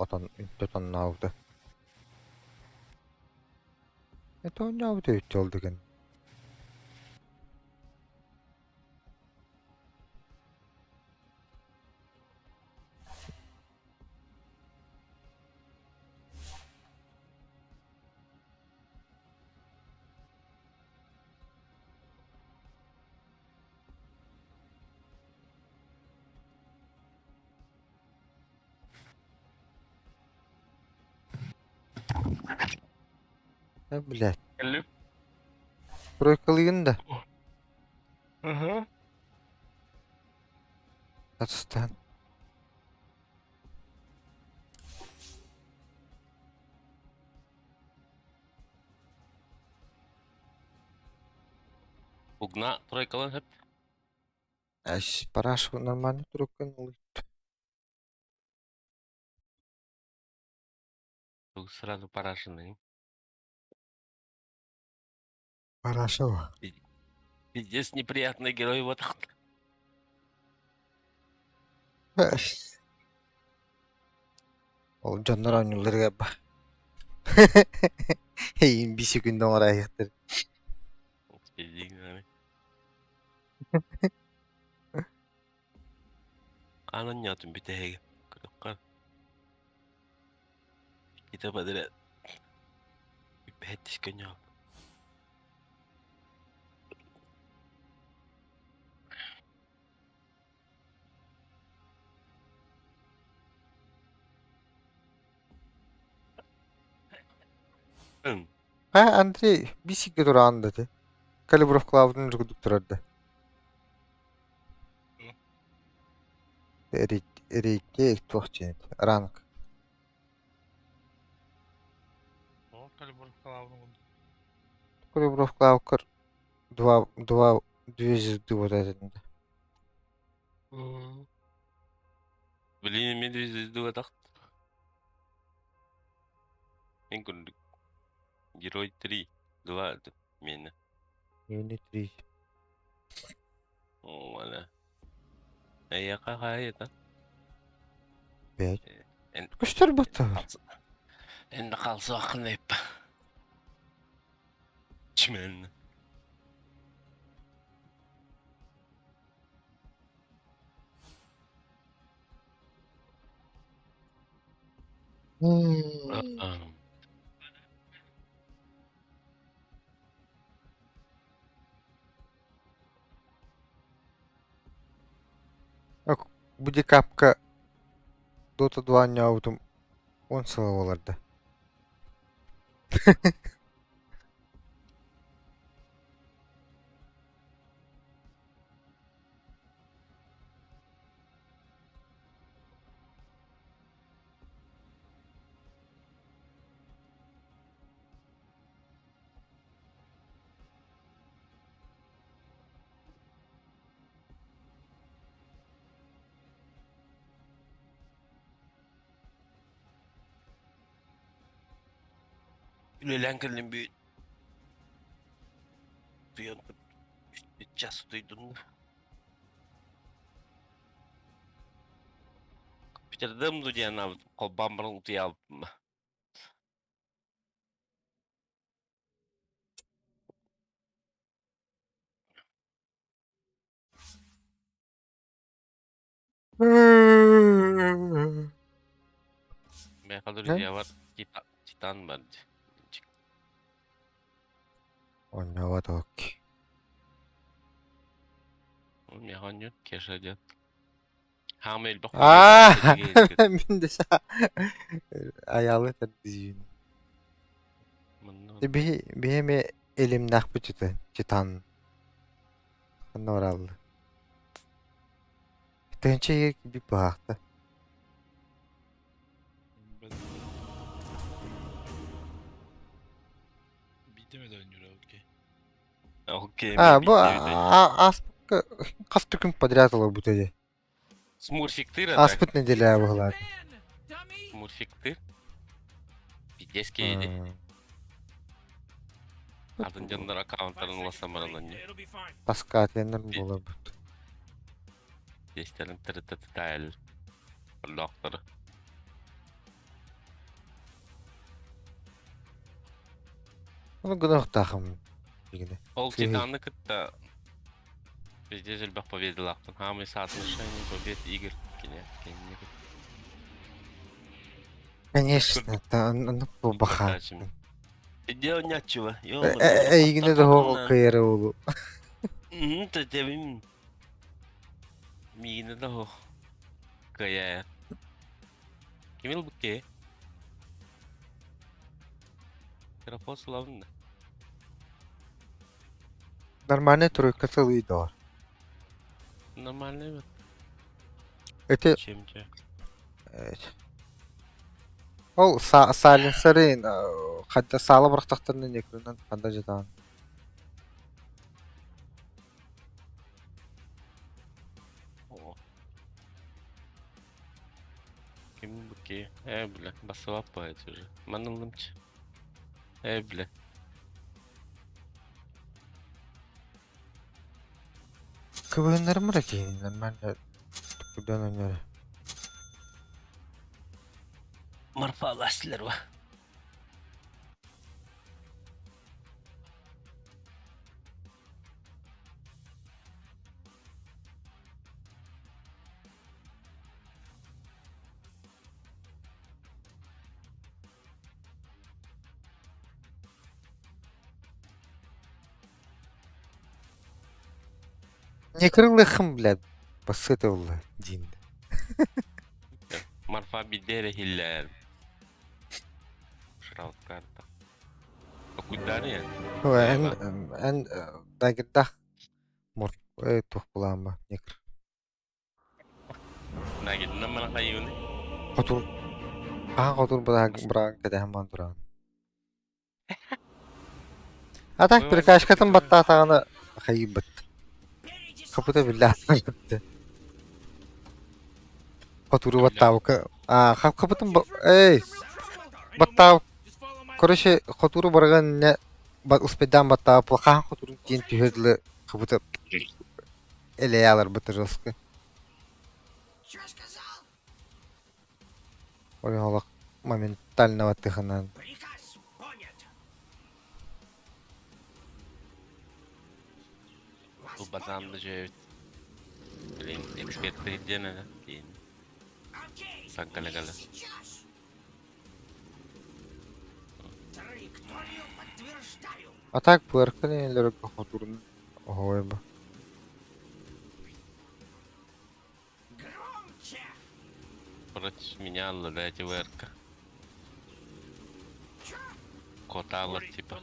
отон үттөтөн наавды. Это он наавды үттөл деген. Блядь, Келіп. пройкалыгын да. Ага. Татстан. Угна тройкалар hep. Ась, парашу нормально тройкан ылы. Тут сразу парашины. Парашу. Пиздец неприятный герой вот. Ол жаннар ойнуларга ба. Ейін бisi күнді оңар аяқтыр. Анан ятым битеге. Кырыкка. Kita badere. Беттиш көня. Андрей, бисиге туран деді. Калибровка авдың жүргідік тұрарды. Рейте ектуақ жеңді. Ранг. Калибровка авкыр 200 вот әдінде. Блин, мен де жүзді атақ. Мен күндік. Герой 3. 2 мені. Мені 3. Вала. Яқа қай ета? 5. Күштер бұтты. Енді қалсы ақын еп. Чмен. Буде капка Dota 2 аудым 10 сылы оларды. Ülelen kılın bir yanıp jas duydun. Bitirdim duyan aldım. Kolbam bırın diye aldım. Ben kalır ya var. Titan var. Oynawa da okey. Ne hangi keşfedeceğim. Hamil bak. Мен де аялы тәрдізін. Бейме елімді ақпы титан. Қанна оралды. Төнчеге bir baktı. Bitmedi önce okey. Okey. Bu aspık kaç tüküm подряд olur bu dedi. Смурфиктыр Aspıt ne dili abi olar. Смурфиктыр. Пиздец кейди. Атын жандар аккаунттарын уласамаранан не. Басқа атенер болар bu. Пиздестерин тыры-тыры тайыл. Лоқтары. Onu günah takım. Bilgine. Ол Фигей. Титанны кытта везде желбак победы лаптын. Хамы соотношение побед игр. Кене. Конечно, это ну баха. Покажем. Делать нечего. Игне de hol kıyarı oğlu. Ты тебе... Мигне да хо. Кая. Кемел буке. Крапос лавында. Нормальная тройка целый доллар. Нормальный вот. Это Чем-то. evet. Ол silencer'ın hatta sağla bıraktıklarının ekranından kanda jatan. О. Кемел буке. Бля. Басып аппайт уже. Манылымчы. Бля. Kıvınlarım mı rakiyim? Normalde buradan önce. Марфаластылар ба. Не крылыхым, блядь. Басыты олла. Динді. Марфа бидере хиллер. Шрауд карта. Окудар я. О, en dagırda. Mor. Tuh bulama. Nekir. Нагидна мана кайыны. Kotur. Aha kotur bırak dedi hemen duran. Atak bir kaç katın battı atağını kayıp bitti. Kapıda billahi bitti. Koturu battı. Kapıtın ey. Battı. Короче, хотуру барган не успедан бата плахан хотуру тин түйөдүлө кыбыты эле алар быты жоску. Ой, алак моментально ватыханан. Бул базамды жөөт. Блин, эксперт передена да. Кейін. Саккалегалы. Атак пырканелер хотурун ойба. Против меня да эти ВРК. Коталар типа.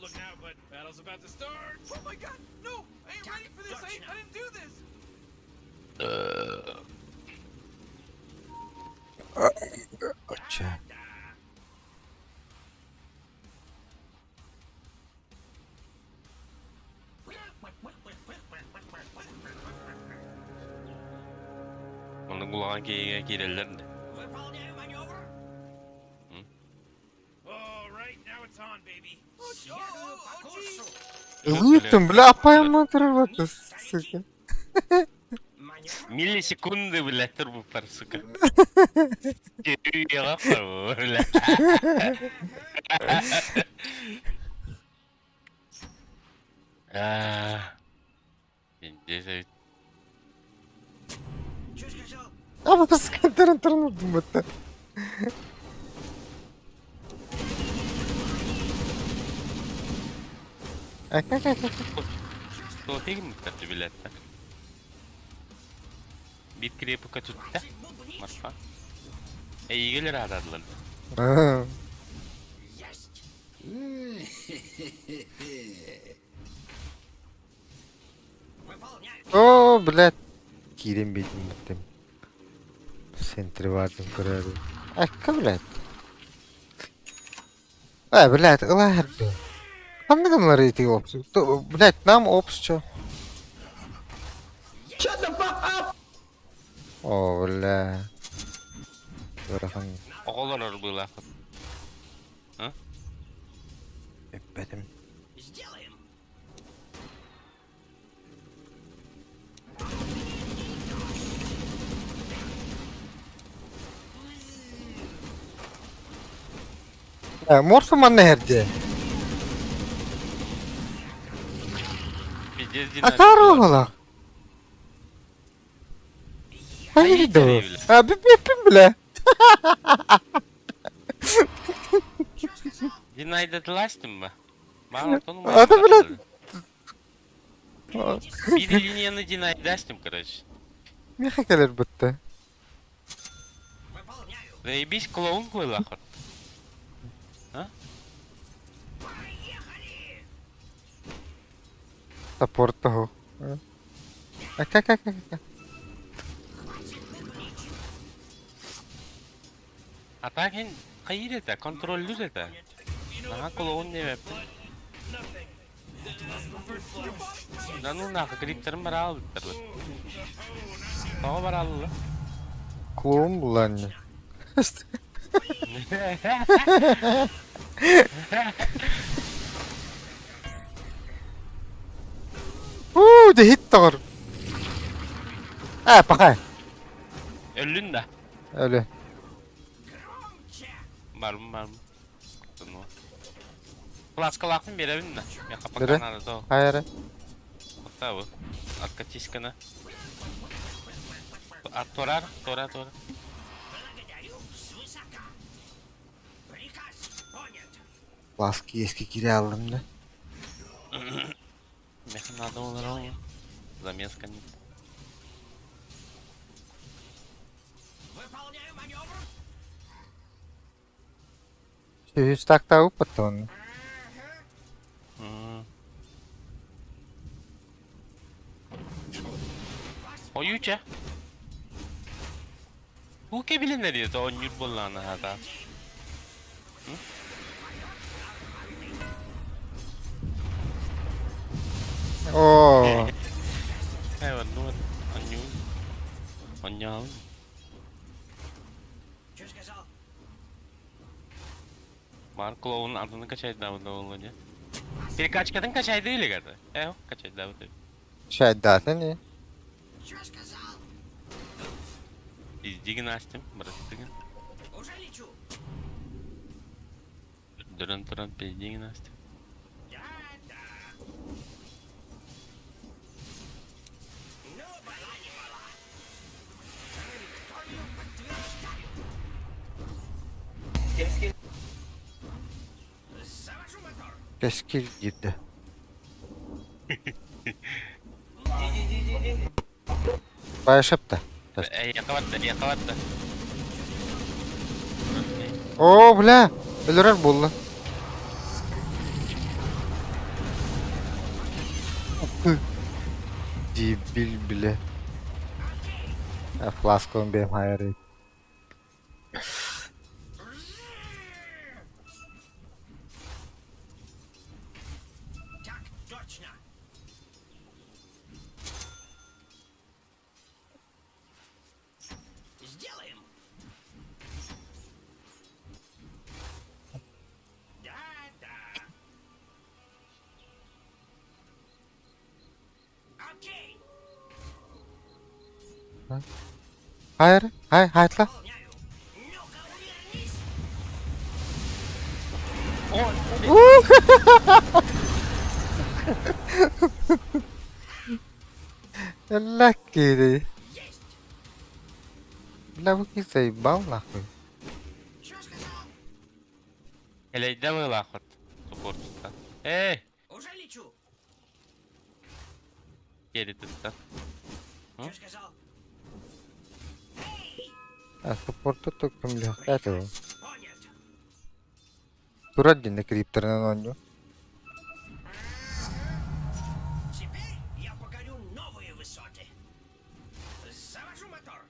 Оча. Onu kulağına girerler de. Лыптым, бля, апайым турбаты, сука. Миллисекунды, бля, турбу пар, сука. Яга пар, бля. Здесь Ama sıkıntının tırnırdım hatta. Что фильм, кстати, билет-то? Bir крепка tuttu. Marfa. İyi gelir aradılar. О, блядь. Кирим бедим беттим. Сентри вардым кырады. Акка, блядь. Блядь, ылар, блядь. Кандыгынлар эти опсы. Блядь, нам опс чё? О, бля. Бырахан. Оğlanlar bu laf. Öpmedim. Morfum anne herdi. Akar oğlak. Hayır da o. Ha bir bile. Dinayda tılaştın mı? Bana onu Adı bile. Bir liniyanı dinayda açtım короче. Ne hakalar bitti. Заебись, клоун был, охот. А? Support ho. Aka. А так hen hayır ete, kontrollü ete. Aha клоун ne yaptı? Lan onu nakı kriplerim var al bitter. Tamam var al lan. Klon bulan ne? De hit tar. Pakay. Öldün de. Öyle. Var mı? Tamam. Flaskalarını bir evin de. Ya Biri. kapakan arada o. Hayır. Hatta bu. Arka çiskana. At torar. Baskı eski geri aldım da. Меха надо умирал. Замеска нет. Yüz takta upattı onu. Oyuca. Bu ke bilinler ya da 10 yıl bollana hada. Oo. Evet, nu Anyu. Marklo'nun adını kaçaydı da olunca. Bir kaç kadın kaçaydı öyle geldi. Kaçaydı da Şey zaten iyi. İzdigin açtım, bıraktıgın. Duran bezdigin açtım. Keşkil girdi. Başap da. Yakalattı. Oo bula. Ölürler buldu. Cibil bile. Flaskon benim hayal. Hayır, hayatla. Lucky. Lucky say bawlah. Hele de böyle akıt. Support'ta. Уже лечу. Geri tıkta. Что сказал? Support'ta tokum lihat itu. Понят. Turut din na kripterna nonyo. Теперь я покорю новые высоты. Завожу мотор.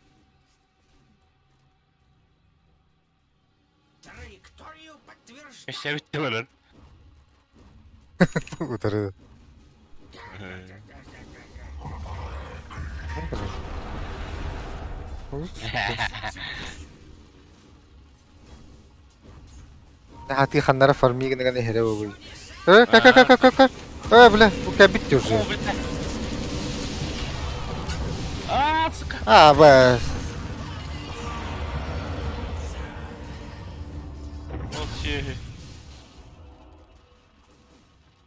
Траекторию подтверждаю. Eşya bitti mi lan? Utarı. Hati khandara farmi gana gana hera wo. Kak. Bula, bu kabit diyorsun. Oo bitti. Aaa sıkı. Bas. Вообще.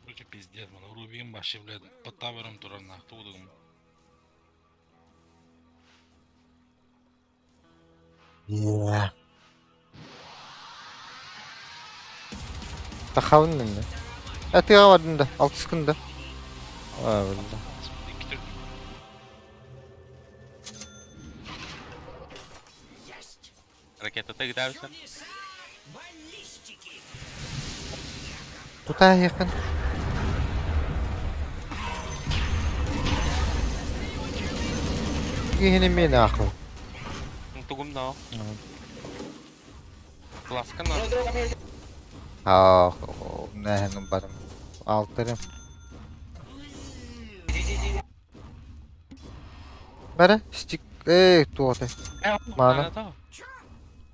Короче, пиздец, man. Рубин Başı bile batta varım duran nahtı oldum. Yeah. Taxavun nende. Atiga vadında 6 sekunda. Aa bildi. İki tür Есть! Ракета ты где все? Чудеса баллистики! Tuta yakın. Yine mi ne akıl? Тугум да. Ласка на. Ah, ne henüm barım. Altırım. Bere, stick. Tuote. Mana? Mana то.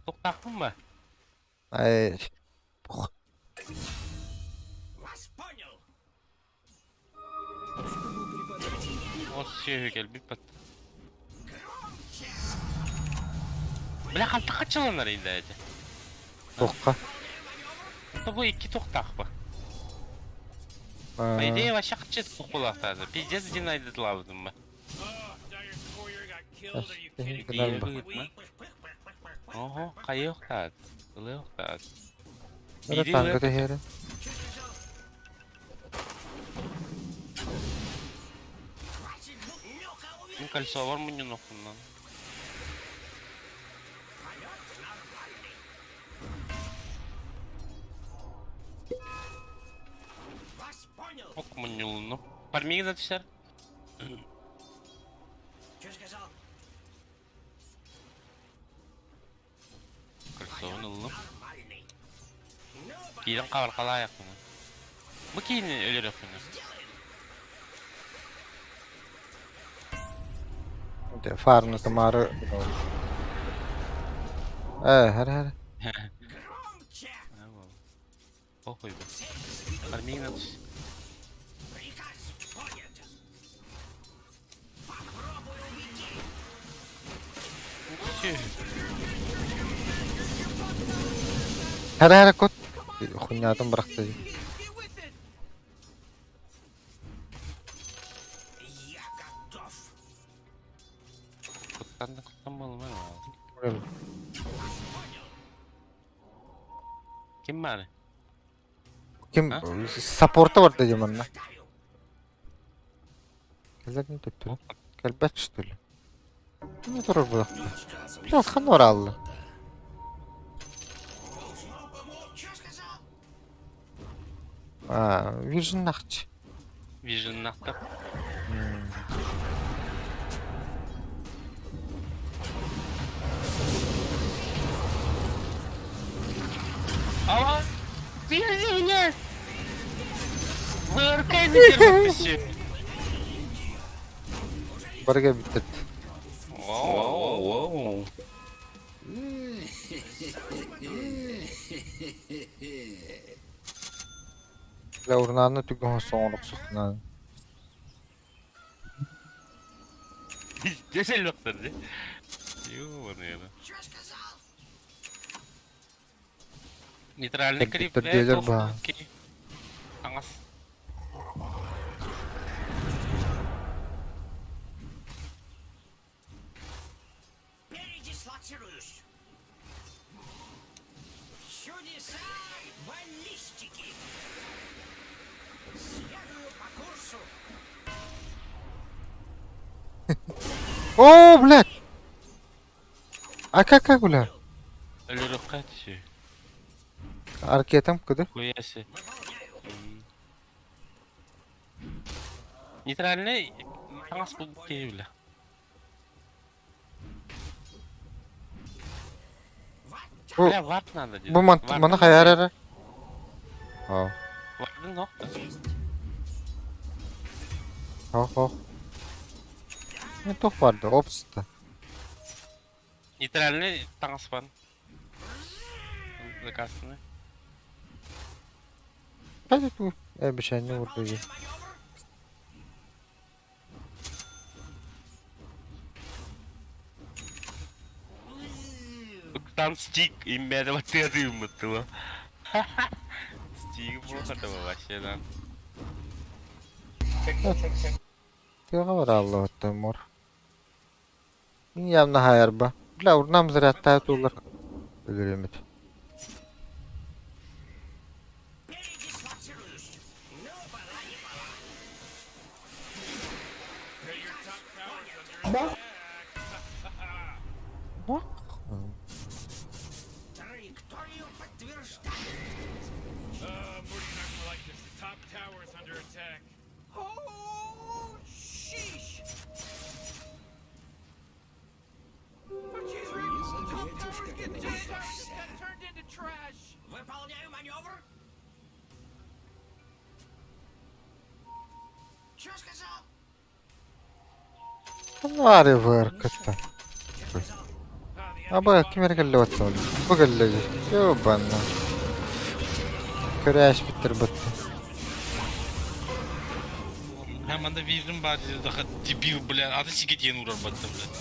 Тоқтақтың ба? Ay. Вас понял! Осы жерге келіп бит. Бля қалтаққа чыланар енді әже. Toqqa. Bu iki тоқтақ ба? По Aa, идее вообще қычет тоқ болақтады. Пиздец динайды лавдым ба? Gınar bak. Ого, қайы оқтады?Ылы оқтады. Bere tanga da here. Ну, кольцо var mı bunun okundan? Вас понял! Ok bunun yolunu. Parmiye gidetişler. Что сказал? Кольцо'nun yolunu. Нормальный! Ну, Kirin kavarkalı ayakını. Bu kiyinin ölür okunu. De farını tamarı. Her. громче! Похуй бы. Пармиye gidetişler. Приказ понят! Попробуй убеди! Her kot. Xunyadan bıraktı. Я готов! Kuttan da kuttan balım var lazım. Böyle. Kim bari? Kim? Ha? Support'ta var diyeceğim onunla. Ждаю! Gelin tuttu. Gel bet tuttu. Ne durur bu? Biraz kan var aldı. Что сказал? Aa, Vision nakçı. Vision nakta. Ama Vision! Выркай на терпище. Barga bitirdi. Воу. La urnanı tügün sonluk sıkınan. Güzel baktırdı. Ёбаный. Что сказал? Нейтральный Так, крип. это дилер ба. Аңас. Передислоцируюсь! Чудеса баллистики! Следую по курсу! Oo, блядь. Aka bula. Ölürü kaçı. Arketam kıdı. Хуяси. Нейтральный. Аңас бұл кейбілі. Bu Бля, вард надо делать. bu mana hayar ara. Ha. Вардың нокта. Ha. Ne top vardı? Ops'ta. Нейтральный таңаспан. Закасını. Hadi bu. Bir şey ne vurdu ya. Там стик, имя вот ты отымутила. Стик вот этого вообще, да. Tüga var Allah attım mor. Min yamna hayar ba. Bla urnam ziratta tuğlar. Ölürümüt. Передислоцируюсь. Ну, пора не пора. Траекторию подтверждаю. Top tower is under attack. Oh, sheesh. Turned into trash. Выполняю маневр. Чё сказал? Var ya bu arkadaşta. Чё сказал? Aba kim erkelle battı bu gelle. Yo bana. Crash bitir battı. Hemen de virdim bari daha debil, блядь. Ады сигетен урар баттым, блядь.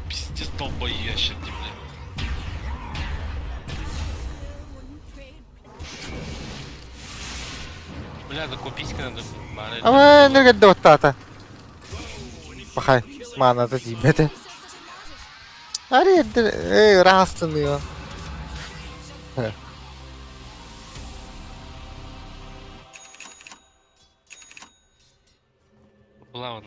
Пиздец долбоёшек, блядь. Бля, закупись-ка надо. Бары. Ama ne geldi battı ata. Bakay. Mana da dibete. Hadi rahatsızlanıyor. Была он.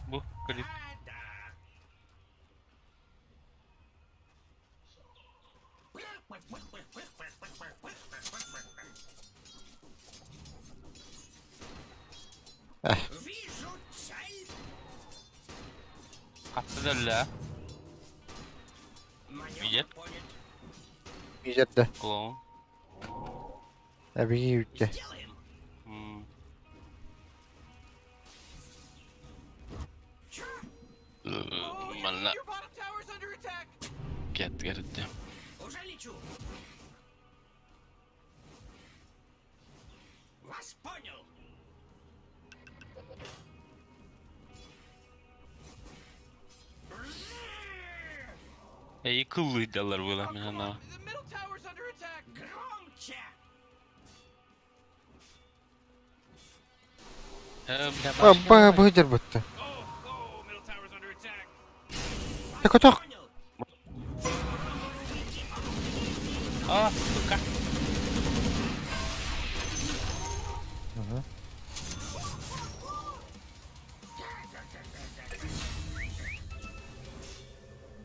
Bu klip. Вижу цель. Haftada la. Маневр Видят? понят. Güzeldi. Клоун. Abi iyi yükke. Делаем. Hmm. Чё? Malla. Your bottom tower is under attack. Get it. Уже лечу. Вас понял. İyi kıllıydılar bu lan Come bana. on, the middle tower is under attack. Громче. Baba bu hıcır battı. Middle tower is under attack. Tek otak. Понял. Aa, suka.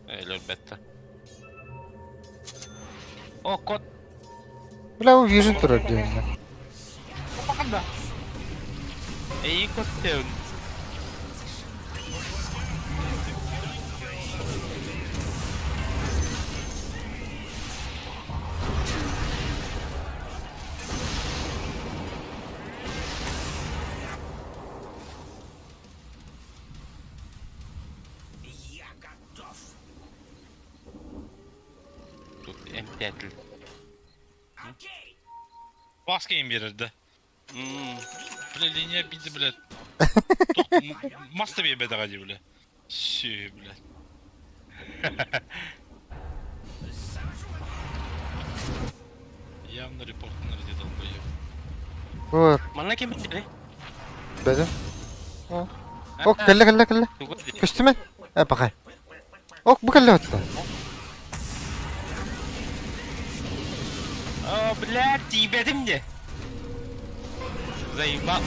Öyle elbette. O kod. Bla o vision durar diyorum ben. İyi kod sevdim. Я готов. Тут empathy. Окей. Baskayım verirdi. Hmm. Блядь, линия биди, блядь. Маста бе бедагади, блядь. Все, блядь. Явно репортнер где долбоёб. Bu Bana kim bitti? benim. Ok kelle. Pişti mi? Bakay. Ok bu kelle battı. Aa, блядь, тибетим de. Заебал.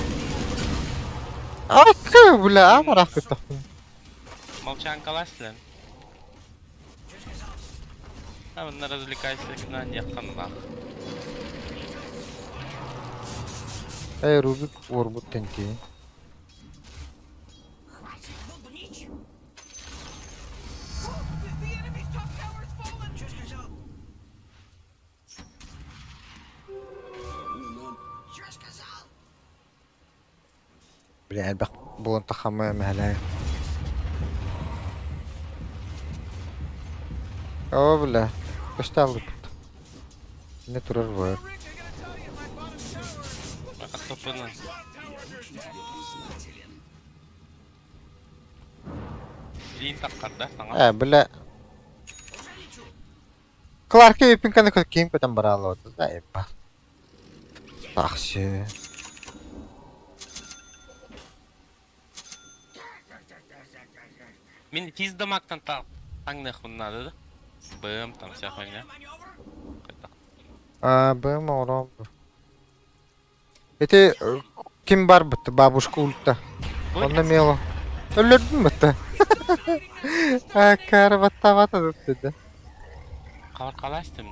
Akı bla ama rakıt. Молчан каласлен. А вот на развлекайся на нефтанах. Rubik orbut tenki. Хватит бубнить. The enemy's top tower has fallen. Чё сказал? Чё сказал? Bla bak bu intikamı mehalaya. O bla. Kaçta aldık? Ne turar var? Rick, I gotta tell you, my bottom tower. Атопына. Bottom tower under attack. Min takkarda sana. Bile Clark'a öpünkeni kiyim köten baralı oldu. Da eba. Takşı. Min tizdamaktan tangnek bunlar dedi. Bığım tam siyahmanya. Benim oğlum bu. Ete kim var bitti? Babuşka ulutta. Onda melo. Öldürdün mü bitti? Karı batta dedi. Kavar kalaştım.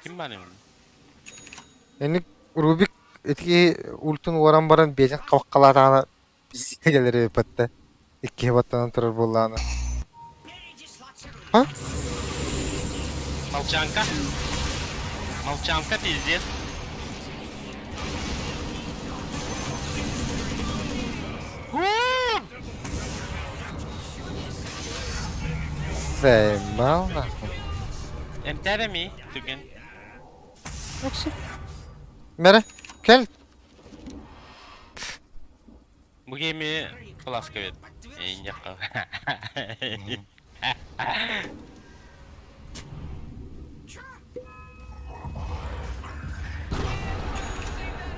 Kim benim? Yani Rubik etki ultun varan baran bejen kavakkalatağına bizde gelir öpette. İki battanın turur bollağını. Ha? Молчанка. Молчанка, пиздец. Seymal nahum. Entere mi? Tügen. Yoksa. Mere, gel. Bu gemi flaska ver. En yakın.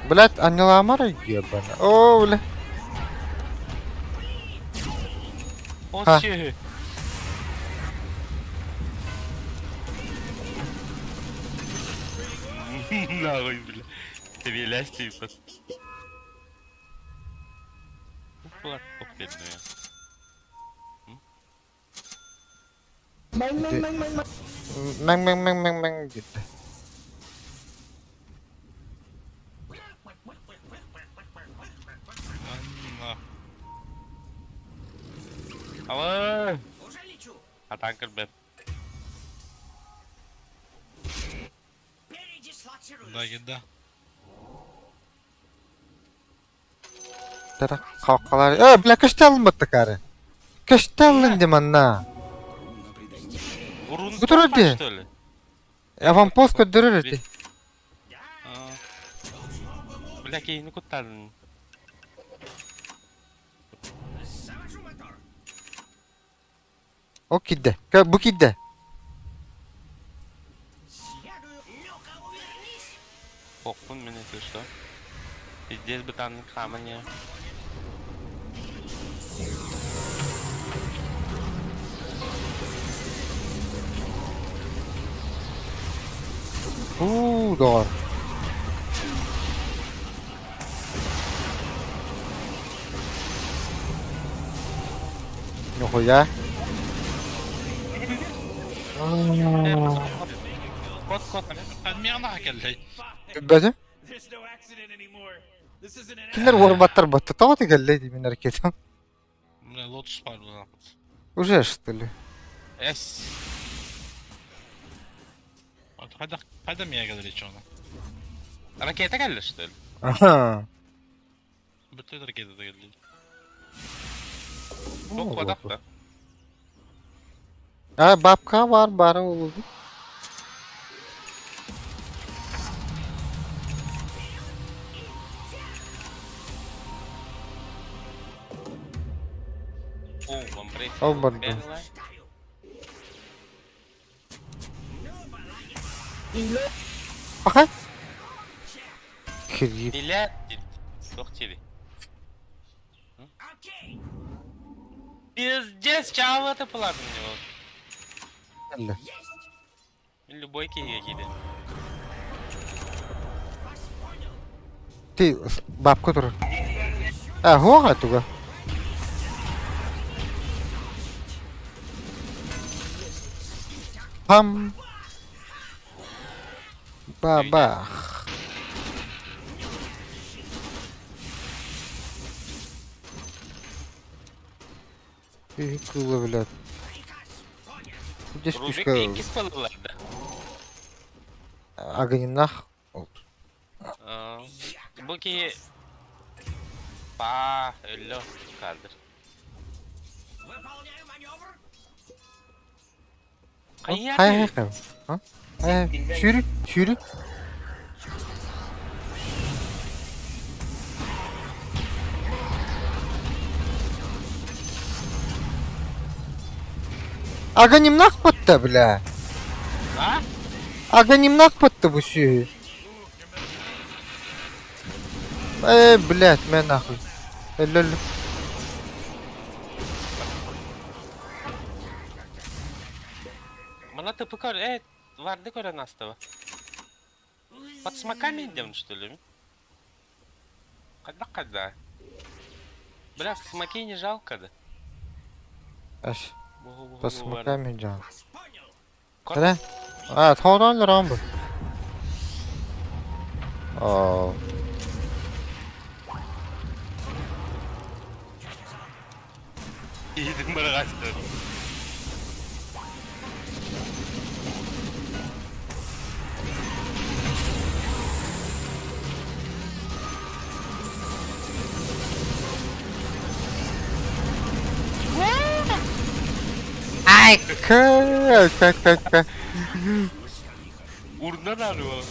Блядь, они ламары ебаны. О, бля. O Ha. şey. Nahıy bile. Seviyelersin bak. Bu kadar çok benim ya. Мен gitti. Anna. Alo. Уже лечу. Атанкер бет. Передислоцируюсь. Да, еда. Terak kavakkalar. Bля, kaçta alınmadı karı? Kaçta alındı manna? Urun Bu tarafa de. что ли? Avampoz kördürür eti. Бля, кейни куттардın. Завожу мотор. O kidde. Bu kidde. Следую. Ну-ка, увернись. Покун меня ты что? Здесь бы там камня. Doğru. Yok ya. Кот. Admiana hakelley. Bacım. There's no accident anymore. This isn't an Kimler vurbatlar battı. Tavati geldi min hareketim. Bля, Lotus var burada. Уже что ли? Эс. Hadi mi gelir hiç ona? Ракета geldi что ли? Aha. Bütün hareketi de geldi. Çok kodak da. Babka var bari oldu. О, бомбрей. О, бомбрей. Aha. Kirip. Ile çok çiri. Окей. Пиздец, чего ты платил него? Geldi. Любой кей гиде. Ти babka durur. Hoğa tuga. Pam. Baba. Кулы, блядь. Здесь Рубик пушка iki spallardı. огненных. Bu ki... Ba, öyle kaldır. Выполняю маневр. Hayır. Hayır. Ha? Sürü. Аганимнах потта, бля. А? Аганимнах потта bu şey. Блядь, меня нахуй. Лёль. Мана ТПК, варды көрен астава. Под смоками идем, что ли? Когда? Бля, смоки не жалко, да? Аш, Бу-бу-бу-бу, посмотрим, Джан. Вас понял. Куда? А, таудан рамбы. О, Иdim bana kaçtı. К. Урна нарва.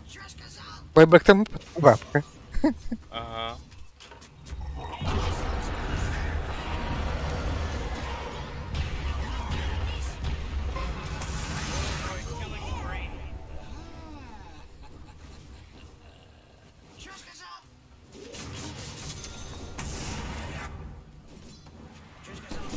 Чё сказал? Байбактам бабка. Ага. Чё сказал? Чё сказал? Чё сказал?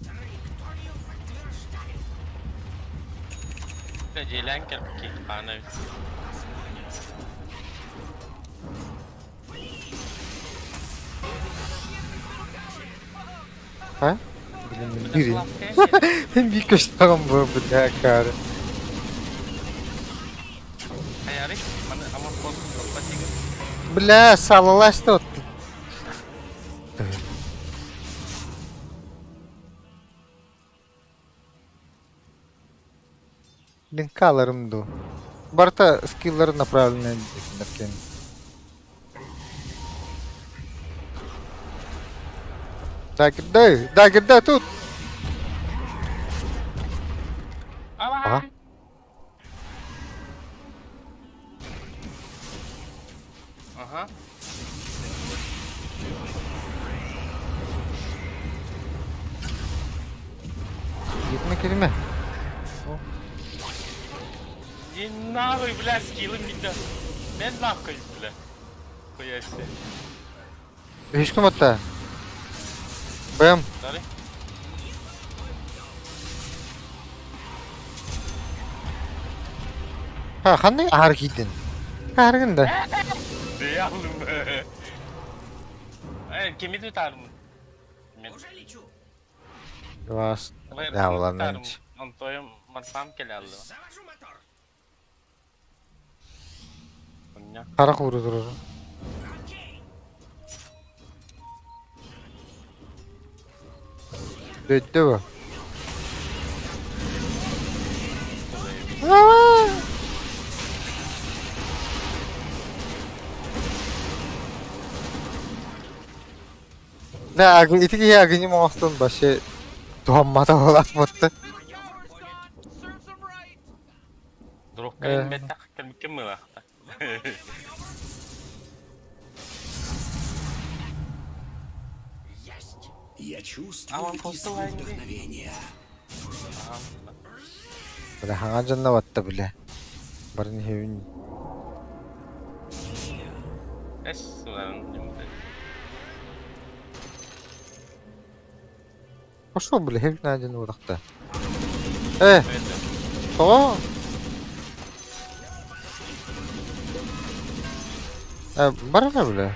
Траекторию подтверждаю. Бля, делянкер какие-то пановец. А? Блин, бери. Вика что бы, бля, кара. Ayarık, bana aman korkut patigi. Бля, салалась тут. Линкаларым ду. Барта скиллары направлены на кен. Дагердай тут. Ага. Ага. Gitme kelime. Иди нахуй, бля, скиллы меня. Ben нахуй, бля. Хуя себе. Hiç kim hatta? Bam. Sorry. Ha, qanday ar giydin? Qarg'inda. Deyalım. Kimi tutarım? Уже лечу. Vas. Ya ulan ben. Antoyum marsam kelallı. Завожу мотор. Punya. Qara quvru durur. Окей. Döydü bu. Ne agın iti ki agını mağastın başı doğanmada olan mutlu. Drop kayın betak kemik lah. Есть. Я чувствую Aman postu var gibi. вдохновение. Böyle hangacanla vatta bile. Barın hevin. Es suların şimdi. Hoşu bile hevin hangacanla varakta. Evet. Soğa. Barın bile.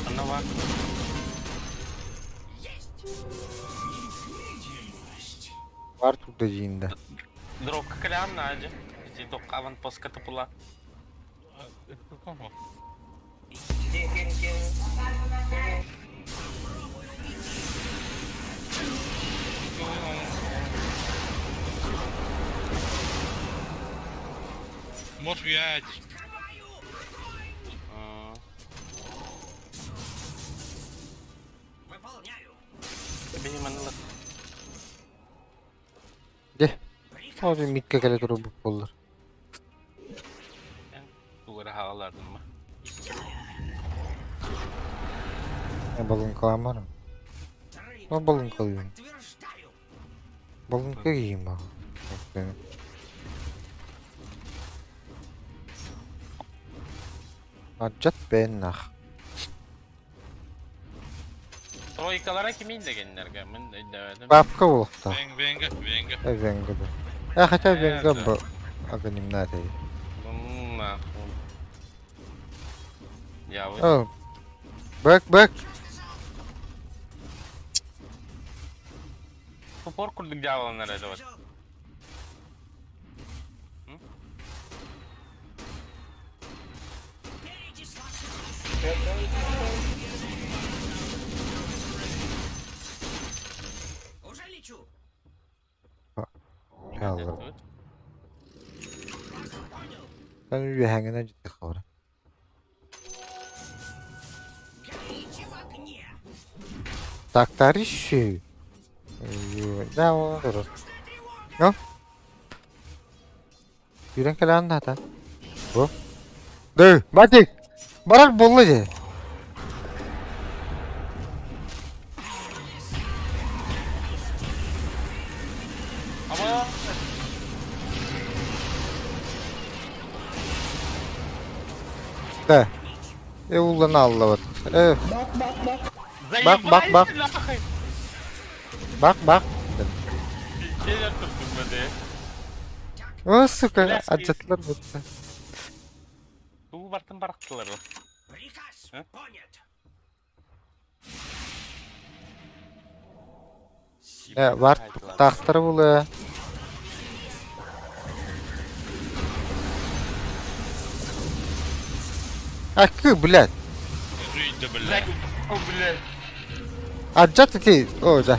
Ana var. Var turda jiyinde. Drop kakalan aja. Jadi dok awan pos ketepula. Какого? Можешь взять. Выполняю. Benim anılar. De. Приказ. Orada mitke kele durup bollar. Ben duvara havalardım mı? Balon kalan var mı? Ben balon kalıyorum. Подтверждаю. Balon kayayım ha. Benim. Acat ben nah. Troikalara kimi indegenler ben de demedim. Babka olukta. Venga. Venga da. Ya hatta venga bu. Aganim nade. Bununla. Ya bu Oh. Bak. spor kurduk cevablar acaba. Уже лечу. Yalvarım. Evet. Понял. Ben üye hangine ciddi kavram. Горите в огне. Taktari şu. Ne olur. Что тревога? No? Yüren kele anlatan. Bu. Dur. Batik. Barak bolla je. Ama De. Ulan Allah var. Bak. Bak. Şeyler tuttum ben de. O suka. Acatlar burada. Bu vartın baraktılar o. Приказ. А? Понят. Var. Tahtları bulu. Akı bilet. Rüyde bile. O bile. Acat iti. O da.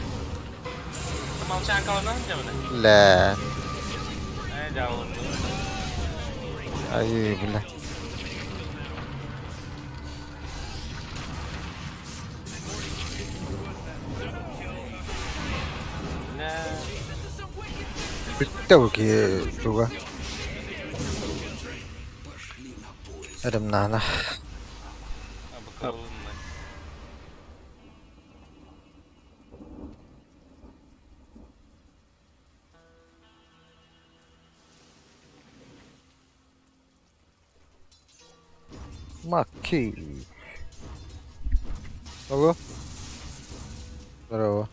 Tamam sen kalanın mı? La. Ne cevabın? Ay bilet. Ne? Bitti bu ki juga. Adam nana. Ha bakalım lan. Маки. Алло? Здорово.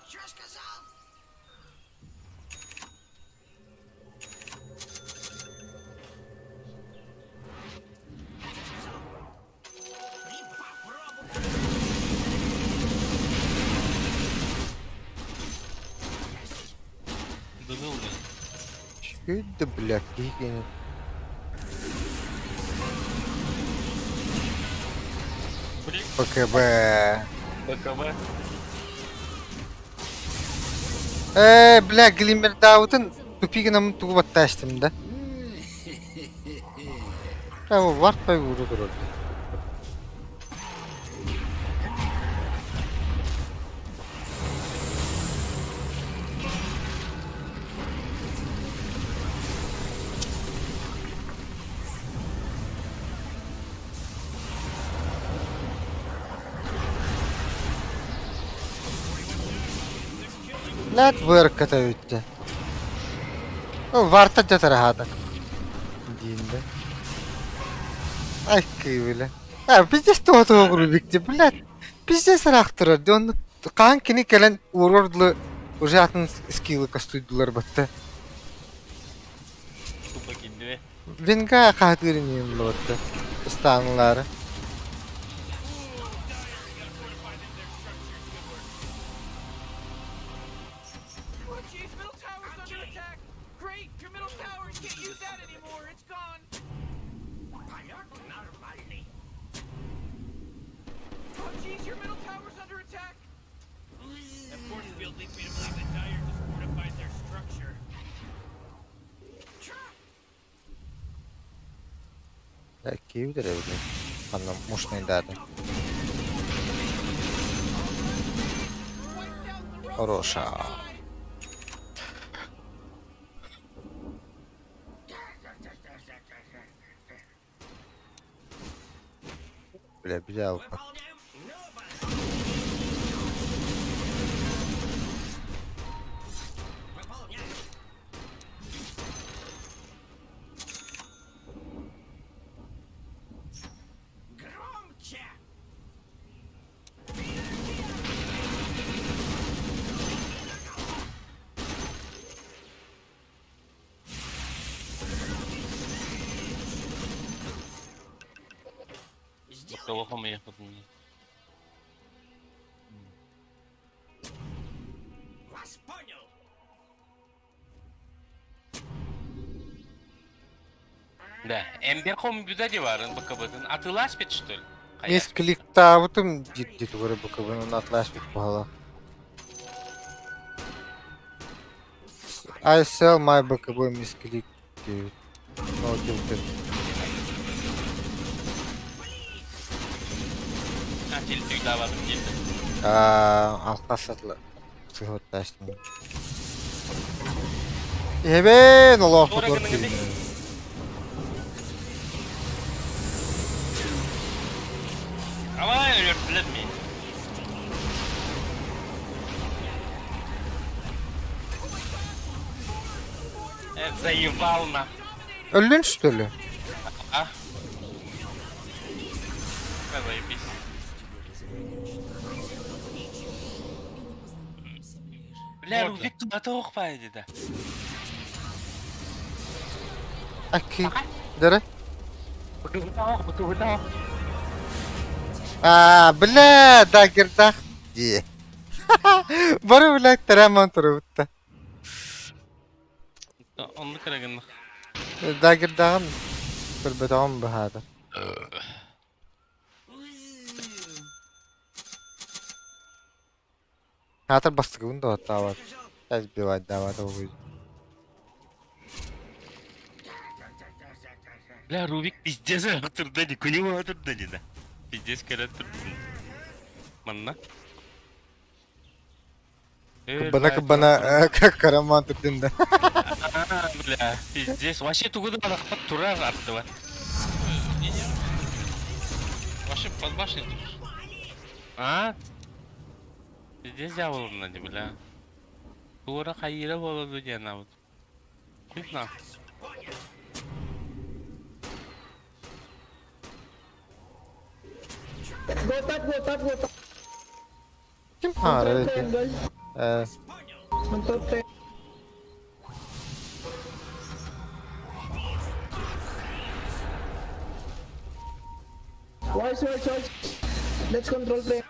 Что сказал? И попробуй. Дадыл ben. Что это, блядь, какие? ПКБ. БКБ. Бля, Глиммер Даутын тупигінім туғып атташтым да. О, вартпай ұры тұрады. Ләт вырката өтті. О, варта жатыр хадық. Дейінді. Ай, күйбілі. Бізде стоғыты оғыру бекте, блядь. Бізде сырақ тұрады. Оны қан кені кәлін ұрордлы уже атын скиллы кастуйдылар бітті. Тупо gitti ve Венга қағытырынен бітті. Ұстанылары. Oh, jeez, middle tower's under attack. Great, your middle tower. You can't use that anymore. It's gone. lead me to believe the Dire just fortified their structure. Да, Киев древний. Она мощная дата. Хороша. Бля, взял. Громче! Кого мы подменили? Вас понял! Да, Эмберхом бюдади варын бакабытын. Атылаш бет, что ли? Мис кликта бутым дит выры букабын атлашпит пала. I sell my бакабы мис клик. No tilted. Атель давадым келді. Алқа сатла. Сығыт тәштім. Ебен олақ Дорого құтыр нагады. кейді. Алай, өртілер мен. Заебал на. Öldün что ли? А? Заебись. Бля, Рубик туда-то оқпайды да. Аки. Дәрі? Бутылда. Бля, дагердах. Де. Бары бля, тәреман тұры бұтта. Onu kıragınlık. Дагердағын бір бітағын бұхады. Хатыр бастығы да отта var. Әз бивай давады оғыз. Бля, Рубик пиздец отырды не, күнеу отырды не да. Пиздец кәрі тұрды. Манна. Кыбана караман тұрдың да. Бля, пиздец. Вообще тугуды балақпат тұра артты бар. Вообще под башней тут. А? Пиздец жабылына де, бля. Тура қайыры болады де ана вот. Күт на. Kim harı dedi? Watch. Let's control play.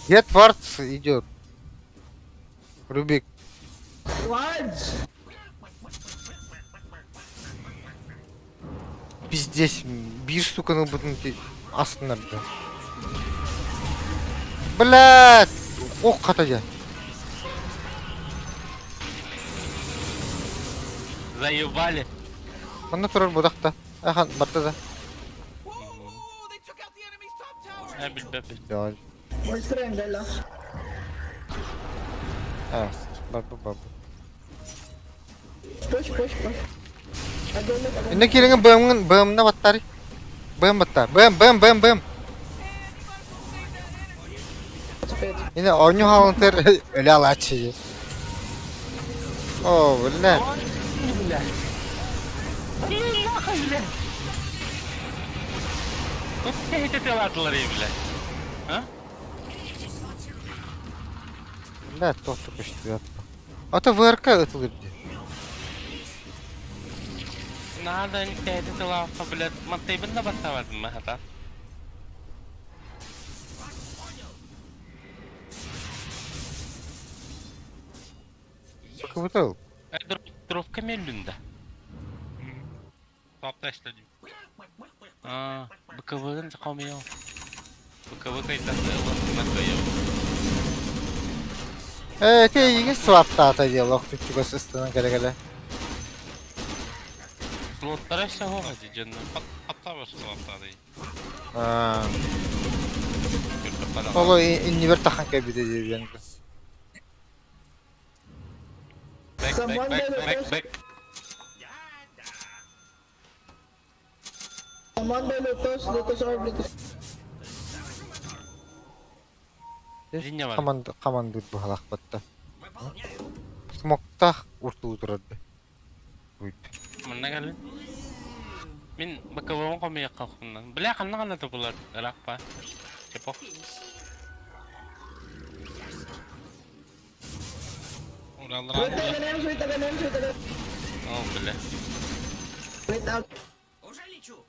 Get Варц идет. Рубик. Watch. Пиздец. Bir штуканы будем астына бля. Блядь! Ох, қатаja. Заебали. Қанда тұрар бұдақта. Ахан, бартта да. Whoa, they took out the enemy's top tower. Бил. Жауал. Watch triangle. Бабы. Push. Инде келіңі бөміне баттары. Бөм баттар. Бөм. Инде ойну халынтыр өлі алачы. О, блядь. Тут эти телатлары, бля. А? Блядь, тоқты күшті ятты. Ата ВРК ұтылыр де. Надо не эти телатлары, блядь. Мантай бында баттавадым, махата. Bakı бұтыл. Дровка мелюнда. Тапта işledim. Быковыгын қаумайау. Быковы кайтасы накоев. Тейги сваптата дело, күтчүгө сыстынан келе-келе. Слоттара всего ходи, дженна. Hatta salaptadi. Оло иннибер тахан кебиде дебен. Someone by Lotus. Back. Someone by Lotus orb, Lotus. Зинья бар. Команды бухалак батта. Смокта урту турады. Буйт. Мына келин. Мен быковым комия калкындан. Бля, канна гана топулар. Ракпа. Чепок. Urallar Wait again. О, бля. Wait out. Уже лечу.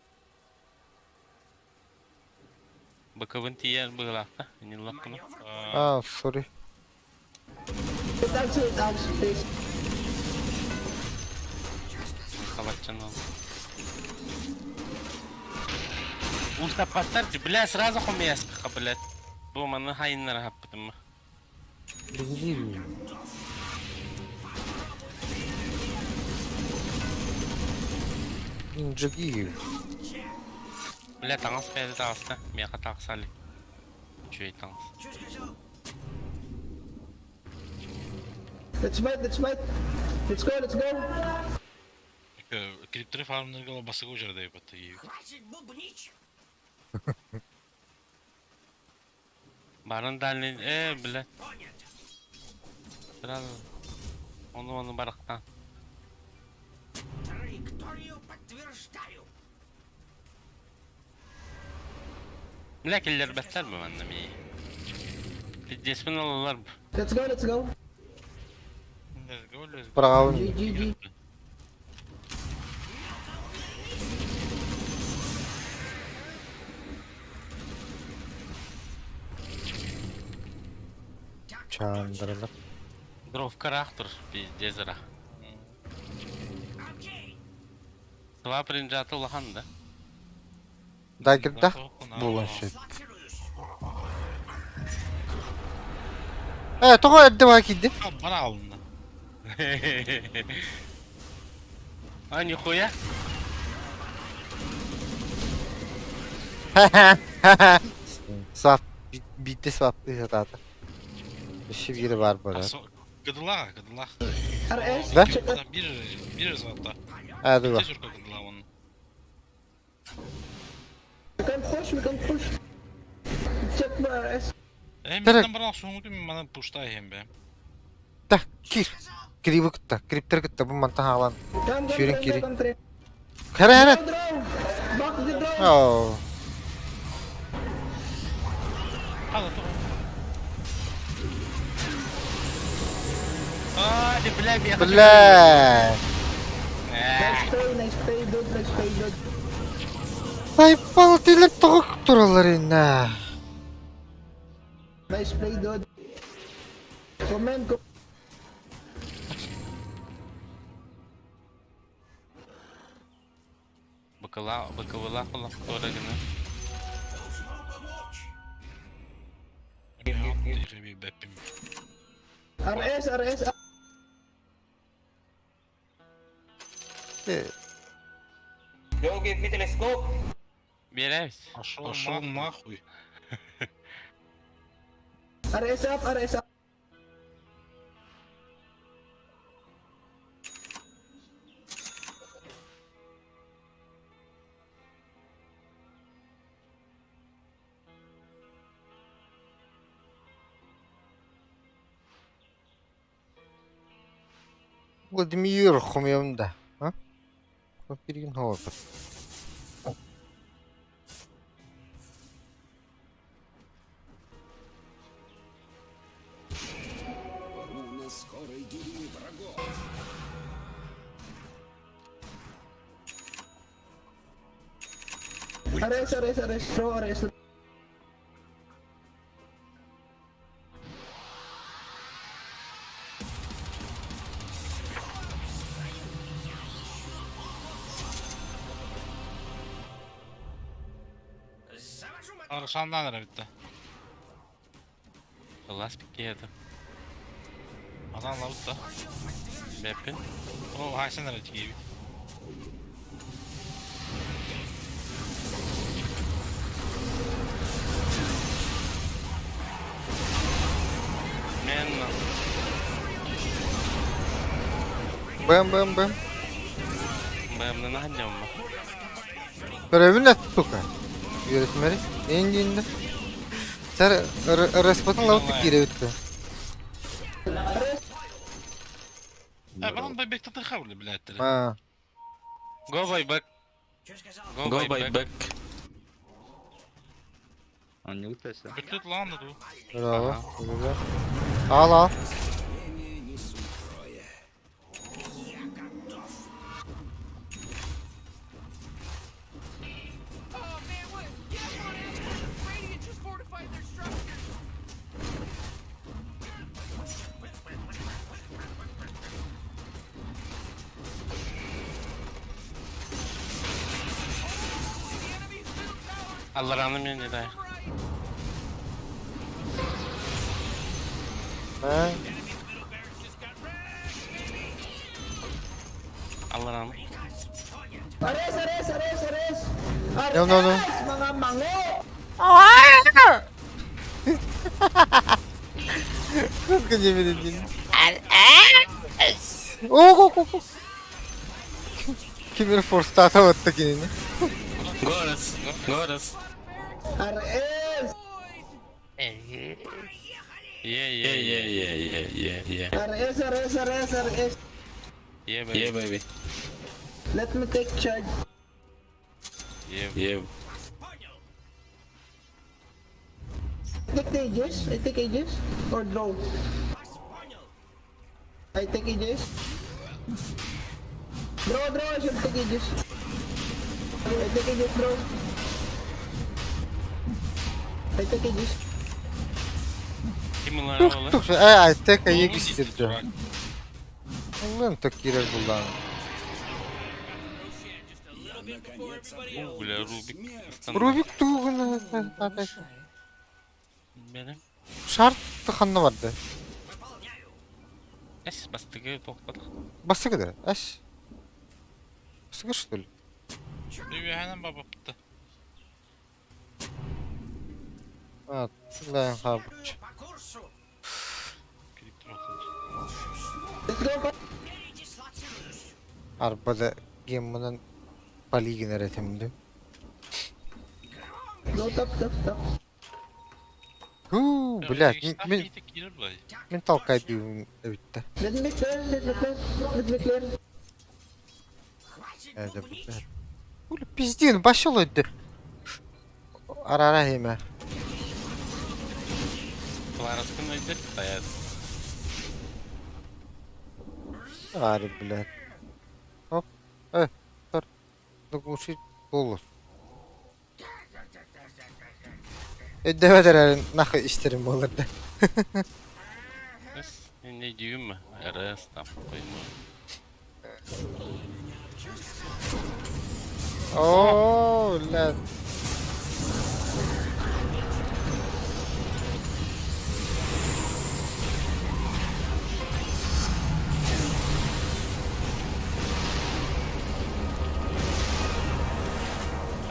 Быковын тияр быгылакта. Не лаккына. Сори. Wait out, please. Халатчан ол. Уста паттарчы, бля, сразу комия спиха, блядь. Бу маны хайыннар хаппытым. Инжиги. Бля, таңыз пәді тағыста. Мияқа тағысали. Чуй таңыз. Чё сказал? Let's fight. Let's go. Криптори фармнерге басыгы учардай баттыгы. Хватит бубнить. Барын дальный, бля. Понят. Сразу. Оны барықтан. Траекторию подтверждаю. Бля, келлер бәттер бі мәннім ей. Деспін олалар бі. Let's go. Брауни. GG. Чандырылып. Дровкарах тұр, пиздезіра. Окей. Сва принжаты улахан да. Дагерда булын шет. Флотируюсь. Тоғы әдді ва киді. Bana alındı. А, нихуя. Swap. Bitti swap'lı yatağda. İşi biri var böyle. Gıdıla. RS. Ne? Check out. Bir zatta. Hadi bak. Tezurka gıdıla onun. We can push. Check my RS. Bizden bana soğuk değil mi? Bana pushta hem be. Da gir. Giribi kıtta. Gripter kıtta. Bu mantan alan. Come, Shooting kiri. come. Kere hene. Draw. Back the draw. Oh. Hadi dur. Aa, di bля, bir yakın. Bля. Nice play, dude. Ay bal dilip toğuk duralar inna. Nice play, dude. Comment. Быковыла кулак тоже гына. Yaptı bir bepim. RS. Yo, give me telescope. Берешь. Пошел нахуй. RS up. Владимир хумевнда. А? Вот перегин ховапы. RS. Throw RS. Завожу мотор. Arşandan ara bitti. Last pick yedi. Adan lavut da. Bepi. O haşan ara gibi. Men Бэм. ben ne hallem mı? Görevin ne tutuka? Yönetmeni. Indi. Sen Rasput'un lavuk gire bitti. Ben bebekte tıkavlı biletleri. Ha. Go by back. Что сказал? Go by back. Bütün lan da du. Bravo. Güzel. Al. Oh man, what? Get on it! Radiant just fortified their structures. The enemy's middle tower Allah rahmet eylesin. right. Ha. Allah rahmet. Ares! No. Mga mango! Nasıl yemin edeyim? Go. Kimin force start'a attık yine. Goras. Ares! Yeah. Ares! Yeah baby. Let me take charge. Yeah. I take Aegis or draw. I take Aegis. Draw, I should take Aegis. I take Aegis, draw. I take Aegis. Kim bunlar oğlu? Tuk ay tek ayı Oğlum, geçirdi. bak. Allah'ın tek girer kullan. Bu bile Rubik. Rubik tuğunu. Benim. Şart tıkanlı vardı. Es bastığı topladık. Bası kadar. Aş. Bası kadar. Bir hemen baba bitti. Ha, lan habuç. По курсу. Kiriktir olsun. Let's go. Передислоцируюсь. Arbada geminin pali generetimdi. No, stop. Huu, блядь, Girer burayı. min talkaydı bitti. Let me clear. Nerede bu be? Ulan pizdiğin başı olaydı. Ara heme. Клараскин öldü. Dayadı. Ari блядь. Hop. Dur. Dokuşu olur. Devedererin nakı işlerim olurdu. Es ne diyor mu? Arası tam koyma. Oo lan.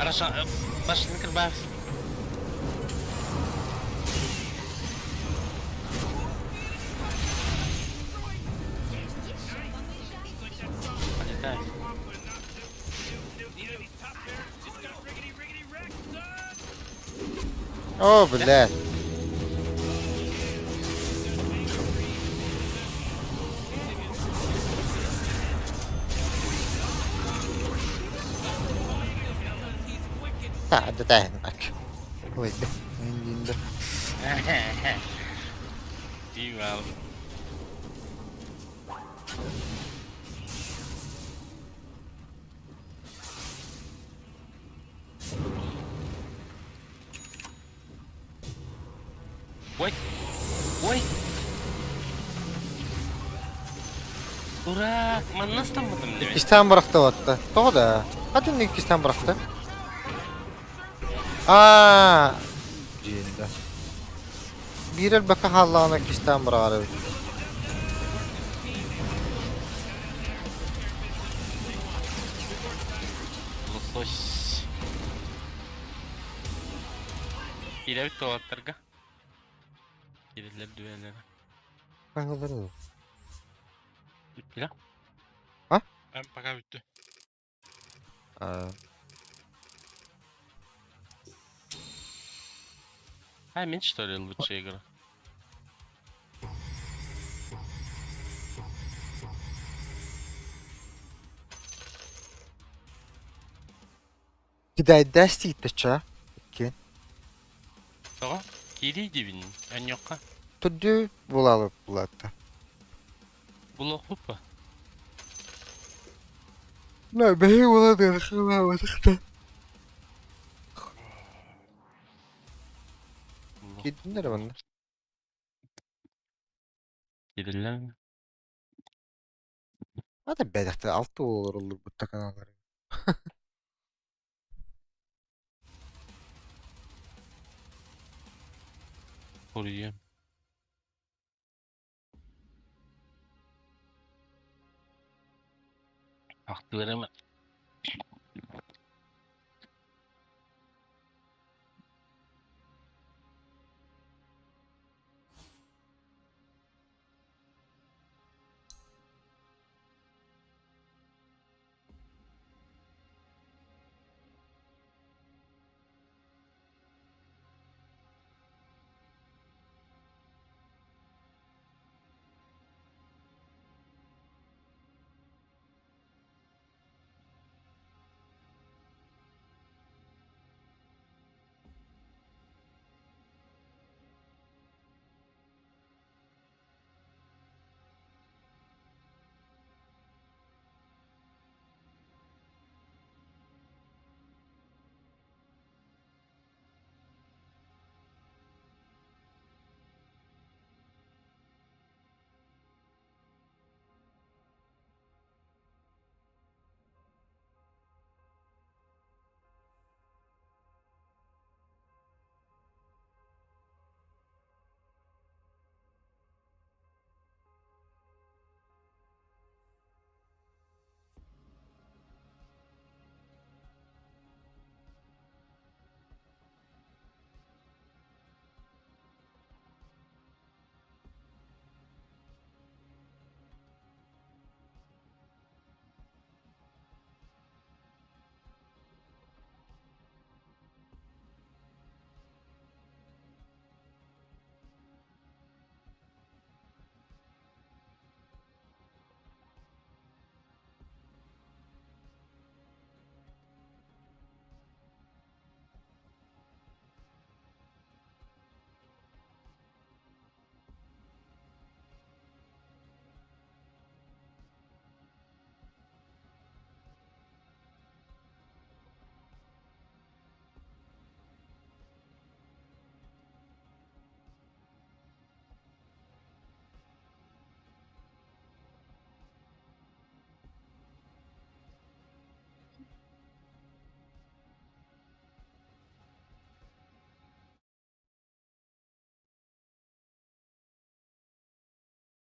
Araşa başını kırbaz. Hadi day. О, блядь. Да, так. Ой, да. Да. İyi var. Ой. Urak, ben nasıl tanımadım demek? İkisinden bıraktı o hatta. Doğru da. Hadi ne ikisinden bıraktı? Aa, bir elbette hallağına kisten bırarı. Лосось. Hile bitti o atlarga. Hileler düğeleri. Kankaları. Bitti lan. Ben baka bitti. Aa, Ha, мен что ли лучшая игра? Giday desti gitti ça. Ken. Tamam. Hileydi benim. En yokka. Tuddu bulalı bulatta. Bula hoppa. La behi buladı. Kılamadık. Gittin nereye bana? Hileler. Hadi bedekte altı olur bu takanaları. Koruyor. Haklı veremem.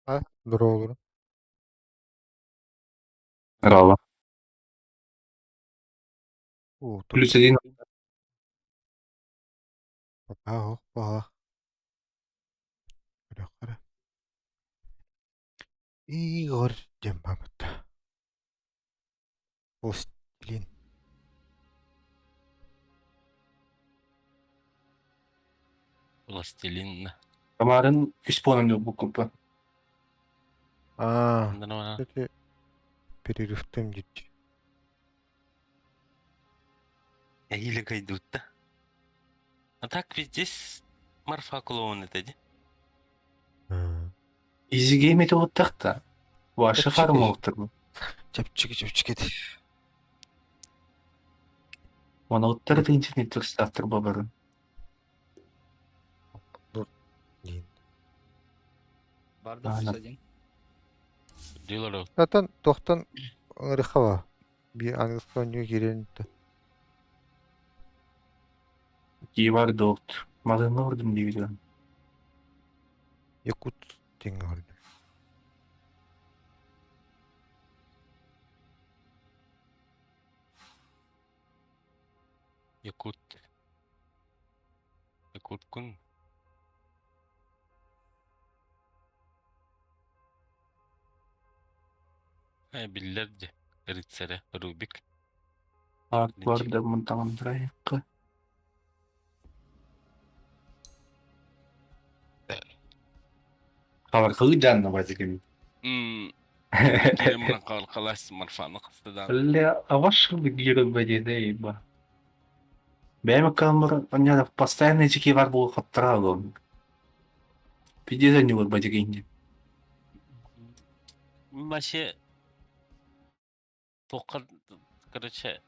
Ha? Dur olur. Bravo. Dur. Plus dediğin Hoppa. Yukarı. Igor Cembamıtta. Postilin. Властелин. Kamar'ın 3 puan önde bu kupa. Aa. Ondan ona. Kстати, перерывтем ciddi. Я хиле идут, да? А так ведь здесь Марфа клоун это, да? Easy game eti otak da. Bu aşağı Çek, farm çek. oluktur bu. Çapçık edi. Bana otları da internet tırstı babarın. Deyin. Barda Aynen. plus 1. Diyorlar o. Zaten doktan ırıka var. Bir Angus'ta oynuyor girelim de. İyi var doğut. Malını vurdum diye biliyorum. Якут теңе орды. Якут. Якут күн. Билlerdi. Рыцаря. Рубик. Артларды мынтамандырайыққа. Қаларқылы жанна базиками. Келемран қалас марфаны қыстыдан. Әлі авашқылы гирі бәдеді ба. Бәймі камыр, оняда постоянно жеке бар бұл қаттыра олын. Пидезен не бар бәдегенде. Вообще, только, короче,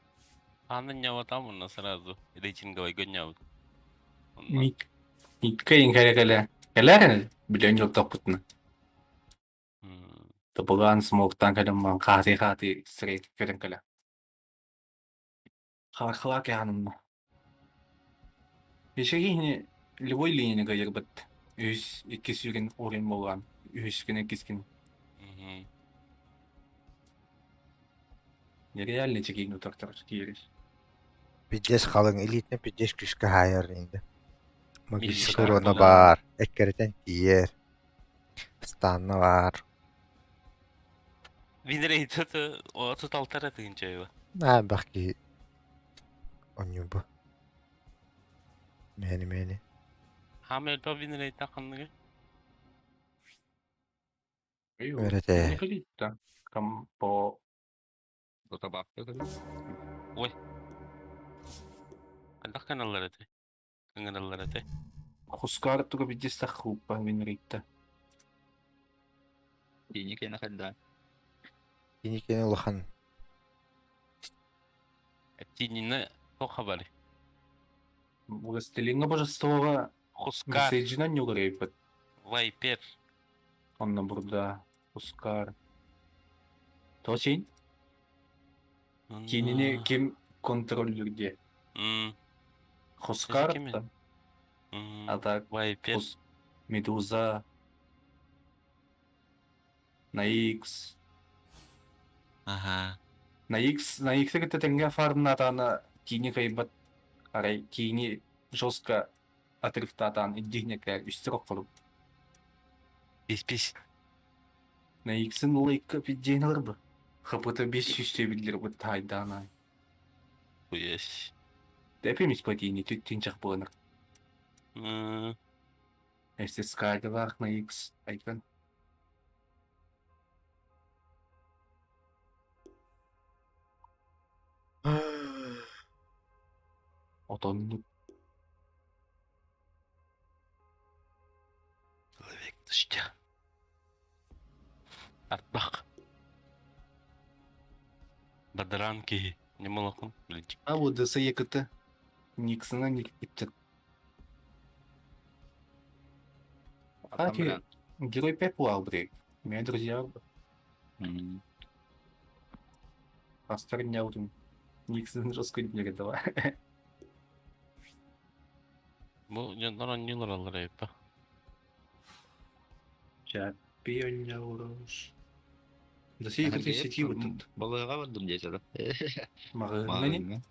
она не вот там у нас сразу рейтинговый гоняют. Никкайын кәлі. Кәләрін білен жол топытны. Топылған смоктан кәлімман қаты сірейт көрін кәлі. Қаларқыла кәғанымна. Ешегейіне любой линияны ғайыр бұд. Үз екі сүрін орын болған. Үз күн екізгін. Нереально чекейін ұтақтар кейрес. Пиддес қалың элитне пиддес күшкі хайыр енді. Магистры Милишар оны болар. бар. Эккерден тиер. Станны бар. Винрейт это 36 тыгынча. Бақки оню bu. Мені. Хамел по винрейт тақынығы. Öğrete. Не ходить-то. Кам по... Ой. Андақ каналлар әте. Каналлар әте. Хускар туга бидес тахупа винритта. Еникені ұлыхан. Тинина по хабары. Властелина божествова Хускар, Сейджина не урейпет. Вайпер. Онна бурда Хускар. Точин? Кинине ким контроллерде? Хускар Кими? та. А так Вайпер. Медуза. На X. Ага. На X это тенге фармнатана кини кайбат. Арай кини жестко отрыфтатан иддигнекер үстерок кылып. Пис-пис. На X-ын лайкка пиддейнер бы. ХПТ 500 тебилдер бы тайдана. Уяш. Депемис патини түттен чак боланыр. SSK var на X айкан. Отонну Человек дождя. Артбак. Бадранки. Не молоком. Блинчик. А вот ДС екіті Никсына ник бітті. Кстати, герой Пепу Албрейк. У меня друзья. Астар няудым. Никсын жестко не давай. Bu yandan yıllar alır hep. Чапион няурыш. Да сей екіті сети вот тут. Балаға бардым деседі. Мағырын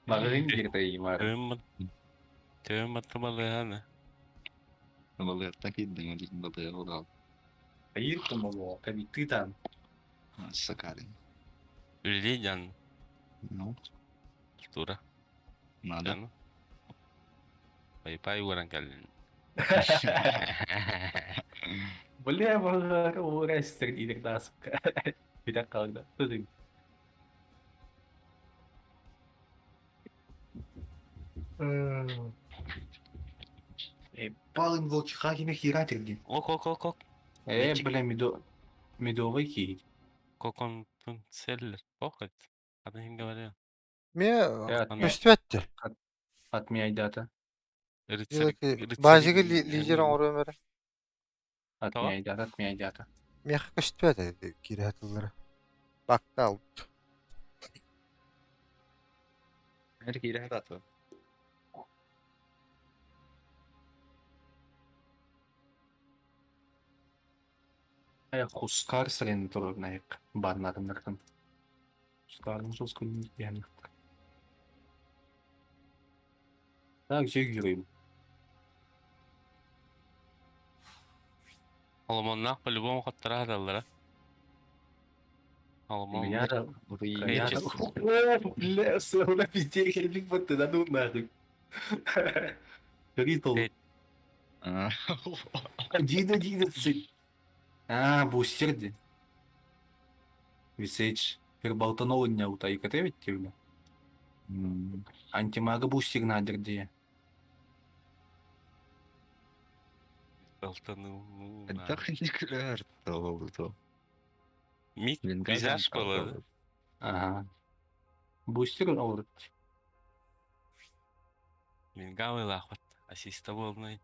Мағырын кертай мағырын. Тем атмалыганы. Балаға киддің өтесін балаға олғал. Айыртым олу, кәбитті тан. Сакарин. Үлейден. Ну, Тура. надо. Яны. Пай уран кәлін. Бля, мағыр уғырастыр дейдік насыпқа. Бидақ қалды. Тұдың. Балын волчиха кеме хиратырды. Ок. Бля, медовый кейт. Как он селлер. Похоть. А ты не говорил. Üstü etti. Atmaya data. Bazıgı lider oraya ömürü. Atmaya data. Miyakı üstü etti geri hatırları. Baktı aldı. Her kere her atı. Aya Huskar seren turun naik. Banlarından. Huskar'ın söz konusu yani. Daha güzel yürüyüm. Алманнах по-любому хоттара хадаллара. Алман Яра, Burayı яра. Честь. Бля, словно везде хельмик вот туда, ну нахуй. Ритл. Эй. Aa, 1-11. Бустерди. Висейдж. Пербалтанова не утайка, ты ведь тюрьма? Антимага бустер надер где. Алтану. так не крарт oldu. Мид Венгазом визаж болады. kaldı. Ага. Бустер алыр. Мен гавай лахват. Ассиста болмай.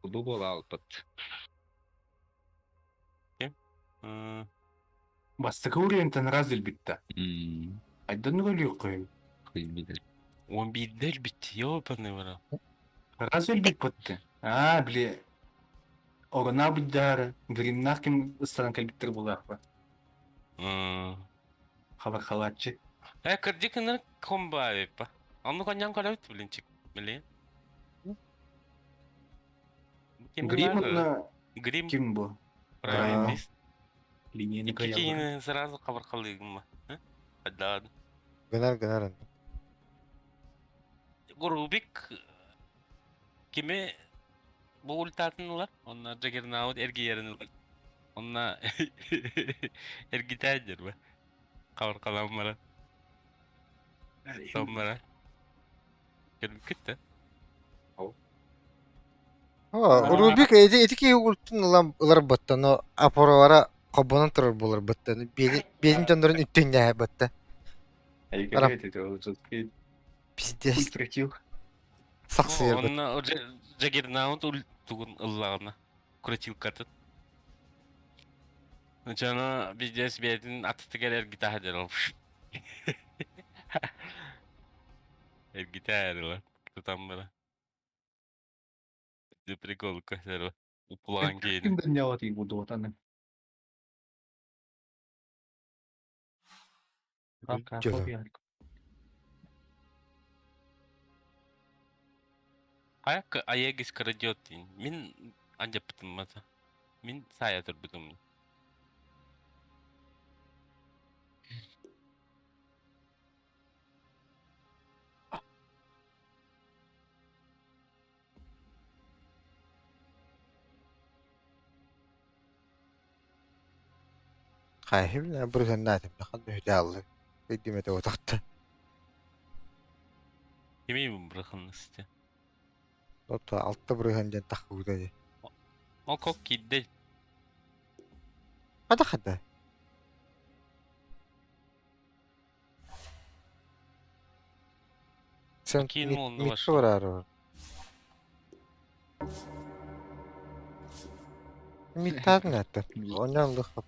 Kudu bol alpat. Бастыка уриентен разил битта. Hmm. Айдан ролю кой. Kıymet. Он биддер бит. Ёпаный вара. Разил бит потты. Бля. Орна биддары. Гримнах ким ыстан калбиттер буларба. Хабар халатчы. Кырдикыныр комба беппа. Анну коньян колабит блинчик. Мили. Гримна Грим. ким бу? Правильно. Линейный краял. Кикини сразу кабар калыгыма. Аддан. Гынар. Грубик. Кime bu ultatınlar. Onlar Juggernaut ergi yerini. Onlar ergi taydır be. Kavur kalanmara. Sonmara. Gelip gitti. Рубик эти ултун ылар баттан но апоровара кобонун турар болар баттан. Безин жандарын үттөн я батта. Арам. Пиздец. Ультратил. Саксыр бат. Onlar Juggernaut ultugun ıllağına. Kuretil katın. Cana bizdes bedin atıtı gel ergi taydır olmuş. Ergi taydır lan. Tutan bana. Bir prikol kasar. Upulağın giyini. Ким дняла ты буду вот она. Жолу. Ayak ayagis karajotin. Min anja putun mata. Min saya terbetum. Хайхим на брыганнатым нахан хөдаллы. Эдимете отакта. Yemeği bırakın işte. Тота алтта брыганжан тахууда. O kok giddi. Хада. Sen Bakayım oldu mit başka. sorarı. Митар нәтті. Онан лыхып.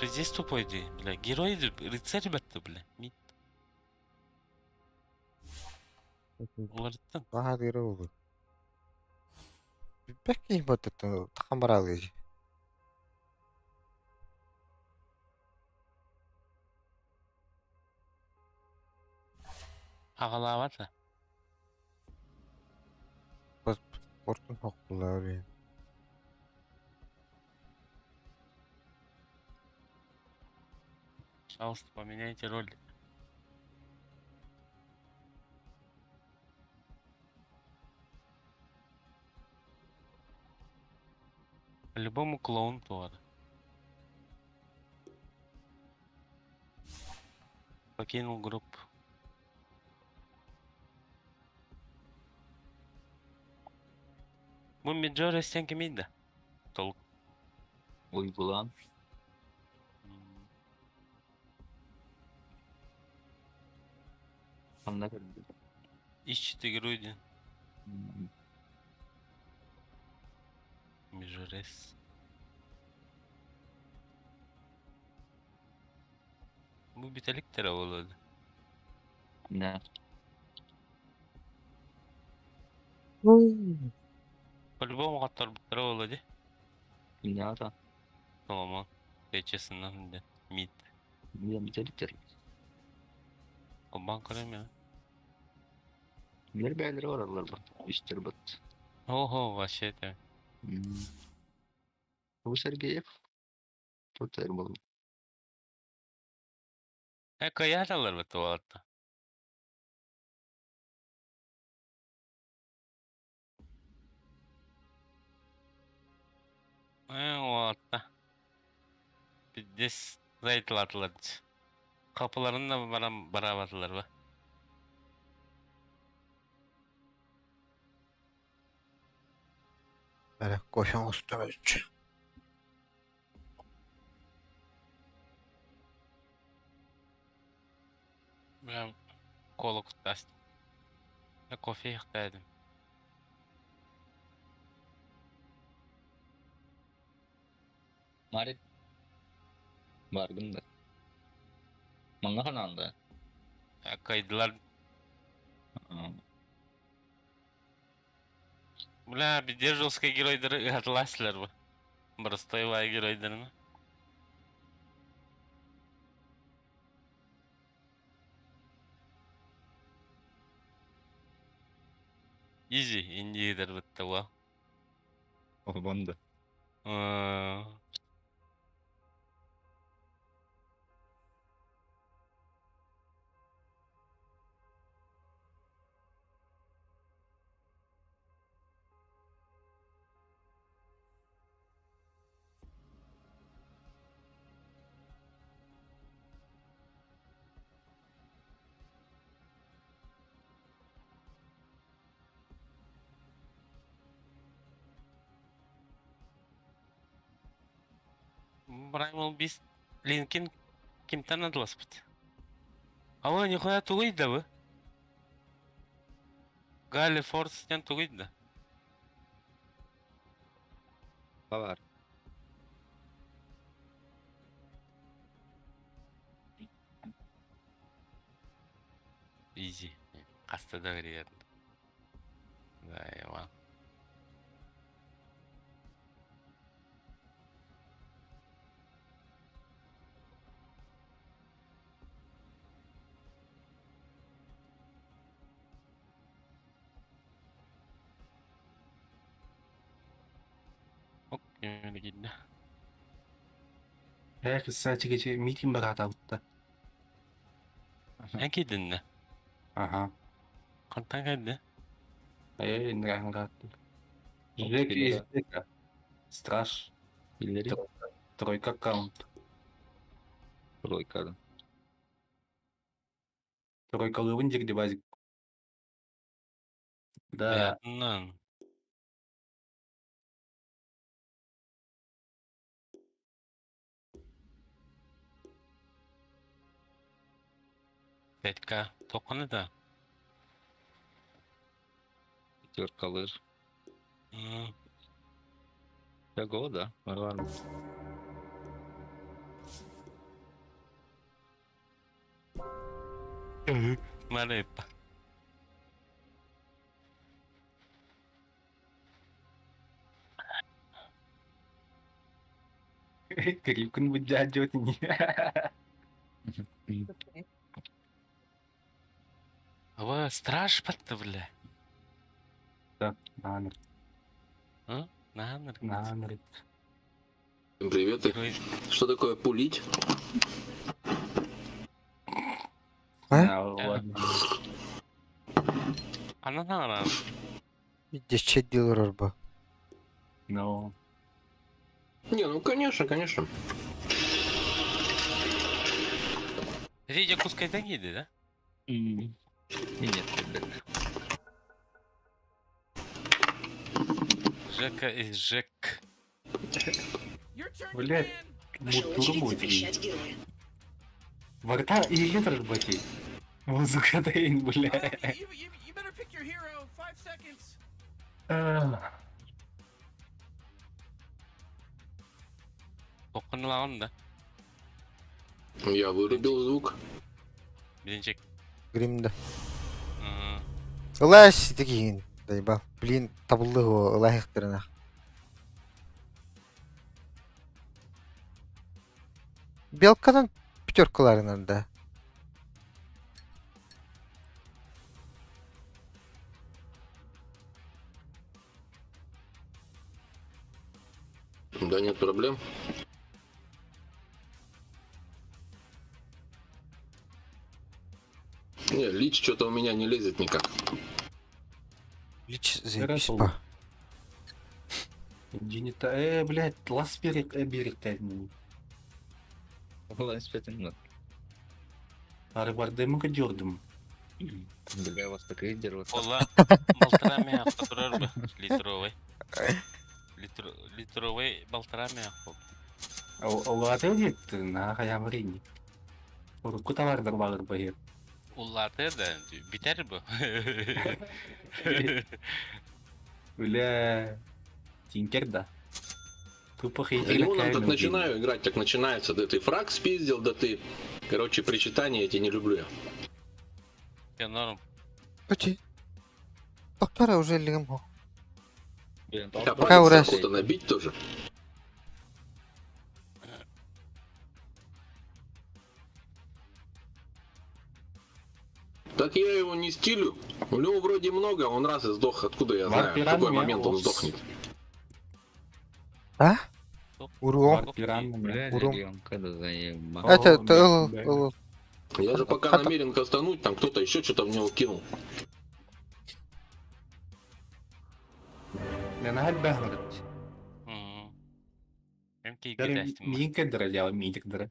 Резист тупойды, бля. Геройды, рыцарь бәтті, бля. Мит. Олардың. Баха дыры олы. Бәк кейім бөттіттің тақамбаралы ежі. Ағалаваты. Спортын хоқпылар ең. Пожалуйста, поменяйте роль. По-любому клоун тоже. Покинул группу. Bu Majora sen miydi? Toluk. Uygulan. Anladım. İşçi Grudi. Majores. Bu bitalik tarafı oldu. Ne? По-любому который oldu. Dünyada. Solomon. Geçesinden de. Mid. Ben biter. O bankarım ya. Bilir beyleri var aralar bak. İştir bat. Oho vahşet ya. Bu sergiye tutar balım. Kayar alır bu tuvalette. O altta. Bir dis zayıtlı atılır. Kapılarını da beraberler be. Böyle koşan üstüme üç. Ben kolu kutlaştım. Kofi ihtiyacım. Marit. Vargın da. Manga kanalda. Kaydılar. Бля, bir жесткий геройдары atlaslar bu. Простой vay геройдарын. Easy, индейдер bitti bu. O banda. Primal Beast Link'in kimden atlas bit? Ama nихуя тугuydu bu. Gali Force'den тугuydu. Var. Easy. Kasta da veriyor. Eyvah. Hop, öyle gitti. Herkes sadece gece meeting beraber aldı. Ne gidin ne? Aha. Kantan geldi. Neden rahat. Жек Biliri. из Жека. Страж. Billeri. Тройка аккаунт. Troika'dan. Тройкалığın girdi bazı. Da. Hayatından. Petka tokunu da. Dört kalır. Ya go da. Var mı? Marepa. Крикун выдядет. Ава страж battı bile. Да, намер. Намер. Намер. Привет. Что такое пулить? Ладно. Ananı aran. Десчет дилер bu. Но. Не, ну конечно. Ридя Кускай'dan yedi de. Нет, ребят. Жека из Жек. Your turn, Блядь. man. Мутур будет. Варта и литр баки. Музыка дейн, бля. You better pick your hero. 5 seconds. Dokunulan da. Я вырубил звук. Birinci. Grim'de. Ылай сидегин. Дайба. Блин, табылды о ылай хтырына. Belka'nın pütörkalarının da. Да нет проблем. Не, лич что-то у меня не лезет никак. Hiç zevkli oldu. pa. Джинита, блядь, лас беректәлмени. Вылазь, спятен. Арбардаймы gördüm. Бля, у вас такая дерва. Ola baltırama yaptı durur bu. Litrovay. Litrovay baltırama yaptı. Олаты жетті, на хаямрини. Урку товардар балыр байыр. Ullatı da biter bu. Бля, тинкер да. Тупо Ну, хейтили нам так начинаю играть, так начинается. Да ты фраг спиздил, да ты... Короче, причитания эти не люблю я. Ya norm. Почти. Доктора уже лиму. Блин, А Пока палец ураз. охота набить тоже. Так я его не стилю. У него вроде много, он раз и сдох. Откуда я знаю, в Вампирами какой момент он опс. сдохнет? А? Урон. Бля, Урум. зеленка, да заеба. Это, да. Я же пока намерен кастануть, там кто-то еще что-то в него кинул. Мен хәл бәһмәт. Hem ki Ярым gidersin. мин кедер я мин кедер.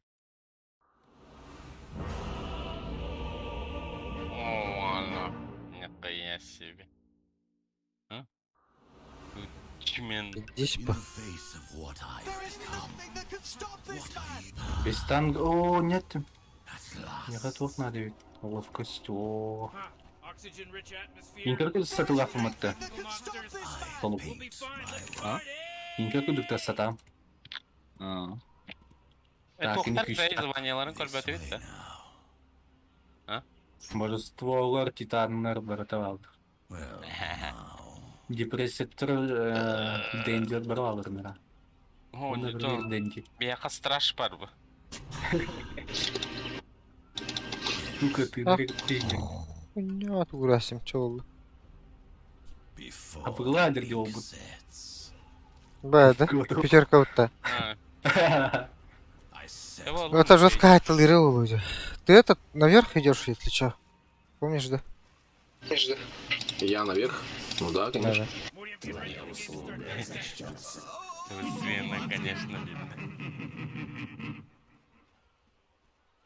О, она. Нихуя себе. А? Чмен. Здесь па. Бестан, о, нет. Я готов надо ведь. Ловкость, о. Oxygen-rich atmosphere. Инкер кед сатыла фаматта. Толуп. We'll be fine. А? Инкер кед дукта сата. А, Так, Tohtar inik Bey üç. zamanyaların kolbeti bitti. Божестволар титаннар баратавалды. Депресситтер дендер бараларнара. О, Оны не бир то. денди. Bir yaka straş var bu. Сука, ты дырек тендер. Нет, урасим, чё oldu? А бладер делбут. Бэда. Пятерка вот та. Ha. Это жесткая артиллерия, Володя. Ты этот наверх идешь, если чё. Помнишь, да? Я наверх? Ну да, конечно. Свина, конечно, видно.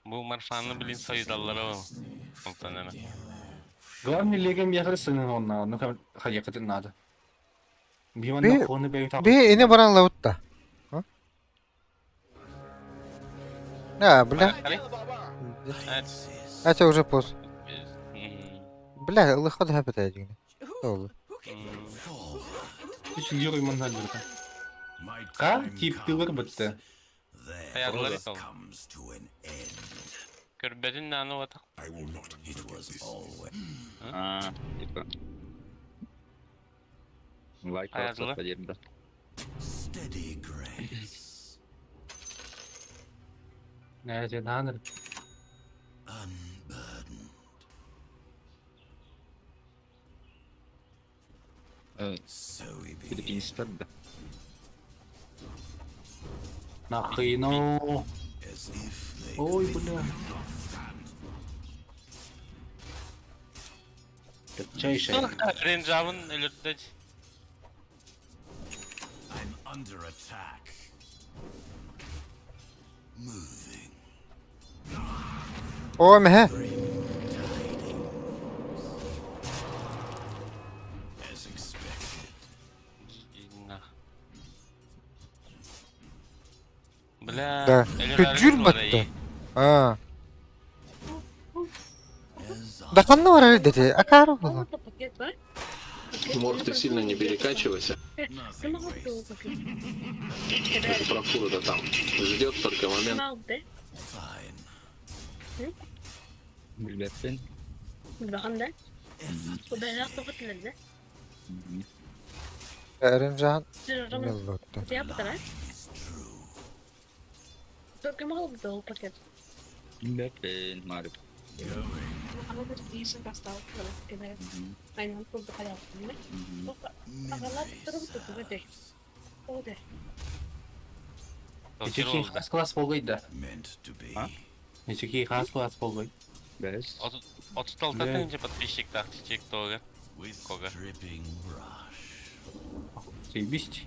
Bu marfanlı bilin sayıdalları o. Muhtemelen. Главный легем ехали сынын онна, ну хаякаты надо. Биван Би- на коны бейт. Bir ine baran lavutta. Ha? А, бля. Evet. Это уже поздно. Hmm. Бля, лыхот хэппет один. Что oldu? Hiç yürü mangal burada. Ka tip tılır bitti. Ayarları kaldı. Körbedin nane vata. а, типа. Лайк Ayarlı. подъемда. Nerede nanır? Филиппинский да. Нахрена? Ой, бля. Чай шай. Rencav'ın ölürtü. О, меhe. Bля. Да. ölür Küçül var battı. iyi. А. Да канна var öyle dedi. Akar oğlum. Морг, ты сильно не перекачивайся. Эта прокура там ждет только момент. Билбеттен. Erencan yıllıktı. Только мало дал пакет. Bilmiyorum. Maalesef. Ano ba isa ka style ko kaya ay nang punta kaya ko ne. Pagalat terus tuh gede. Oh deh. Ничеки хас класс болгойда. Ha? Ничеки хас класс болгой. Без. 36 тысячи подписчиков в ТикТоке. Кого? Заебись.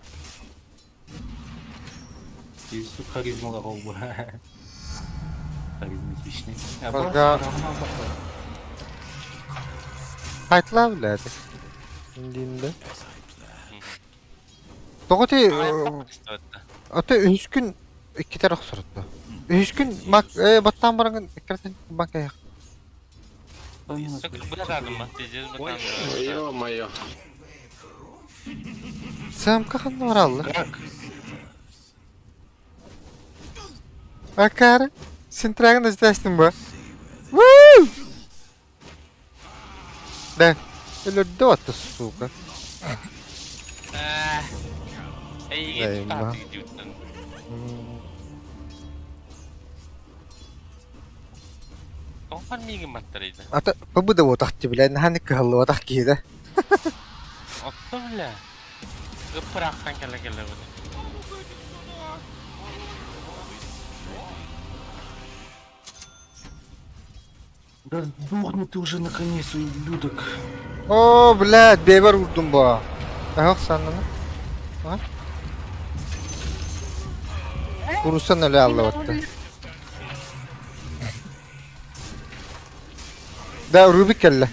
Иисус харизмага болбу. Харизматичный. Бага- Haytla biladi. Indiğinde. Toğuti ata 3 gün 2 taraf suratda. 3 gün battan barangın ekkerten bankaya. Братан, пиздец, братан. Ё-моё. Samka xanna var Allah. Как? Akar. Sintragın izleştin bu. Woo! Да. Öldü attı suka. Ey Eyvah. git tatlı gidiyorsun. Topan miyim matlarıydı? Ata bu da o tahtı bile. Hani kıhalı o tahtı da. Ottu bile. Gıpıraktan kele kele böyle. Да сдохни ты уже наконец, ублюдок. Oo блядь, beber vurdum bu. Yok sandın mı? Ha? Vurursan öyle Allah baktı. Da Rubik kelle.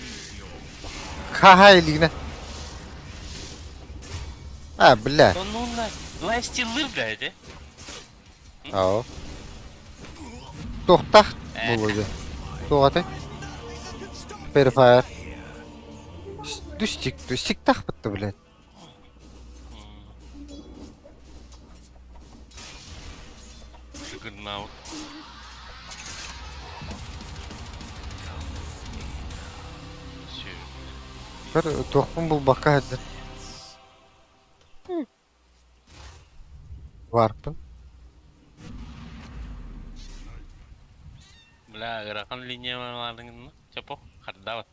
Ha ha eline. Ha блядь. Onunla lastikler geldi. Aa. Toxtaq bu boyda. Toğatay. Perfire. Düştük tak bitti блядь. Gırnav. Bir toxum bu baka hadi. Varpın. Bla, gerakan linya mana Cepo, kardawat.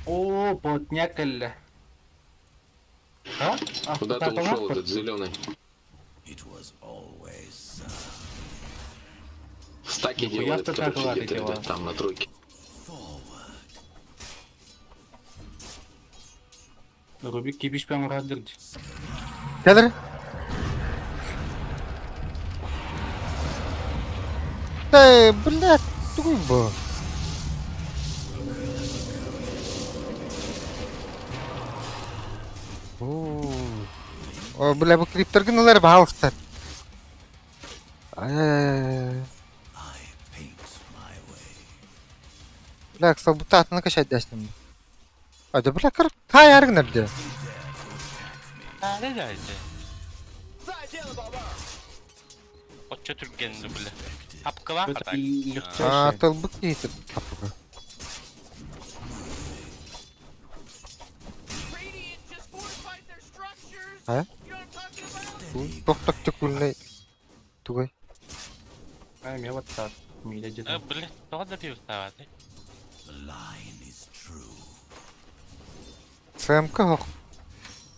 О, плотняк или? А? Куда ты ушел, этот зеленый? Стаки Нихуя делает, ты короче, так ладно где-то дела. ребят, там на тройке. Рубик кибиш прям радырdı. Gelir. Hey, блядь, tuh bu. O блядь, bu kriptor gınaları bağlıftar. Ay. Блядь, sabı tahtını kaşaydı açtım. Hadi блядь, kırık. Ta yargı nerede? Ne geldi? Otça Türk geldi bile. Hapkılar Это kadar. Aa, легчайший. tılbık değildir. Kapıda. Radiant just fortified their structures. Huh? You know what I'm talking about? Bu toktak tıkulne. Tugay. А, мне вот так. Миля где-то. Bile, daha da bir ustavati. Samka hok.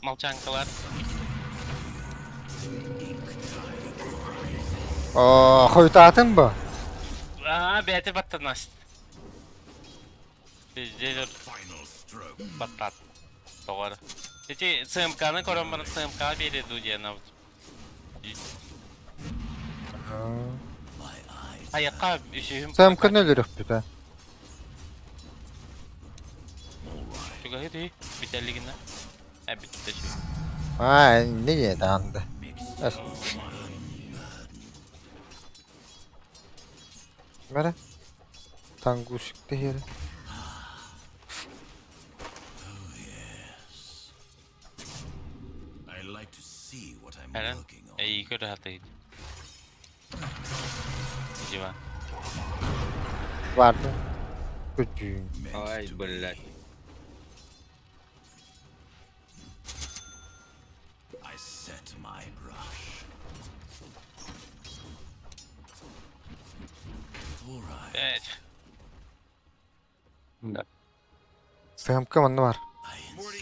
Malçankalar. Aa, koytatın bu. Beti battanast. Bizde battat. Doğru. Peki SMK'nı korumanın SMK verildi diye navut. Ayakka üşüğüm. Samka ne ölür bir de. Çok hadi. Biterliğinde. Bitti şey. Ay, ne yedi andı. Mere. Tangu ışıkta yeri. Helen, iyi kötü hataydı. Civa. Vardı. Gücüğüm. Ay, блядь. Evet. Да. Сэмка манна бар.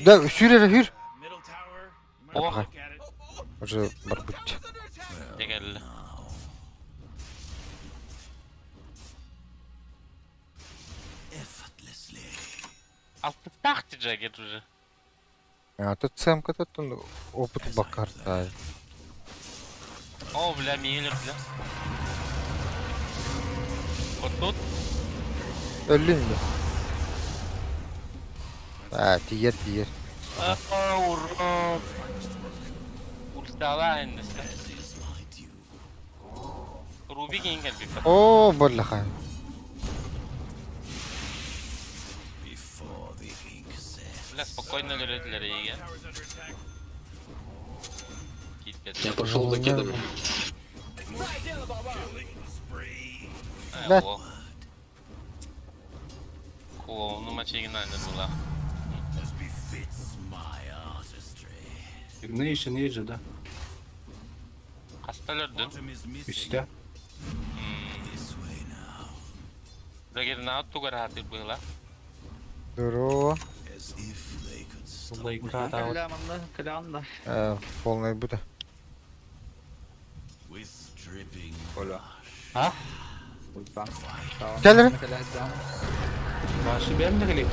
Да, hür. Middle tower. You might Oh. look at it. Уже бар бут. Tegelli. Altı tahtıca getirir. А тут сэмка тут опыт бакарта. О, бля, милер, бля. Вот тут. Ölün mü? Ha, diğer. Урод. Ультала endisi. Ruby gel bir bak. О, боллаха. Бля, спокойно летели Риге. Я пошел за кедами. Бля. Клоуну maçı oynadı la. Ignation Age, да. Hasta öldün. Üstte. Ragir na tugar hatir bu la. Здорово. Лайка, да, вот. Полный буде. Ha? Gel lan. Başı benim de geleyim.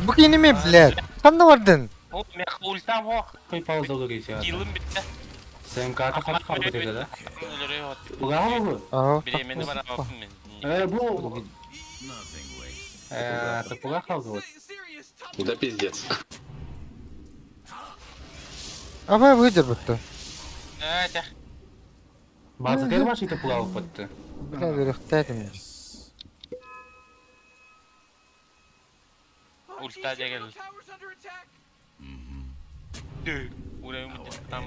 Bu yeni mi bled? Sen ne vardın? Hop mek ultam ho. Koy pauza olur ya. Killim bitti. Sen kartı kaç kaldı dedi de. Ölürü hot. Bu galiba bu. Ага. Bir yemeni bana bakın ben. Bu. Tıpıga kaldı o. Serious, top Да пиздец. Ama выйдет будто. Evet. Bazı kere başı tıpıga alıp battı. Biraz ürktedim. Ulta gel. towers under attack. Buraya mı tam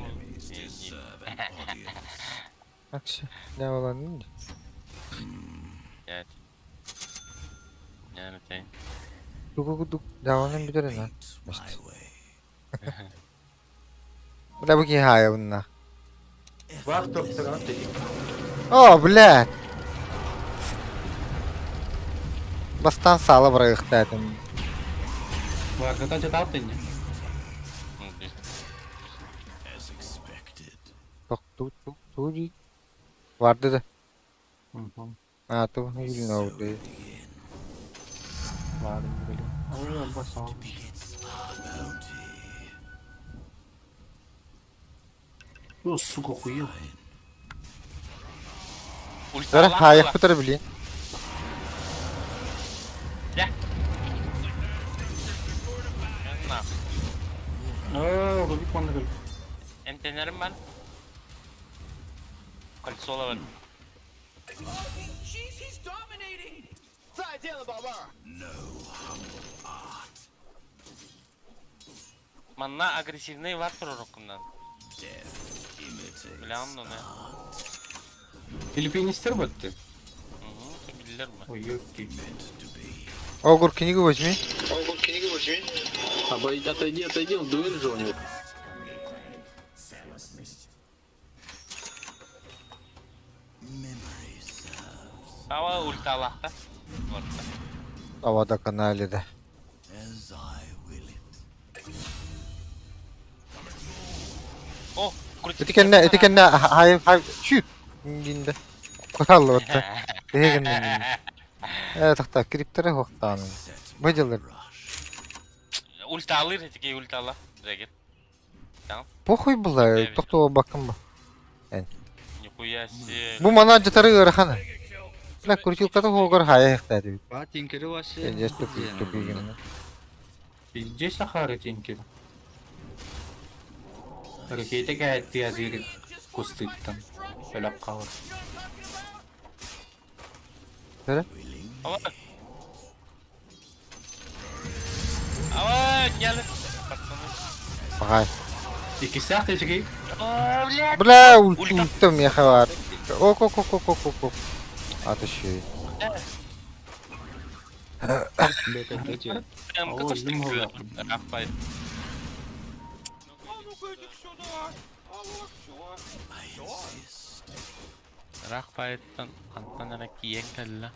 Akşı. Ne olan değil mi? Evet. Yani şey. Duk. Devanın bir dere lan. İşte. Bu da bu ki haya bununla. Var doktora. О, блядь! Бастан сала бырайыктадым. Var kaç attın ya. Тут. Vardı da. Hı hı. Ha, tu yürüyün orada. Var böyle. Ay basalım. Bu su kokuyor. Zara hayak bu tarafı bileyim. Gel. Aa, Rubik bana gel. Entenerim ben. Kalisola var. Jeez, he's dominating. Manna agresivliği var prorokundan. Bilen onu ne? Филиппинистер battı. Hı, bilir mi? Ой, ёпки. Огур, книгу возьми. Отойди, дуэль же у него. Hava ulti Allah'ta. Orta. Havada kanalı da. Oh, kurucu. Etikenle hay shoot. Ginde. Kotallı batta. Degenden. Tahta kriptere hoqtan. Bacılır. Ulti alır etikeyi ulti Allah. Ragir. Похуй была, Evet. toxto bakın bak. Nikuya si. Bu mana jatarı ırxana. Bla kurchilkada hogar haya hıqtadi. Ба тинкери башы. Ben just tupigim. Здесь Сахара тенькер. Ракета гайд yazıyor kustыкtan. Böyle kalır. Nere? Hava. Hava gel. Bakay. İki saat çekeyim. Bla ultum ya xabar. Ok. Atış. Бекатечи. Ben Oo, kaçtık. izin mi oldu? Rafael. Rak bayıttan anttan ara kiyen kalla.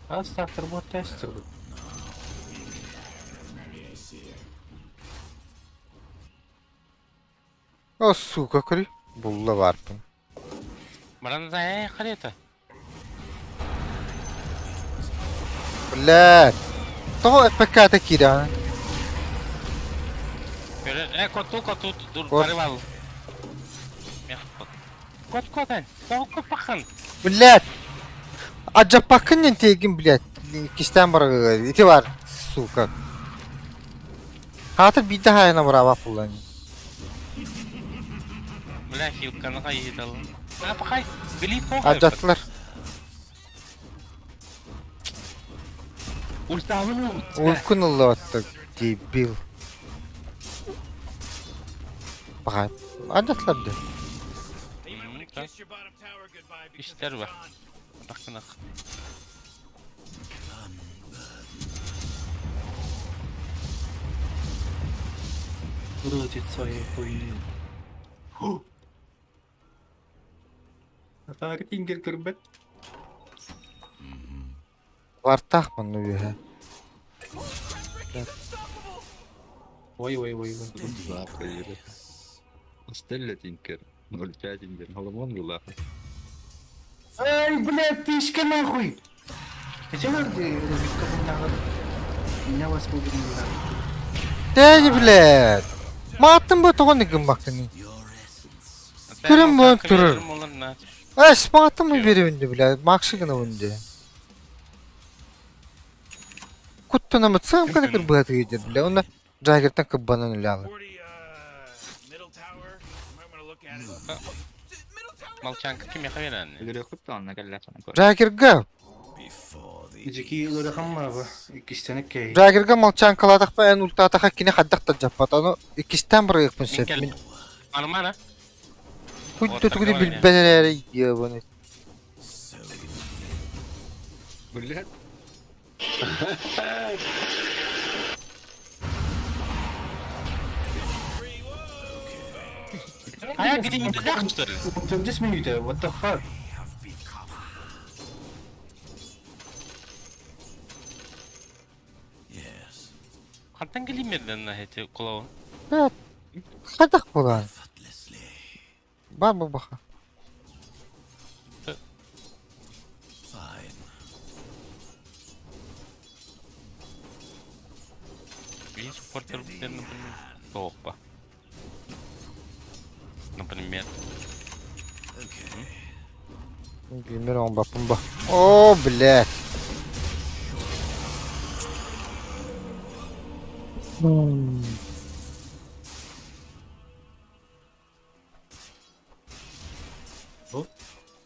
А стартер бот тестер. О, сука, кори. Булла варпын. Баран зая харета. Блядь. То ФПК-то кира. Göre kotu dur Kot. karı al. Kot han. Kot bakın. Блядь. Acap bakın ne tegin блядь. İkisten var. İti var. Сука. Hatır bir daha yana brava kullanıyor. Bla filkanı kayıdal. Ne bakay? Bili po. Acatlar. Ultavını. Uykun attı. Debil. Bakay. Acatlar de. They might want to kiss your bottom tower goodbye because İşler it's var. gone. Bakın bak. Крутит своей хуйней. Это Кингер Кырбет. Вартах мын уйха. Ой. Завтра или. Стелля Тинкер. 0,5 Тинкер. Холомон была. Ай, блядь, тышка нахуй! Зачем ты разведка нахуй? Меня вас будет не Değil блядь. Matın bu toğun nikin bakın. Görün bu öptürür. Es matın mı biri öndü блядь. Makşıgını öndü. Kuttuna mı tsam kadar kır bıhatı gider блядь. Ona Jagger'tan kıbbanın öyle alır. 40, middle tower. You might want to look at it. Middle tower. Malçankı kim yakaveren? Göre kuttu anla gel sana koy. Jagger'ga. Жики ылырахам баба. Икистен кей. Jagger'ga malçan kaladaq ba en ulta ataqa kine haddaq da japat. Onu ikisten bir yıkpın sepmin. Anımana. Kuddu tukudi bilbeleri yiyor bunu. Блядь. Ayak gidin yakmışlar. Там здесь минута, what the fuck? Kantan geleyim yerden nahiyeti kulağın. Evet. Haddaq bulan. Var mı baxa? Bir supporter biterini bilmiyorum. Soğuk ba. Например. Bilmiyorum bakın bak. Oo блядь.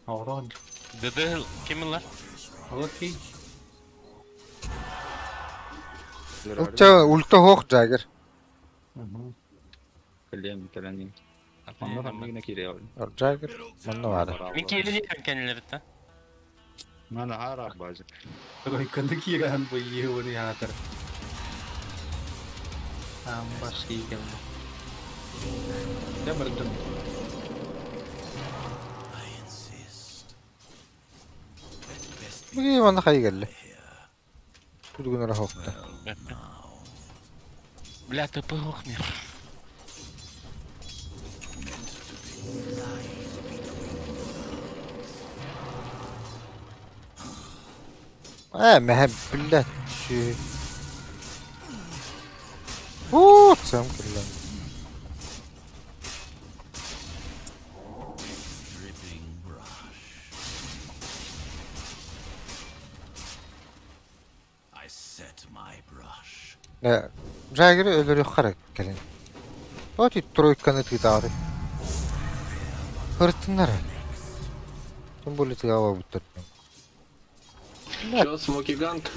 Аврон. Dede kimin lan? Окей. Ulta hoq Jagger. Kalem telanin. Anla tam yine kire ya. Jagger. Bunda var. Ben kendini yakın kendilerinden. Mana harak bacı. Такой кондукиран по евреатор. Там пошли kem. Я бардым. Bugün bana kayı geldi. Bugün ara hoqta. Бля, ты похне. Meheb billah şu. Oo, sam kullan. I set my brush. Ya, Jagger'ı öldürüyor karakterin. O tip troykanı tıdarı. Hırtınlar. Tüm bu litı hava bitirdim. Чё, Смоки Ганг?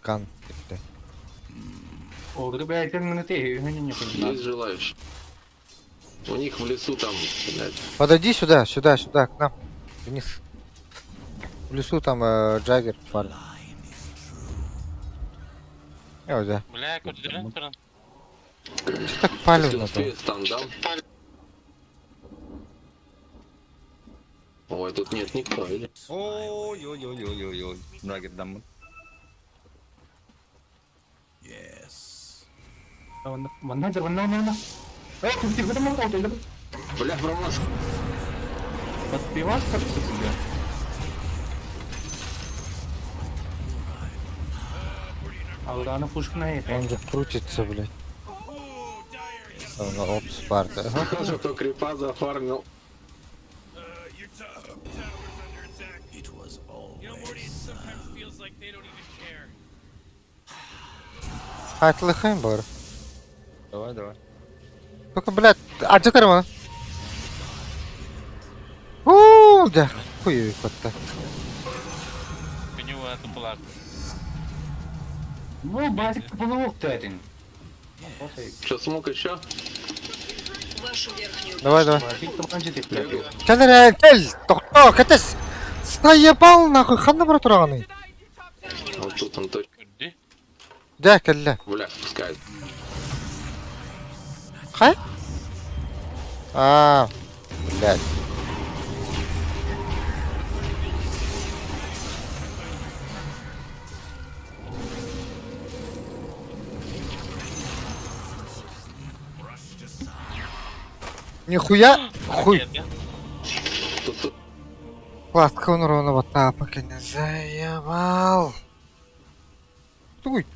Kan gitti. Огры, блядь, на ты, не понимаю. Есть желающие. У них в лесу там, блядь. Подойди сюда, к нам. Вниз. Плюсу там Джаггер бар. Да. Бля, көрдірін тұрын. Что так палевно там? Успеет, стан дам. Ой, тут нет никто, или? Ой-ой-ой-ой-ой-ой. Драгер даммын. Ванна. Ты где там работаешь? Бля, промазал. Подпивас как-то тебя. Алдана пушкная. Он же крутится, блядь. Опс, парта. Похоже, кто крипа зафармил. Your tower's under attack. It was all. You know, Morty, it sometimes feels like they don't even care. Хайтлыхаем бар. Давай, давай. Только, блядь, acıtırım. Да, хуй кота. Пеню эту плак. Ну, базик полуок тетин. Что, смог еще? Давай. Базик топанчы тек. Келер, кел. Тохто, кетес. Заебал нахуй, ханна бара тураганы. Вот тут он точно. Көрді? Да, келле. Бля, пускай. Хай? Блядь. Нихуя? Хуй. Тут Пластка он ровно вот так пока не заебал. Туй.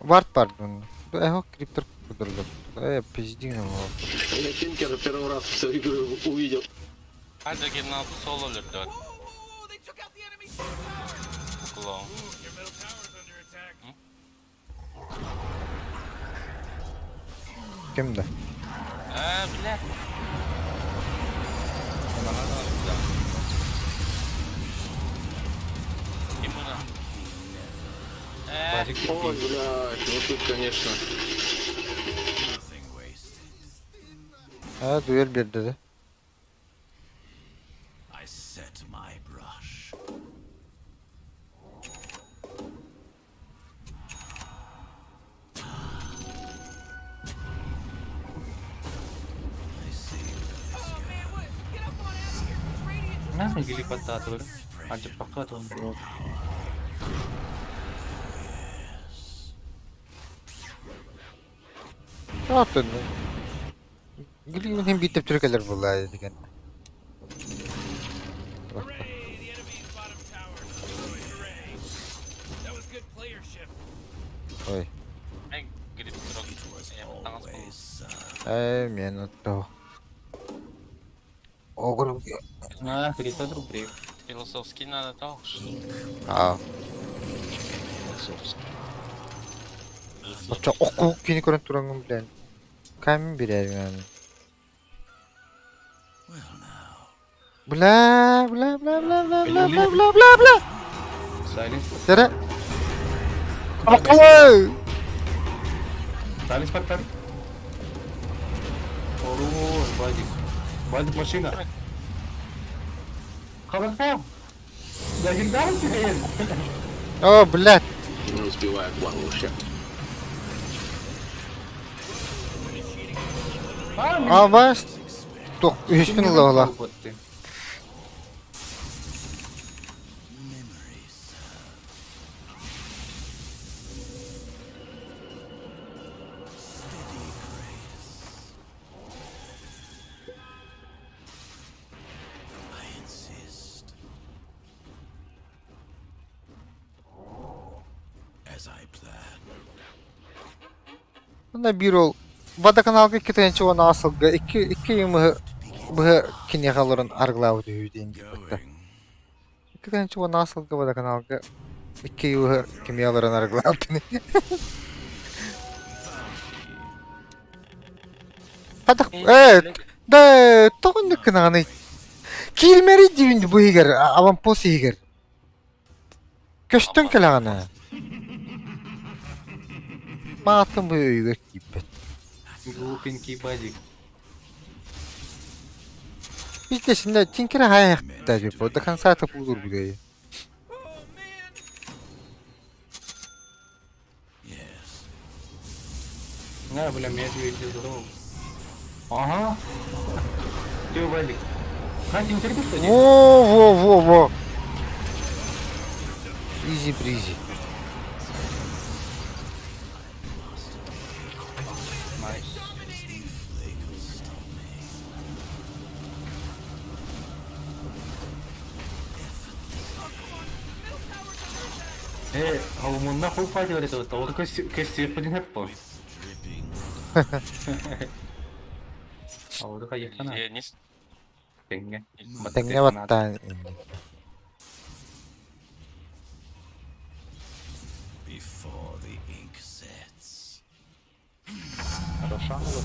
Вард пардон. Да его криптор кудырды. Пизди на его. я Тинкера первый раз всю игру увидел. Hadi gelin altı sol olur dört. Oh, they took out the enemy tower. Kulağım. Your middle tower's under attack. Kimde? Bля. Kim buna? Базик Ой, блядь, ну тут, конечно. Duel bir dedi. I set my brush. Oh man, what? Get up on out of here. Radiant just Nasa gilipat tato. Anjir pakat on bro. Ne yaptın? Gülüğümün hem bitip Türkiye'ler vallahi dedik. Hooray! The enemy's bottom tower destroyed. Hooray! That was good playership. Oy. Ben gidip tangas Minuto. Огром. А, 300 рублей. Философский надо тоже. Бача оку кини көрүнүп турган билен. Камин берер yani. Бля. Silence. Tere. Калакалы. Silence паттар. О, базик. Базик машина. Халаха. Загиндар тебе. О, блядь. Не успеваю к вам вообще. Авас. Тох, 3000 лавла. Бunda bir ol. Водоканалга кетенче оны асылга 2 юмы бу кинегаларын арглау дүйден депті. Кетенче оны асылга водоканалга 2 юмы кинегаларын арглау дүйден. Падак, да, тоғынды кынағаны. Килмери дүйінді бұ егер, аванпос егер. Көштін кілағаны. Матым бұ өйгөр кейпет. Глупенький базик. Пиздец, на тинкера хаях даже, вот до конца это пузур будет. Не, бля, медведь здоров. Ага. Ты валик. Хантинг терпишь, что нет? Во. Изи бризи. Найс. Голумунна фул файт говорит, вот ол көстеп будин хеп по. Ауды кайыктана. Денис. Теңге. Теңне баттан. Before the ink sets. Хороша вот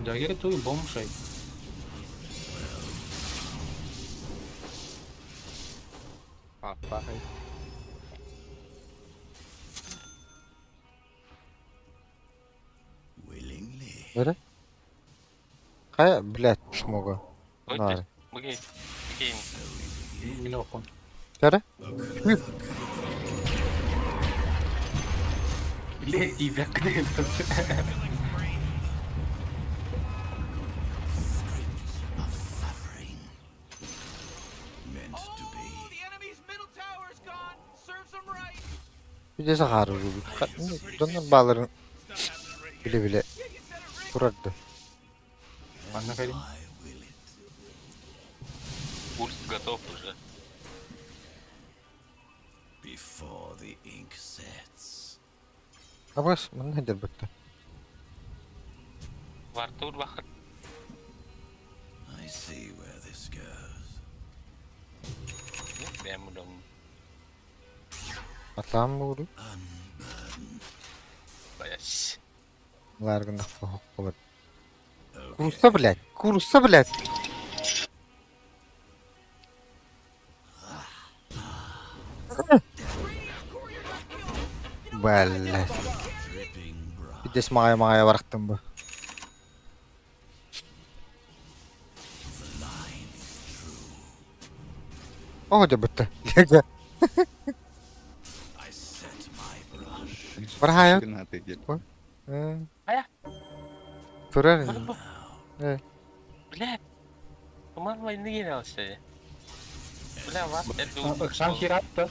Джаггер туй бомшей. Папахай. Willingly. Öyle? Kaya, блядь, смога. Ой, Нар. ты, богей. Богей. Милохон. Кара? Блять, тебя кнет. Meant to be. Oh, the enemy's middle tower is gone. Serves them right. Bir de sakarı bu. Dondan bağların bile kurardı. Ладно, Карин. I will it. Курс готов уже. Before the ink sets. Абас, мен хәдер бітті. Вартур бахыр. I see where this goes. Ben mudah. Атлам буду. Баяш. Ларгын дақпа хоққа бәд. Курса, блядь. Блядь. Пидес мағая барақтым ба. О, да бітті. Лега. I set my brush. Бархайот. Гранаты где? Ая. Көрер. Бля. Кумар войны гелялся. Бля, вас это... Сам херат-то.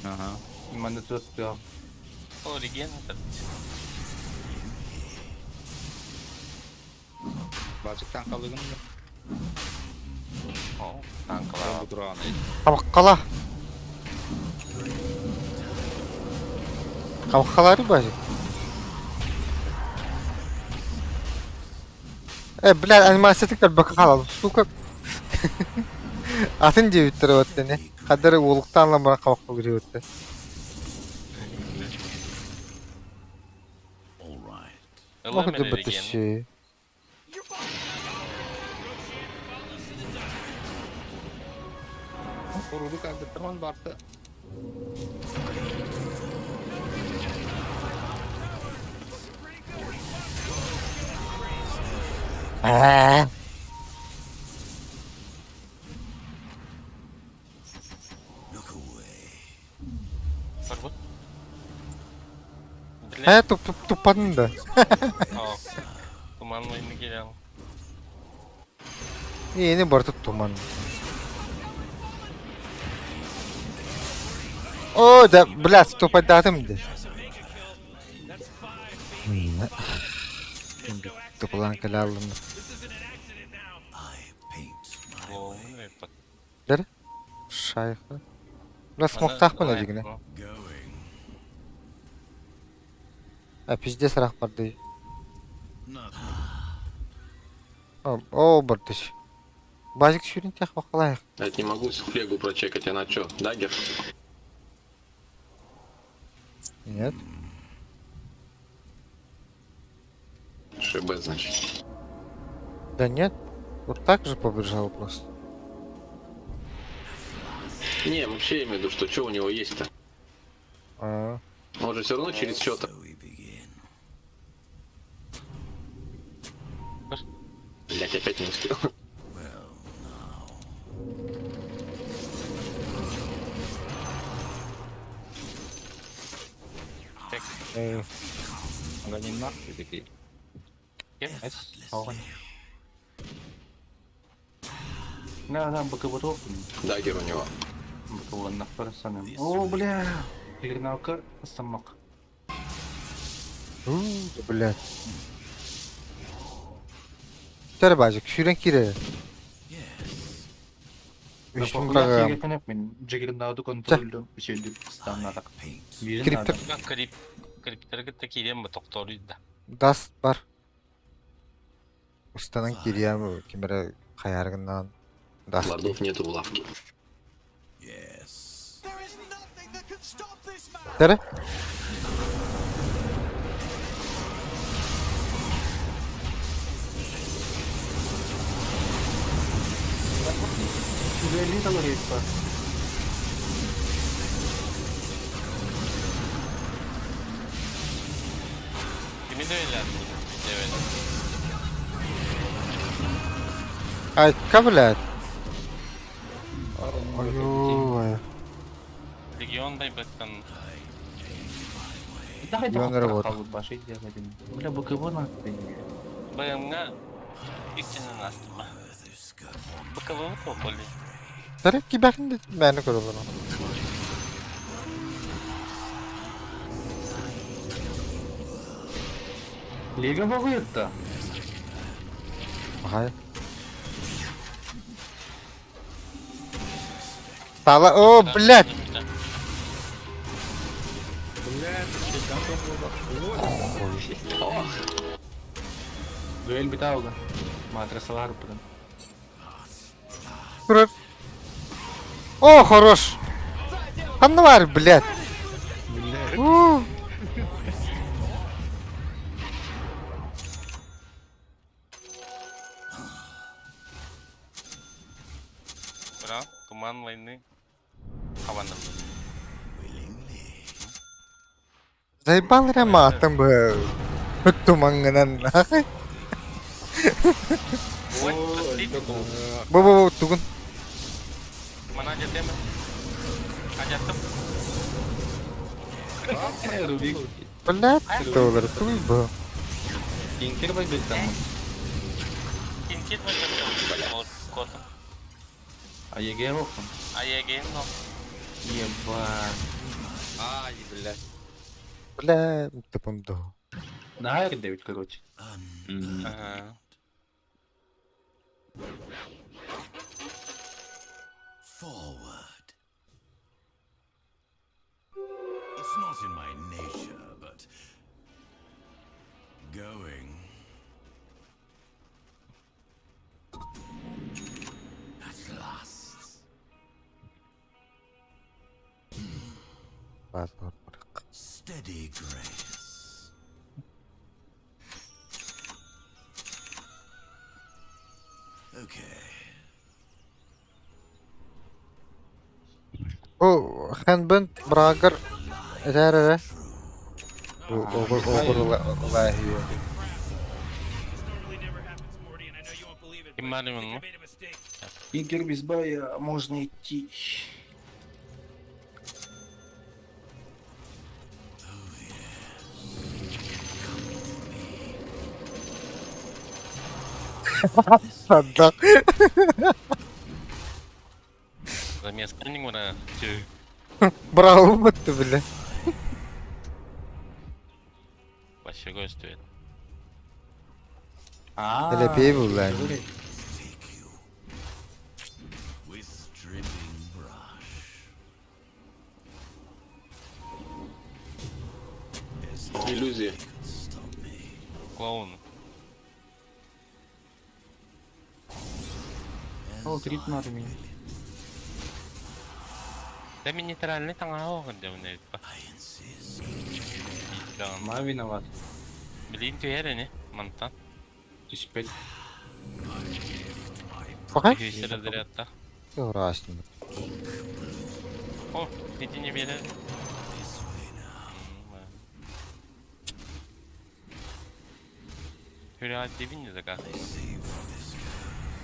Ага. Именно тут, да. О, легенда. Базыктан қалдығын да. О, танкла. Бұл тұрағаны. Қабаққала. Қабаққалары бәжі. Блядь, анимациятыктар бака қалады, сука. Атын жеп өттірі өтті, не? Қадыры олықтан ламбара қабаққа көрі өтті. All right. Ох, да бітті ше. Құруды қағды тұрған барды. Look away. Барбут. Бля. Тупадың да. О. Туман войны гелял. Ені бар тут туман. О, да, блядь, тупадатым да. Тупалан кәлі алдым. I paint my О, way. ну и под- Дәрі? Шайқы. Бля, смоқтақ бұна жігіне. Going. Пиздец рақ барды. Not О, бардыш. Базик шүрін тек бақылайық. Я не могу флегу прочекать, она чё, дагер? Нет. ШБ, значит. Да нет. Вот так же побежал просто. Не, вообще я имею в виду, что у него есть-то? А, Он же все равно через что-то. so we begin. Блять, опять не успел. Гони нахуй такие. Да, боковой Дагер у него. боковой персонам. О, бля! Клирналка остамак. Блядь. Тәрі бәжі, күшірен кері. Үшін бұрағы. Мен Джиггернауды контролю şeydi standart. Криптер Бак криптерге текилем бу токторуйда. даст бар. Устанан кериямы, кемері қаярғынан даст. Лордов нету в лавке. Тәрі? Güzelliği de oraya var. Kimi de öyle. Evet. Айтқа, блядь. Ой-ой. Легион байбаттан. Daha da Yönleri var. kaldı başı izlemedim. Bля, боковой нахуй. БМга içinin astıma. Bakalım topoli. Тәрі кебәкін де мәні көрі бұны. Лига богыйт-то. Ағай. Тала, о, блядь. Дуэль битауга. Матрасалар прям. Көріп. О, хорош. Қанны бар, блядь. У. Бра, туман войны. Хаванам. Заебал рематом был. Тумангынан. Ой, прости. Бу-бу-бу, тугун. Mana aja tem? Aja tem. Рубик. Блядь, доллар, туй был. Кинкер богыйт там. Кинкит macam mau kota. А ЕГЭ рухом. Аяген но. Ебать. Ай, блядь. Бля, тупым-ду. На R9, короче. Ага. Forward. It's not in my nature, but going. At last. Steady grace. Okay. О, хэнбэнд, брагар. Эдэр-эдэр. Огыр лахи. This normally never happens, Morty, and I know you won't believe it. Kim but I var think I mı? made a mistake. Кинкер без боя, можно идти. Садак. Замес скрининг mana? Браво, бытты, бля. Вообще гой стоит. Лепей был, бля. With dripping brush. Иллюзия. Клоун. О, трип надо мне. Да мне нейтральный тангao 근데 오늘 봐. Ма виноват. Блин, ты не? Монтан. 1005. Пока? Если разряд-то. Ураснем. О, иди не верю. Hürriyet devin ya da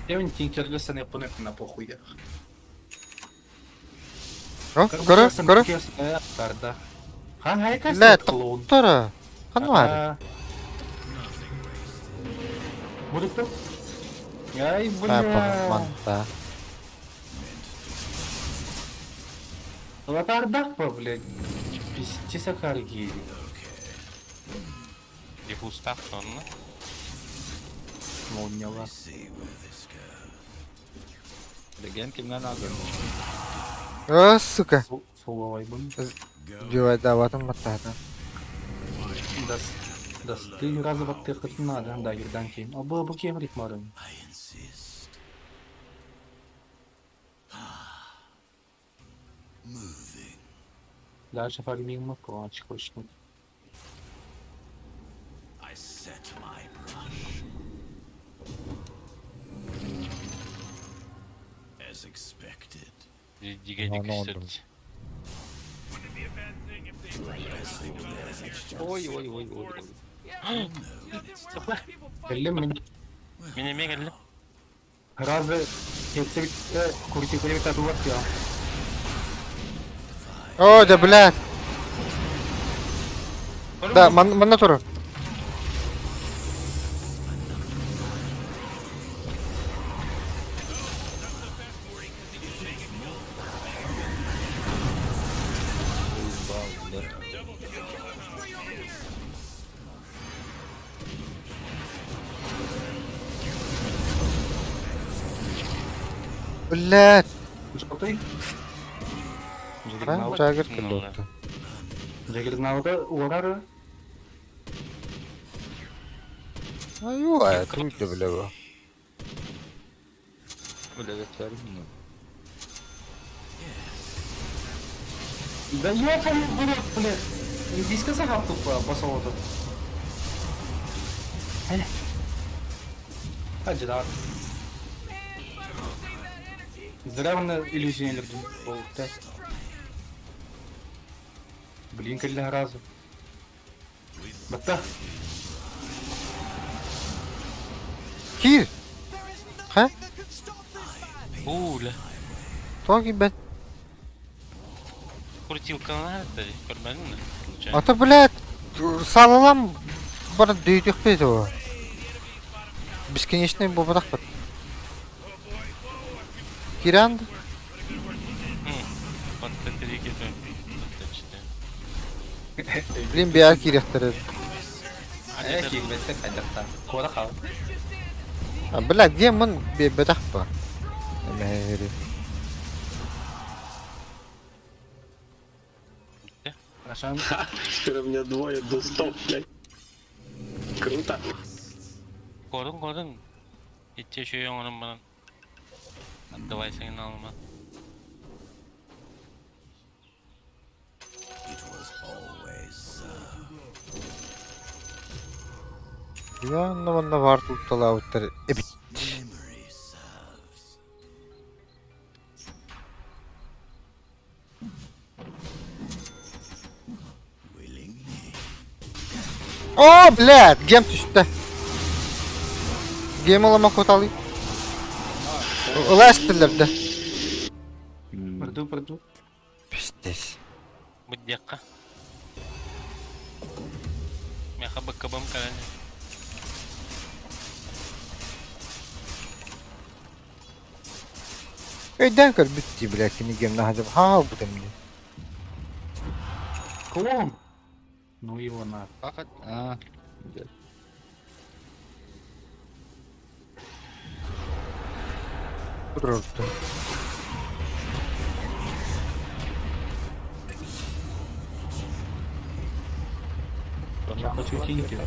Я вон Тинкерлю sen yapın hepine похуй ya. О, кара, кара. Тарда. Хан хайкас Ле, клоун. тора. Ханвар. Будет то? Ай, Папа, бля. манта. Латардах по, блядь. Пиздец, карги. Диффустак sonra. Молнила. Леген kimden aldın? О, сука. Соловай бун. Бивай даватым матата. Да ты раза вот ты хоть надо, да, ердан кейн. А было бы кем ритмарым. Дальше фарминг макроч хочет. I set my brush. As expected. Dige dikiştirdi. Wouldn't it be a bad thing if they think about this year? Oy oy oy oy oy. Yeah, nothing worse than people fighting. Geldim mi? Minime geldim. Разы хексе бит курти курит ату вот я. О, да, блядь. Да, манна тора. Блядь. Желтый? А, Джаггер кидотто. Джаггернаута урары. Аю, а круто, бля. Öyle geçer mi? Да ёпаный в рот, блядь. Индийская сахар тупо посол тут. Hadi daha. Зря на иллюзионерді болды. Блин, келді разу. Бата. Кир. Ха? Уля. Тоги, блядь. Крутилканы nerede? Görmedin mi? Случайно. Ата, блядь. Салалам. Бара дөйдік бейді о. Бесконечный бобадақ бат. Киранды. Вот это регион. Блин, биар киректері. Кегбетті қайдақта. Қора қал. Блядь, где мын бедақ ба? Мәйірі. Ашан. Теперь у меня двое до 100, блядь. Круто. Kodun. Gideceği şey yok onun bana. Давай senin alma. It was always so. Yanına var tuttala avutları. Ebit. Memory serves. Willingly. О, блядь, гем düştü. Гем olamak otalı. Ulaş tillerdi. Приду. Пиздец. Будь дякка. Мяха бакабам каране. Öden kır bitti блядь, yine gem nahacım. Ha bu da mı? Клон. Ну его на. Fakat aa. Güzel. Dururdu. Я хочу тинки.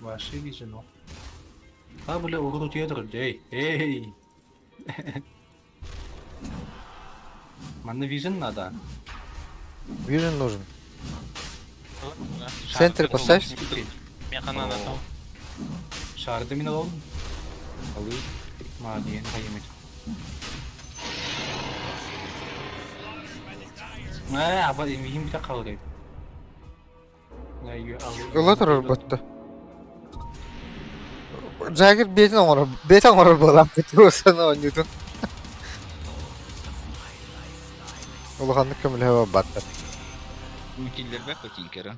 Ваши вижено. А, бля, угрут ядра, эй. Манна вижен надо. Vision нужен. Центр поставь. Мяха надо там. Şarjı mı alalım? Alayım. Madiyen kayımet. Ama mühim bir de kaldı. Yola durur battı. Jagger beten orar bolan kötü olsa ne oynuyordun? Ulakanlık kömül hava battı. Bu killer bak o Tinker'a.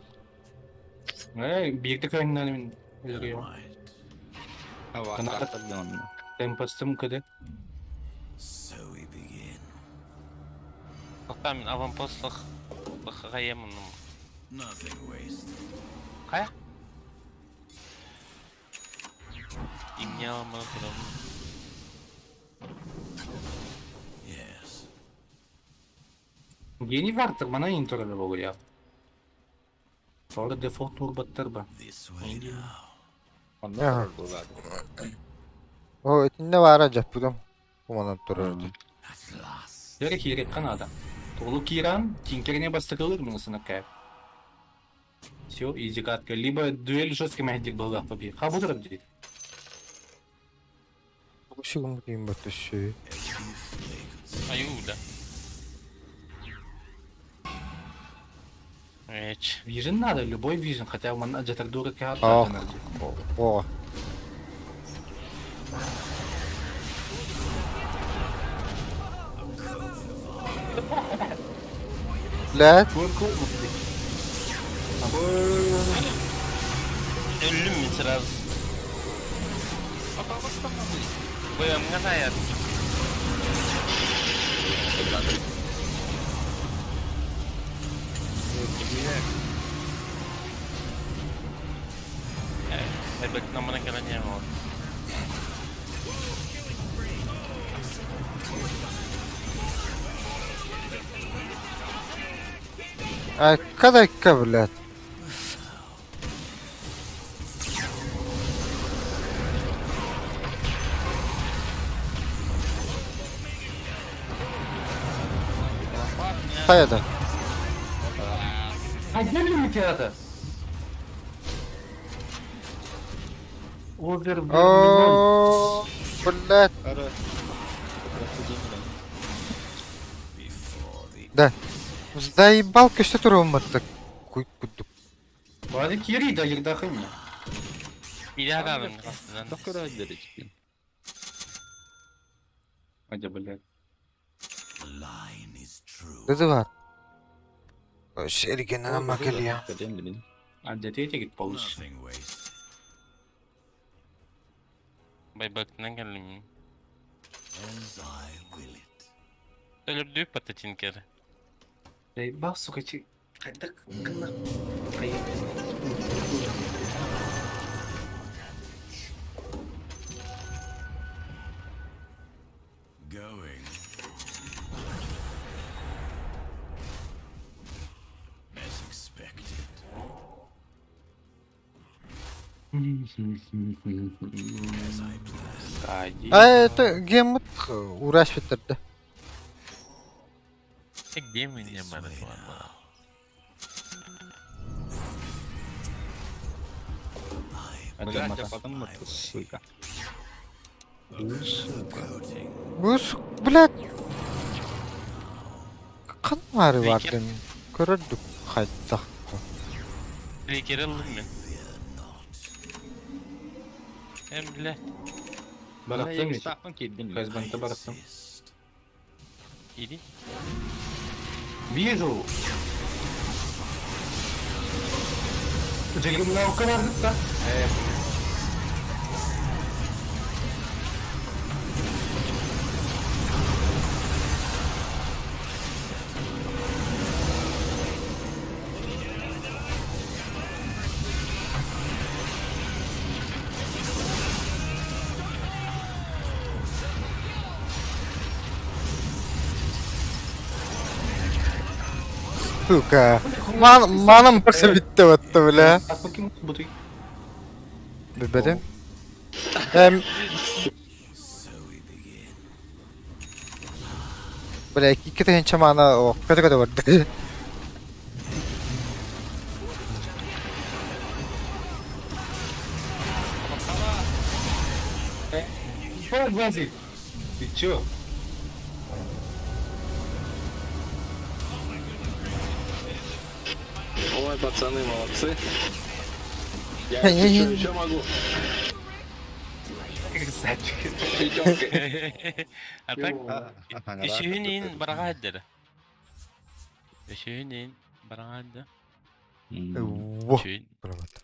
Birlik oyunlarının yürüyor. Hava Kanal- kartal onu. Tempost'um kadar. Bakta min avampostluk kaya mo nung. Nothing wasted. Kaya? İmya mı kurum? Yes. Yeni vardır bana introlar oluyor. Sonra default nurbattır ba. This way now. Ondan Ya. sonra bu var. O etinde var acaba buram. Kumanan dururdu. At last. Yere kirek kan adam. Tolu kiran, tinkerine bastırılır mı ısına kayıp? Все, изи катка. Либо дуэль жесткий мехдик был лах побил. Ха буду робить. Bu şey mi diyeyim battı şey. Ayuda. Эч. Вижен надо, любой вижен, хотя он аджатар дура кат. Ах. О. Lan Ölüm mü sıraz? Bayam nga na yan. Ay, ba't naman ang kanya mo? ay kadar kabul Kayada. Пойдем ли мы театр? Овер, Oo. Kullat. Ara. Burası değil mi? Да. Заебал, что ты роматок. Куй-куду. Бari kiri da yırda kıyım ya. Bir daha kaldım aslında. Çok kadar ileri çıkıyor. Hadi böyle. The line is true. Dedi var. Şerikenden ama geliyor. Kadem dedin. Hadi tete git pavuş. Nothing wasted. Bay baktığından geldim. As I will it. Öyle bir düğüp batı Tinker. Bak sokacı. Hadi kına. Hayır. Going. As expected. As I planned. Hadi. Ay, это гемот uğraş bitirdi. Tek game oynayacağım ben de şu anda. Hadi Блядь, mata. а потом вот сука. Bu блядь. Kan var vardı. Gördük hatta. Bir kere aldım ben. Hem bile. Bıraktım hiç. Стапан кидdim. Kazbanta bıraktım. İyi. Вижу. Celimden o kadar da. Suka. Manam varsa bitti battı bile. At bakayım bu da. Bebedim. Hem böyle iki tane çamana o kadar vardı. Фак, Вазик. Ты чё? Ой, Ой, пацаны, молодцы. Я Не-не-не. если что, еще могу. Красавчик. Пятеркой. А так, Ага, үшеуінен барағадыр. Үшеуінен барағады. Во. Үшеуін Правда.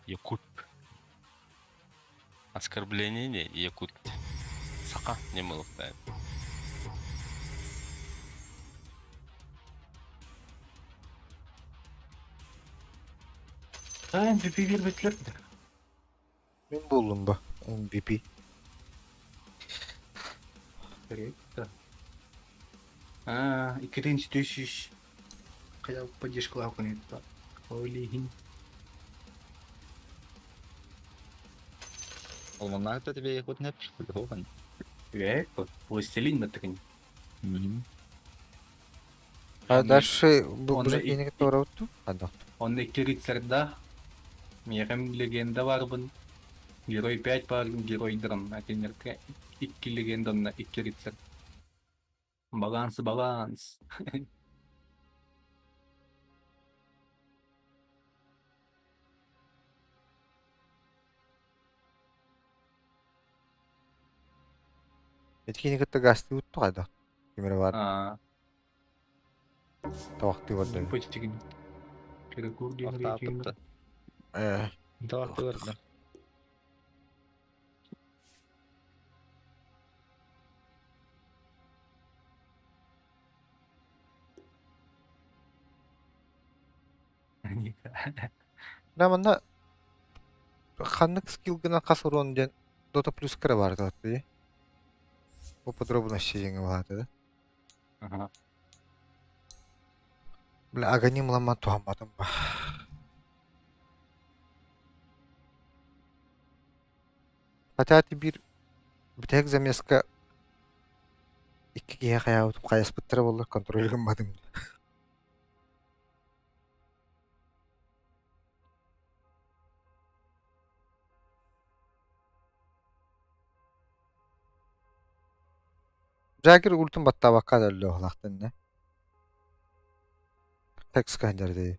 якут. Оскорбление не якут. Сақа не мылықтайды. MVP vermekler. Мен болдым ба? MVP. Корректно. Екінші düşüş. Қаял поддержкалау қонетті. Ойлейін. Олманнар да тебе их вот не пшкульован. Век, властелин матрин. А дальше бұл Онда жерге тура өтту? Ада. Он рыцарда. Мерем легенда варбын. Герой 5 бар, герой драм. Акенерке 2 легенданна 2 рыцарь. Баланс. Эти кітті гасты өтту ада. Кемері бар. Тавақты бар да. Почти. Перекурген Автопта. Да, верно. Раманда ханнык скилл гына касырон ден Дота плюс кірі бар да. Бұл подробности жеңі болады да. Ага. Бля, аганим ламан туғамадым ба. Хотя ти бір бітек замеска 2-ге қая өтіп қаяс біттірі болды, контроль қымадым. Жагер ультим батта баққа дәлі оғлақтын, не? Текс кәндерді.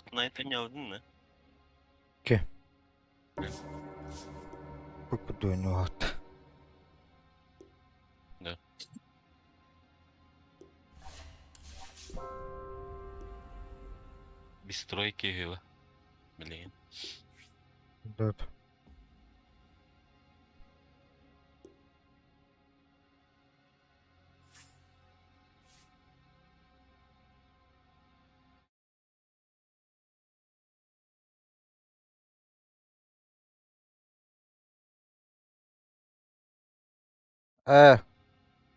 Fortnite'a oynadın mı? Bu kuduyunu attı. Да. Без стройки гила. Блин. Dur.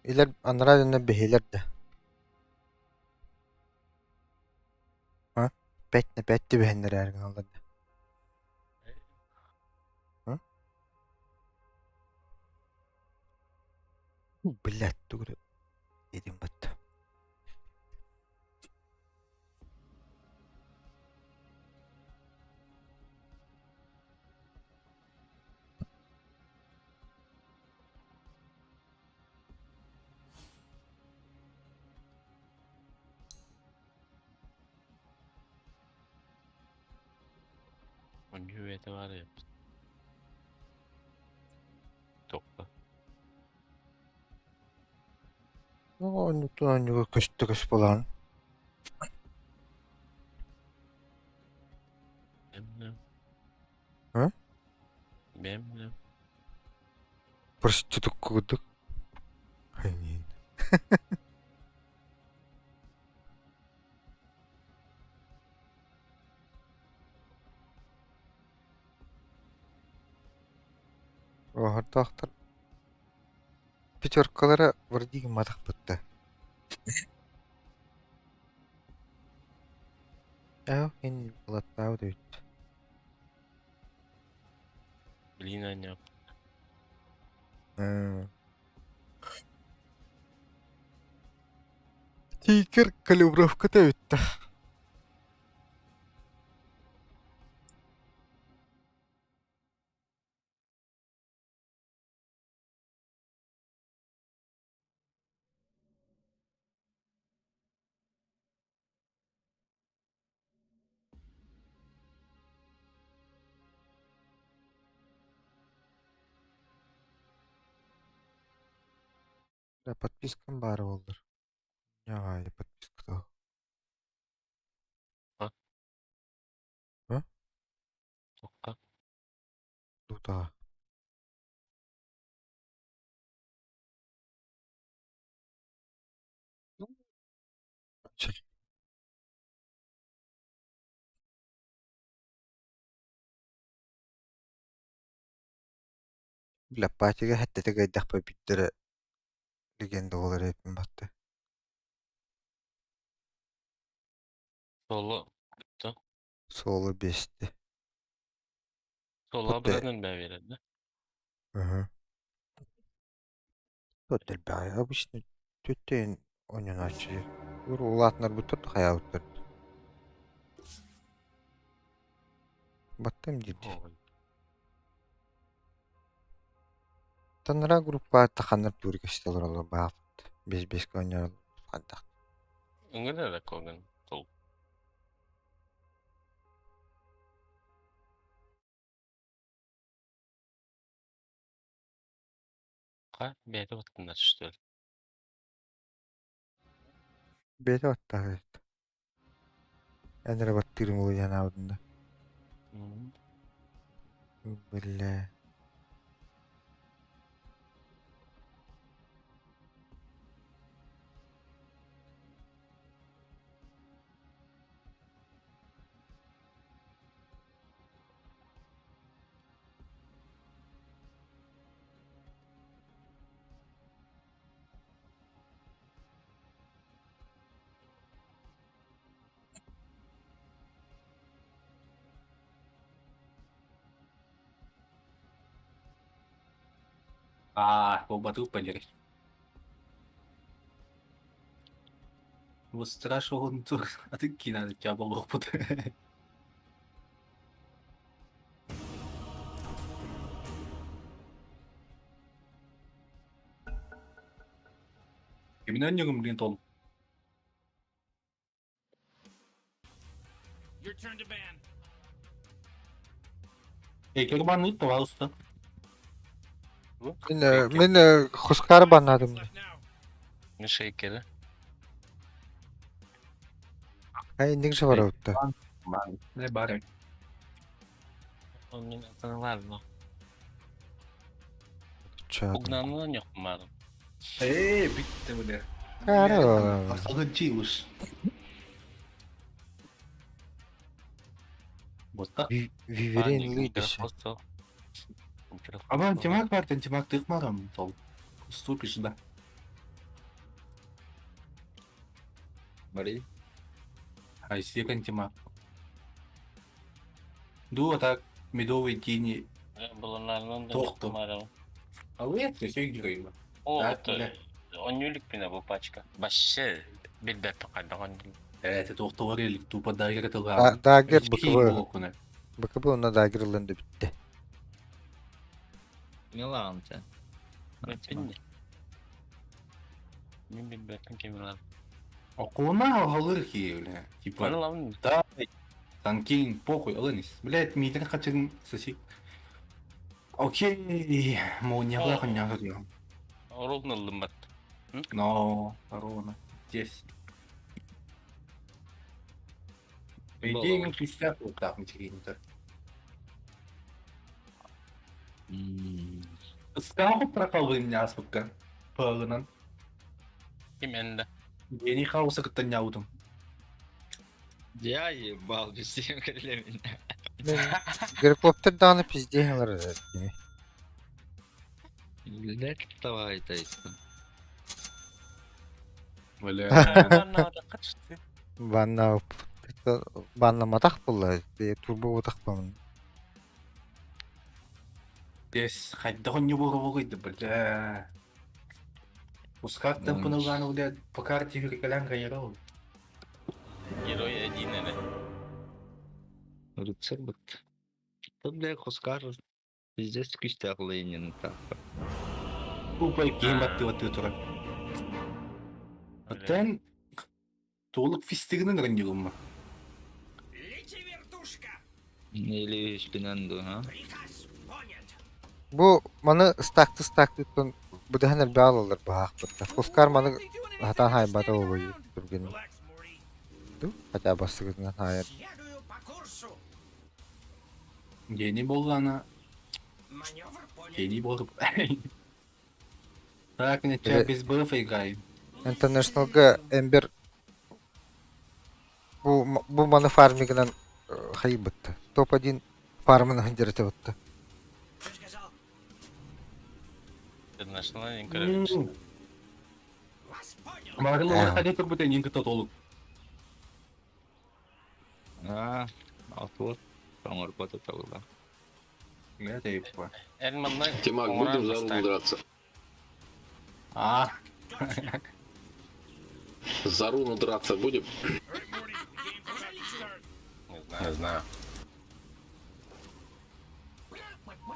İler anlara dönne behiler de. Ha? Betti behenler ergen aldı. Ha? Billet dur. Dedim battı. Onun hüviyeti var ya. Topla. Onu tuğanı kıştı kış falan. Benim. Ha? Benim. Просто kuduk. Hani. Orada aktar. Пятеркалары вроде мадах бітті. Енді болады ау дейді. Блин, Аня. Тикер калибровкада өтті. Да, подпискам бар болдыр. Яға подпискада. А? А? Топқа. Дутаға. Чек. Бля, патиға хәттәті гайдақ па биттері легенда олар епін батты. Solo. Gitti. Солы бесті. Solo Хотте. ablanın ben verildi. Хотте бәй, обычно төттен ойнан açı. Улатынар бұтырды қая бұтырды. Баттым дейді. Ой. Таныра группа таханыр түргістелер олар бағыт. Без-беске ойнар қандақ. Öngöre de kogan. Sol. Ha, beri battınlar işte. Беті баттағы. Әнірі баттырым ол яна аудында. Бля. Бұл батыл пәлер. Бұл страшный тур. А ты кинады жабыл оқпыды. Кемінен негім білген толым. Your Return to ban. Экербаны, пожалуйста. Мен Хускар банадым. Left now. Не шейкері. Ай, ник же бар отта. Не бары. Ол мен атанылар, но. Чат. Угнанынан yok umarım. Bitti bu ne? Кара. Асалычилыш. Вот так. Виверин лидишь. Ama antimak var, antimak tıkmadım. Sol. Уступишь, да. Мари. А если антимак? Ду, так, медовые тени. Bunlardan da Tohtu. umarım. А вы это все герои. O, Так, бля. 10 yülük bine bu paçka. Başı bir bepe kadar 10 yülük. Это то, что говорили, тупо дагер это Дагер БКБ. БКБ ona daggerlandı bitti. Ne lan sen? Bilmiyorum. Мен bir bepe kemiler. Окуна алыр ки, бля. Типа, Bana lan да, танкин, похуй, алынис. Блядь, мидер хочу сосик. Окей, не влаху не говорю. ровно лымат. Но, ровно. Здесь. По идее, не пиздят вот так, материнка. Скал проколы меня, сука. Погнан. Kim ende? Я не хаоса как-то не аутом. Я ебал без всем кремень. Геликоптер даны пиздейлер. Блять, давай, тайсон. Бля. Banna da kaçtı. Баннаматах булла. Турбо отахпамын. Здесь хоть да он не ворует, бля. Пускай там по ногам, блядь, по карте великолянка ярал. Герой один ele. Рыцарь вот. Да, бля, Хускар. Пиздец, кистяк Ленин. Так. Упай геймбат ты вот ты тура. Оттен толық фистигінің рандигum ма? Лети, вертушка! Или спинанду, а? Приказ понят. Бу маны стакты тон будаханер баалалар баах бутта. Хускар маны хатан хайбата болбой турген. Relax, Morty. Ду хотя басыгынан хайыр. Следую по курсу. Гени болғана, Маневр понят. гени болып. Так, не тебя без БФ играй. International'ga Ember bu mаны фармигынан хайбытты. Топ-1 фармынан жирете бутты. Что сказал? International encourage. Вас понял. Марлы ходи как будто не кто толық. А, вот. Помор потопал, да. Это и по. Elman'la Тимак, будем за руну драться. А, За руну драться будем? All right, Morty. The game's about to start. Не знаю.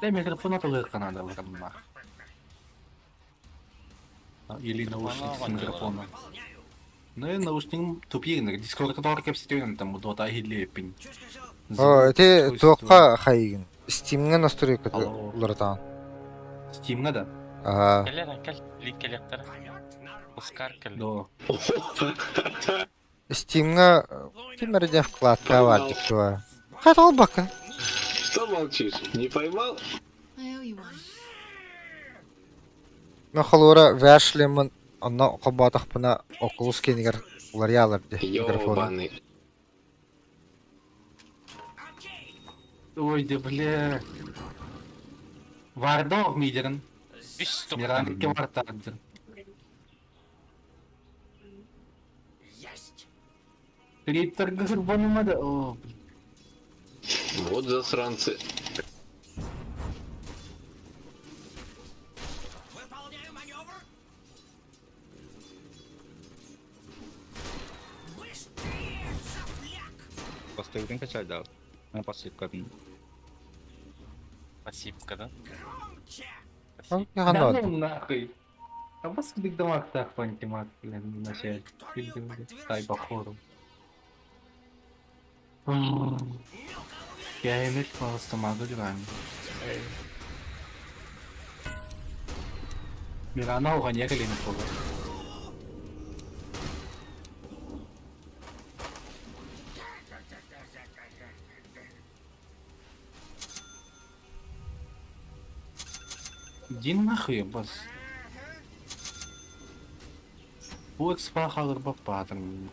бля, микрофона толық надо лырам нах. Или наушники с микрофоном. Ну и наушник тупик, дискорд который кепстен там вот а хиле пин. Что сказал? О, эти тоққа хайгын. Steam'ga настройка лыртан. Steam надо? Ага. Gel, link elektör. Oscar gel. Да. Steam'ga kimlerden вкладка var диктуа. Хатал bakın. Что молчишь? Не поймал? I owe you one. Но халора вяшлемын анна кабатах бuna Oculus кенигер улар ялар ди микрофон. Ёбаный. Ой, да бля. Вардов мидерн. Üst Миран кемартадыр. Есть. Криптор гырбанымады. О, Вот засранцы. Выполняю маневр. Быстрее, сопляк! Поставил качать, да. На посыпка. Пассивка, да? Громче! Ну, да ганот. ну нахуй. А вас кудик дамаг так пантимак, блин, начать. Тай походу. Я имею просто могу грань. Мирана угоня калина пога. Иди нахуй, босс. Вот спахал паттерн.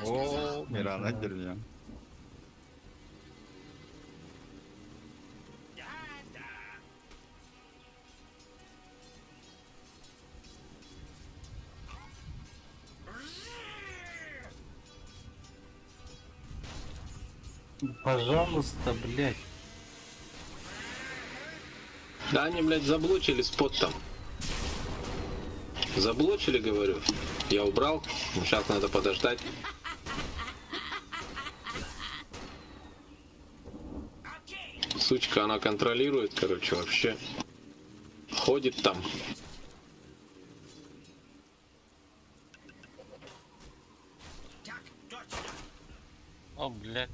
О, Мирана дерьмо. Пожалуйста, блядь. Да они, блядь, заблочили спот там. Заблочили, говорю. Я убрал. Сейчас надо подождать. Сучка, она контролирует, короче, вообще. Ходит там. О, блядь.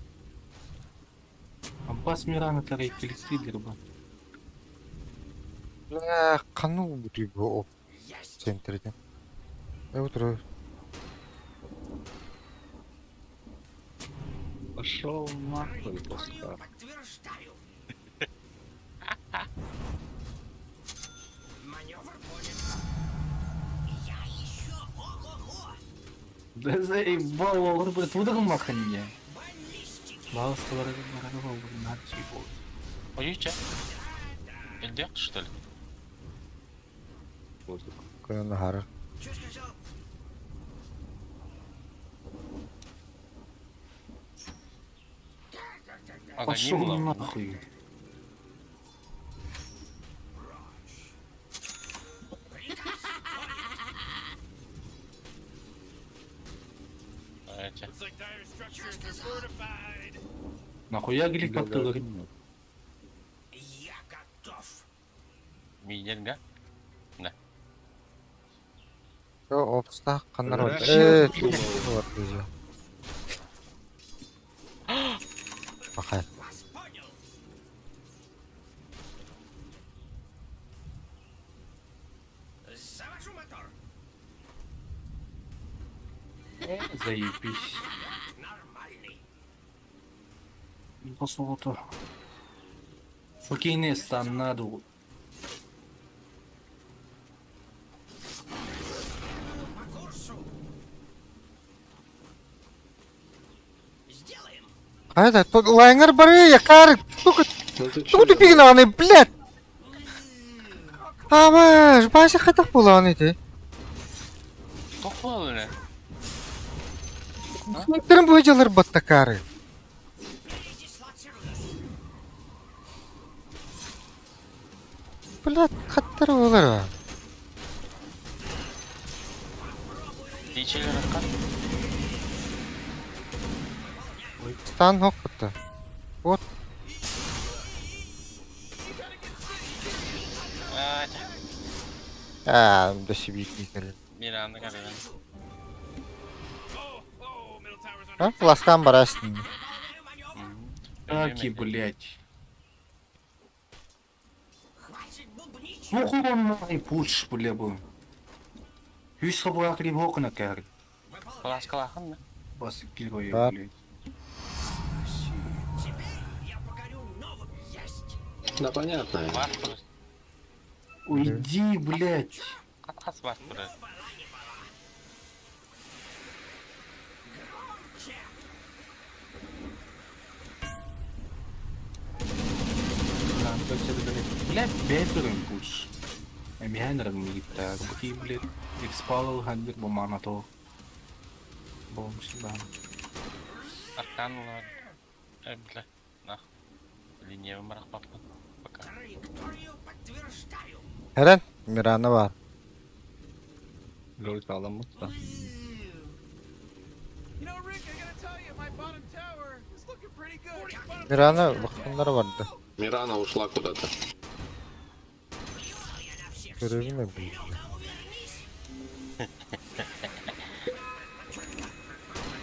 Аббас Мирана тарай келекти дерба. Бля, канул его оп. Центрде. Утро. Пошел нахуй, Оскар. Да заебал, он будет выдохом маханье. Балсталары нарагал, надо чего. Ой, че? Эльдяк, что ли? Кönahara. Пошел Аганим лав. нахуй. Эти. Looks like dire structures are fortified. Нахуя глик подтылыр? Мидерга? Опста канар бар. Бля, Бар düzü. Бахай. Заебись. Посмотрим. Окей, не станаду. А это тут лайнер бары, якар. Сука, Ну ты тут ты пигнаны, блядь. Амаш, баşı хата буланы ти. Тохуал не? Смотрим быжалар баттакары. Блядь, хаттар олар. Дичелер аккан. Стан хокта. Вот. Да себе никогда. Миранда караган. Oh, middle tower's under А, ласкан барастын. Аки, блядь. Ну хуй пуш, бля, был. Юсь хабуак ривок на кар. Класс калахан, да? Бас герой, Да. блядь. Да, понятно. Ваш просто. Уйди, блядь. Катхас ваш просто. То есть это, блядь, бейферин пуш. Эмианерин миттер, баки, блядь, экспалал хандер бумана то. Бом сюда. Аркан улар. Бля. Нах. Линия вымарах папка. Пока. Herен, Mirana var. Lol sağlam mutlu. You know, Rick, I gotta tell you, my bottom tower is looking pretty good. Mirana bakımları vardı. Мирана ушла куда-то. Görevi mi bu?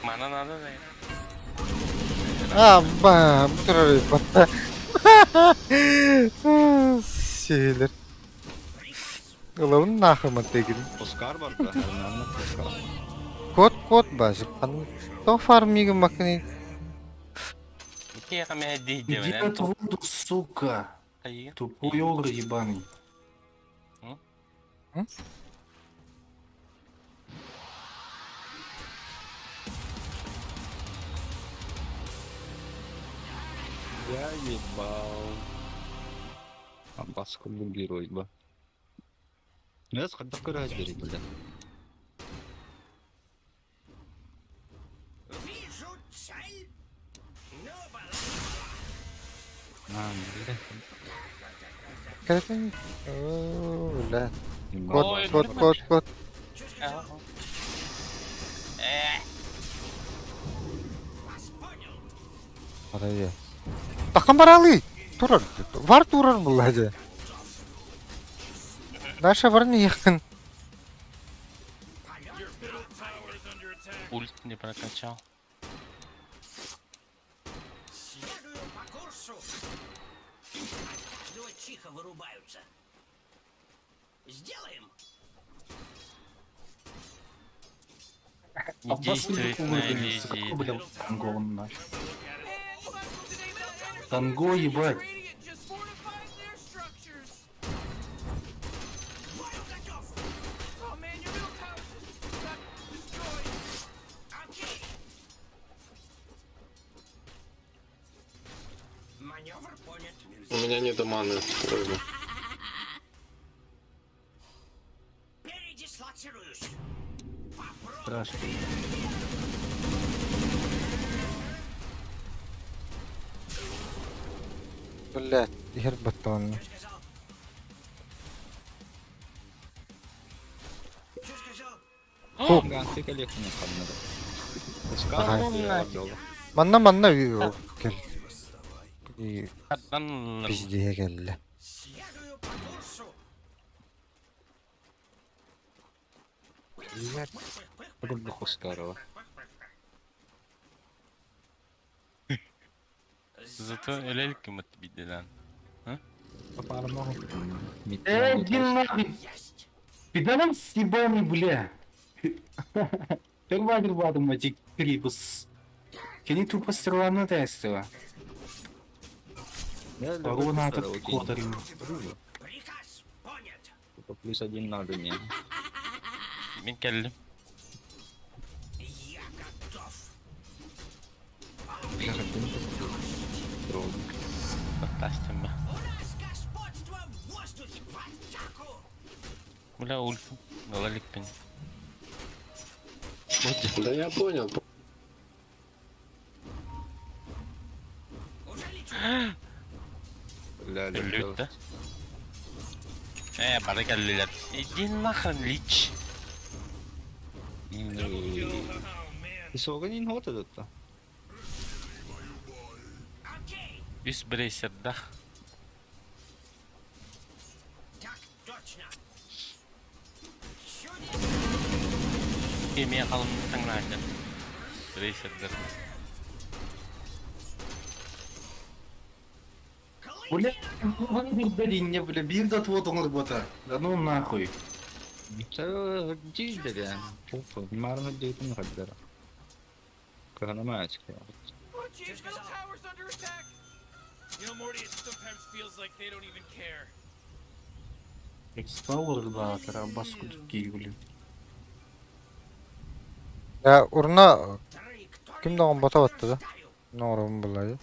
Mana nada da ya. Абба, бутырары батта. Сейлер. Улавын нахымын тегін. Оскар бар да, нормально Оскар. Кот базы. То фармига макни. Какие камеры Иди дидевен? от воду, сука. Тупой огр ебаный. Я ебал. Аббас был герой, ба. Ну я сходил в гаражере, бля. Бля. Кәрпен. Бля. Ебал. Кот. Арая. Тахам баралы. Турар. Вар турар булады. Наша варни якын. Ульт не прокачал. Не действует на иллюзии. Бля, танго он наш. Танго, ебать. Radiant just fortified their structures. Oh man, your middle tower just got destroyed. У меня нет маны. Ладно. Страшно. Бля, ихэр батон. Ганты коллекция надо. Оскар Ага. отдал. Манна кел. И Каттан пиздее келли. Рубля Оскарова. зато элель кымыт бидден. По-моему, Иди нахуй. Пидорам съебаный, бля. Первый рваду матик крибус. Кени тупо стерлана тестила. Ровно этот кодарим. +1 надо мне. Мен келдим. Я хотел тролль. Тастым ба. Бля, ульт. Галаликпен. Да я понял. Бля, Өллүт да. Бары келдилер. Иди нахрен лич. Ты сога не вот этот-то? Üst брейсер да. Кемия қалымды таңлайды. Брейсердер. Бля, не, бля, бирд от вот он работа. Да ну нахуй. Це дідеря. Опа, марно дійсно гаддера. Канамацька. Oh, geez, middle tower's under attack. You know, Morty, it sometimes feels like they don't even care. Экспауэр, да, тарабаску такие, блин. Я урна кимде он бата батты да? Норм булайды.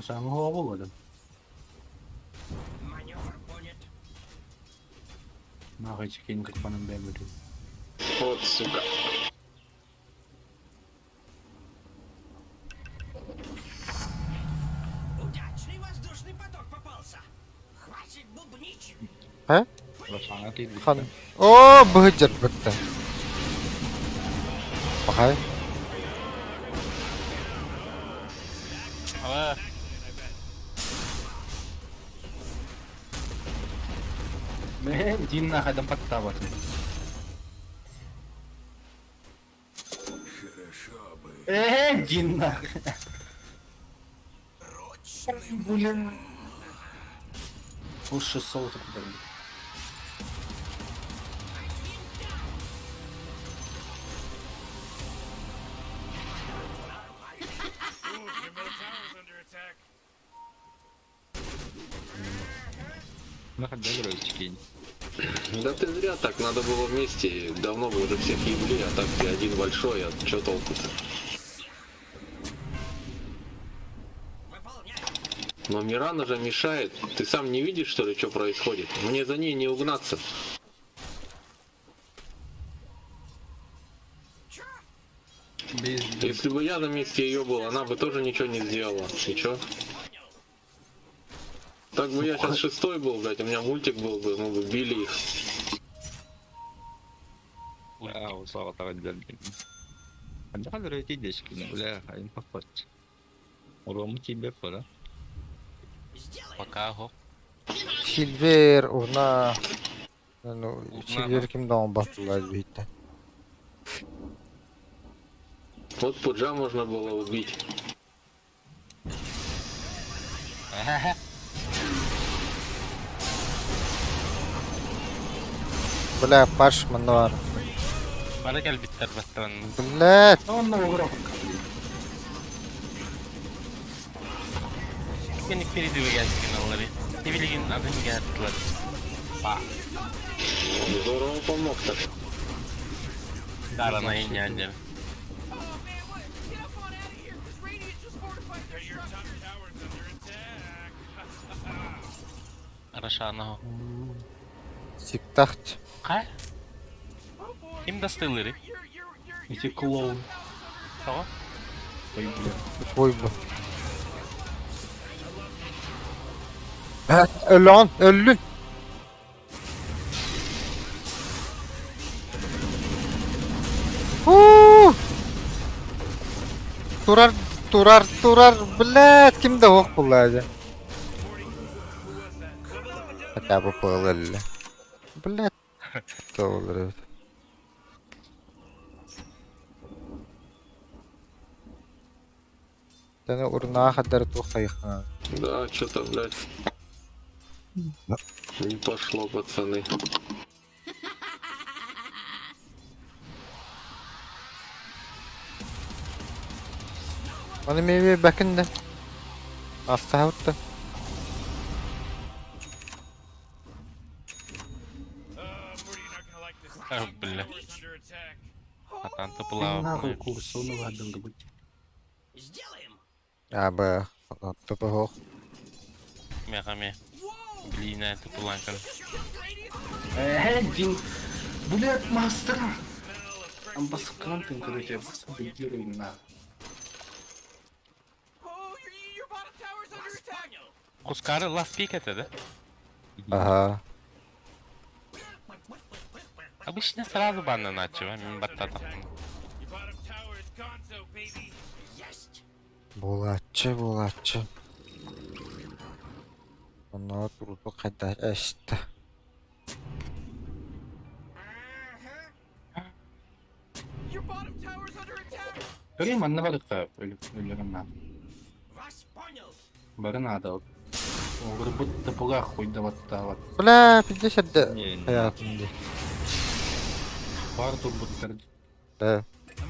Самый голову года. Нахуй чекин как панам бегают. Вот, сука. Удачный воздушный поток попался. Хватит бубнить. Лошана ти. Хан. О, быгыджар бытты. Бахай. Динна хайдан подтават. Динна. Блин. Уж 600 куда. Ooh, your middle tower's under attack. Нахуй добрый чекинь. Да ты зря так, надо было вместе, давно бы уже всех ебли, а так ты один большой, а чё толку-то? Но Мирана же мешает, ты сам не видишь, что ли, что происходит? Мне за ней не угнаться. Если бы я на месте ее был, она бы тоже ничего не сделала. И чё? Так бы я сейчас 6-й был, блядь, у меня мультик был бы, мы бы били их. А, устал так отдельно. А да, эти дечки, бля, а им попасть. Урому тебе пора. Пока го. Silver, Urna. Ну, Urna Silver kimde on battılar büyükten. Вот Пуджа можно было убить. Бля, Пашман var. Bana gel bitter battın. Блядь, Он на угров. Beni vperеди geldi finalları. Ne bileyim adını geldiler. Bak. Здорово помог так. Darana yengeldin. Oh man, what? Get up on out of here. This Radiant just fortified their Your top structures. tower's under attack. Araşağına ho. siktahç. Kay? Oh boy. Kim dastılları? Эти клоун. Tamam. Ой, бля. Koy bu. Öl lan, öldün. Huu! Turar, блядь, kimde hoq bulaydı? Hatta bu pığılırlı. Блядь, da olur evet. Таны урна хадар тухайха. Да, что-то, блядь. Не пошло, пацаны. Onu meyve bakın da. Asta havutta. Morty, you're not gonna like this. Ah, Top bля. tower's under attack. Atan Нахуй tıpılağı. курс, он ладно быть. Abi, topu hoq. Mekame. Biline tıpılan kan. Дин. Блядь, мастер. Амбаскантын, короче, бегируй на. Oh, your bottom tower's under attack. Kuskarı last peek etedi. Aha. Обычно сразу банна начала, мимо баттата. Your bottom tower is gonzo, baby. Bulatçı. Ona durdu kadar işte. Your bottom tower's under attack. Göreyim anne balıkta ölürüm ben. Barın adı. O grubu da buga koydu vatta vat. Бля, 50 de Не, не. hayatımda. Var turbutları. Да.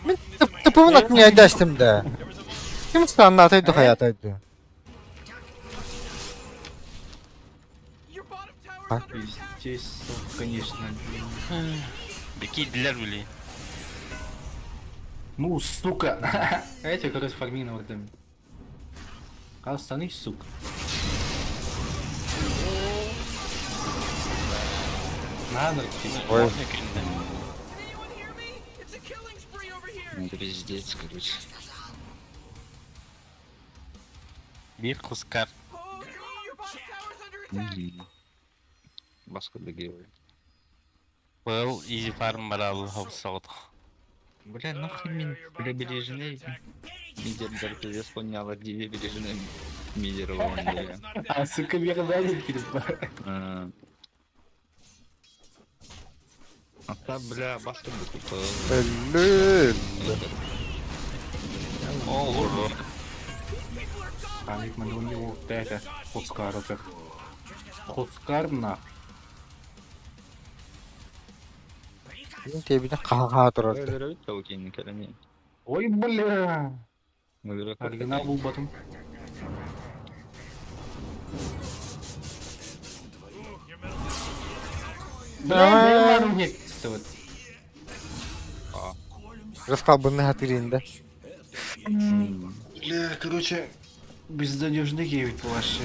Ben tıpımın atmaya açtım da. Kim anlataydı hayataydı. Your bottom tower's А? under attack. Естественно, конечно. Bekiydiler bile. Ну, сука. Эти, короче, фармина ордами. А остальных, сука. Надо, Ой, Can anyone hear me? It's a killing spree over here. Это пиздец, короче. Bir kuskar. Oh, your bottom tower's under attack. Баска догивает. Был easy farm барал хавсаут. Бля, нахуй мне прибережные мидер ты вспомнила, где бережные мидеры. а, сука, вердали, Hatta bля bastım bu kutu. Ölül. Olur. Память у него вот это. Хускар это. Хускар на. Bizim tebine kaha durardı. Öyle bir tavuk yeni kelime. Ой, бля. Öyle Оригинал был батон. Aa. Бля, нет, стоит. Раскалбанный хатырында. Бля, короче, безнадежный геймит вообще.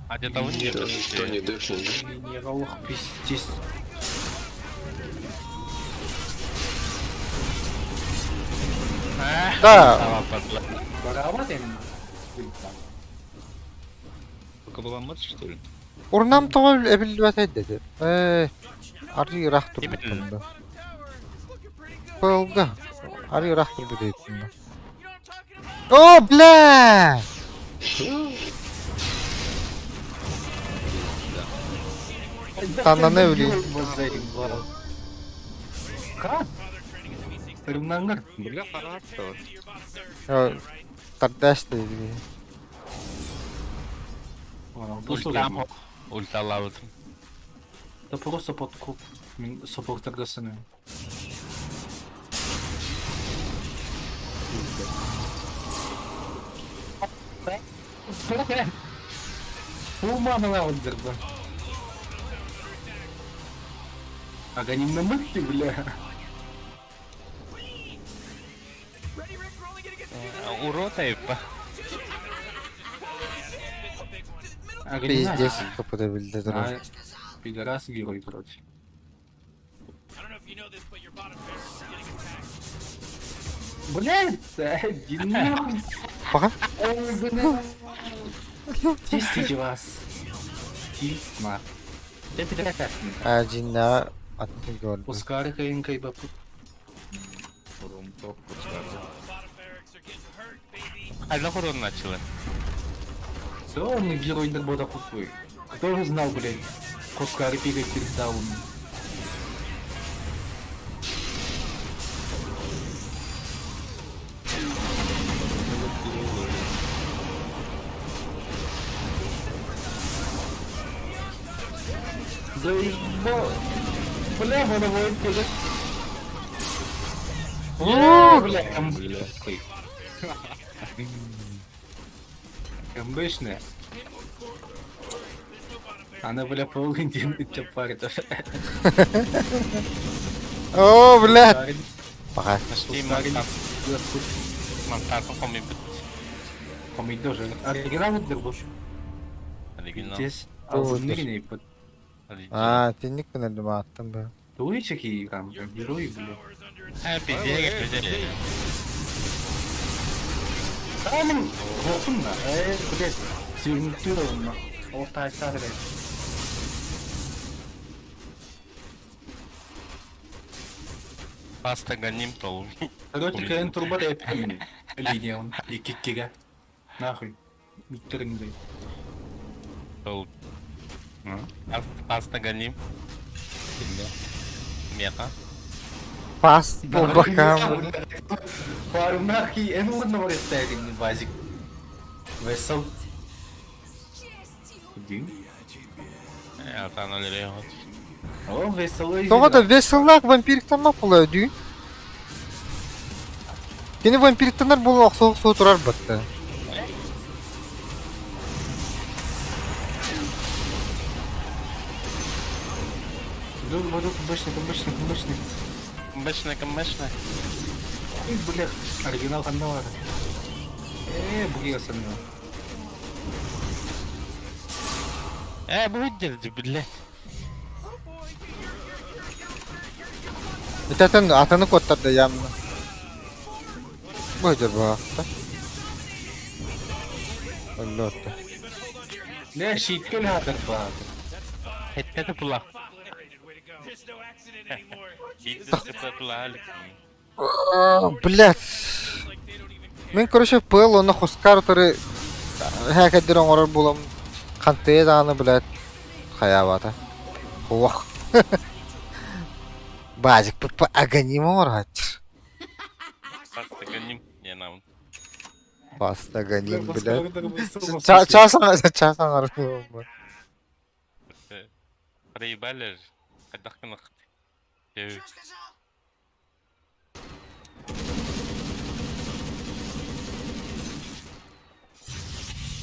А где того нет? Что не дышит? Генералах пиздец. Да, Tamam patla. Вороватый? Только была мать, что ли? urnam tol ebilvat dedi. Arı rahat dur bunda. Polga. Arı rahat dur dedi bunda. Oh, bля! Там не влий. Как? Ырымнаңыр. Бля парад что? Тардаш dedi. Ультам. Ульталавdım. Это просто подкуп. Саппортер гасаны. Умана лаудерда. Аганим на мыхте, бля. Урод ayıp. Пиздец, kapatabildi dur. Пидорас герой, короче. I don't know if you know this, but your bottom barracks is getting attacked. Блядь, один нахуй. Baka. Ой, блядь. Чистите вас. Тисма. Ты прекрасный. Cinna atını gördüm. Пускай кайнкай бапу. Kurum top kurtardı. Bottom barracks are getting hurt, baby. Hala koronun açılır. Все, он герой Нербота купой. Кто же знал, блядь, Пускай пикает перед даун. Заебал. Бля, надо будет пилить. О, бля, МБшная. Она, бля, полгода чапарит. Oh, блядь. Baka. Steam mantarın komik. Помыть тоже. Оригинал дербуш. Original. Здесь Doğrudur. албумный под Aa, tinlik mi dedim attım be. Туички там, герои, бля. Ha pizze'ye getireceğim. Там, охуенно. Блядь, сегментировано. Олтай сагры. Pasta ganim tol. Короче, КН турбат эппен. Линия он. И киккига. Нахуй. Миттеринды. Tol. Pasta ganim. Meka. Pas bu bakalım. Фармахи, нужно рестайлинг базик. Весел. Один. Ya sana öyle yok. О, веселый. Sonra da Vesel'lar vampirikten ne yapılıyor diyor. Yine vampiriktenler bu soğuk oturar battı. Дур, буду обычный. Кымбышны. Ой, блядь, оригинал канала. Бугия сама. Bu hücceli bile. Zaten atanı kodladı yanına. Buydur bu hafta. Öyle oldu. Не, щиткали хатер баат. Etmedi pula. Way to go. There's no accident anymore. Gitti sıfır pula halik. Блядь. Like they don't even care. Мен короче пыл оны хускар туры хакадыр оңорор булам. Кантые даны блядь. хаябата. Ох. Базик папа аганим орать. Просто гоним. Не нам. Паста аганим, блядь. Час. Часан армиум. Проебали же. Отдохнул.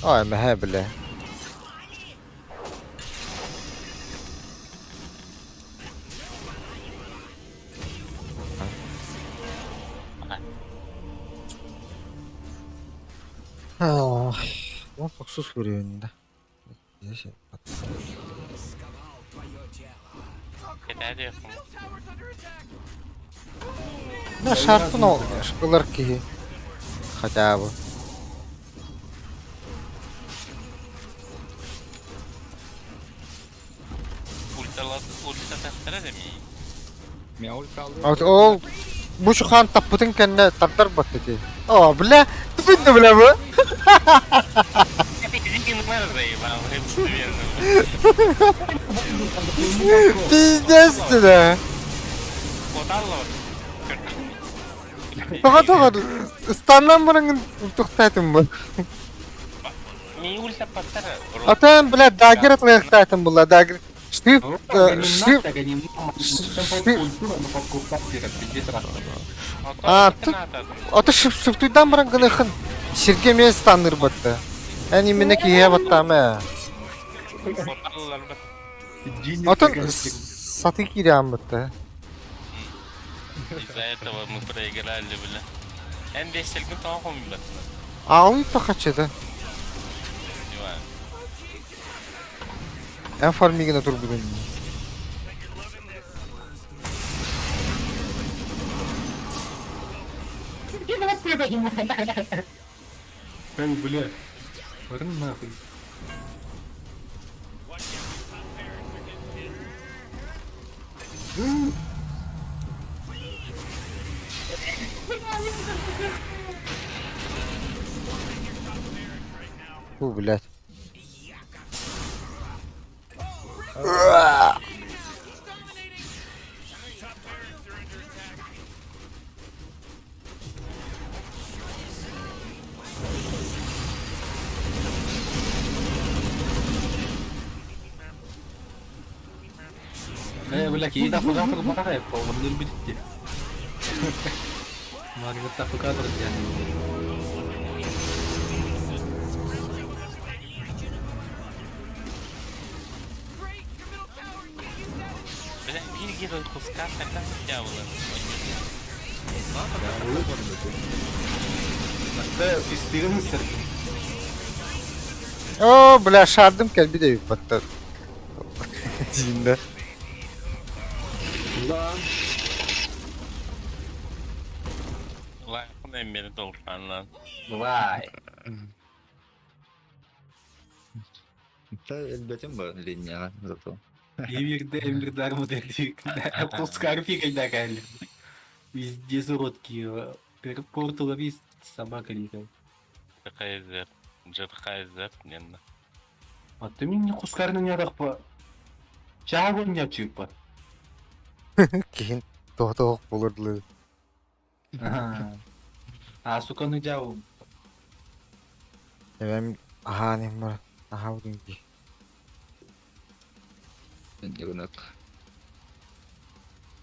Ой, меhe бля. Вот поксус вариант, да. Здесь я Кетadi yapım. Tower's under attack. Да, шарпы, но шпилерки. Хотя бы. Ulti taktara da mı? Меня ульта алды. А вот о, bu şu kan taputun kendine tartar battı. Aa, bля, tüpün de bля bu. Bizim var da ya ben hepsini verdim. Pizdesti de. Kodallo. Fakat İstanbul'dan bana tuhtaytım bu. Niye ulti patara? Atan bля, dagger atlayıktaytım bunlar, dagger. Штиф, штиф. А, тут- Ата шифтуйдан баран гыныхын. Ширге мен станыр батты. Әни мене кие баттаме. Kodallar bak. Атын саты кирям батты. Из-за этого мы проиграли, бля. En destekli tamam mı? Ауи пахачыды. Эн фармигіне тұр бүгін. Эй, бля. Варн нахуй. Фу, блядь. Бля, кидафугатор бара я полный любитель. Маргатафугатор я. Great, your middle tower. You can't use that. Bля, bir geri kuskar takar yapılır. Hatta fistlerini ısırdım. О, бля, шардым кел bir de yük battı. Diyinde. Да. Ulan en beni doğurtan lan. Vay. Да, эльбетим бар линия зато. Emirde armudeli. Пускай фигайда geldi. Везде зародки. Перепортула весь собака летает. Kaiser. Jet Kaiser. Yanına. А ты меня кускарно не рахпа. Чего не чипа? Кейін тоқ болырдылы. А сука ну жау. Мен аха нем бар. Аха бүгінгі. Не рынок.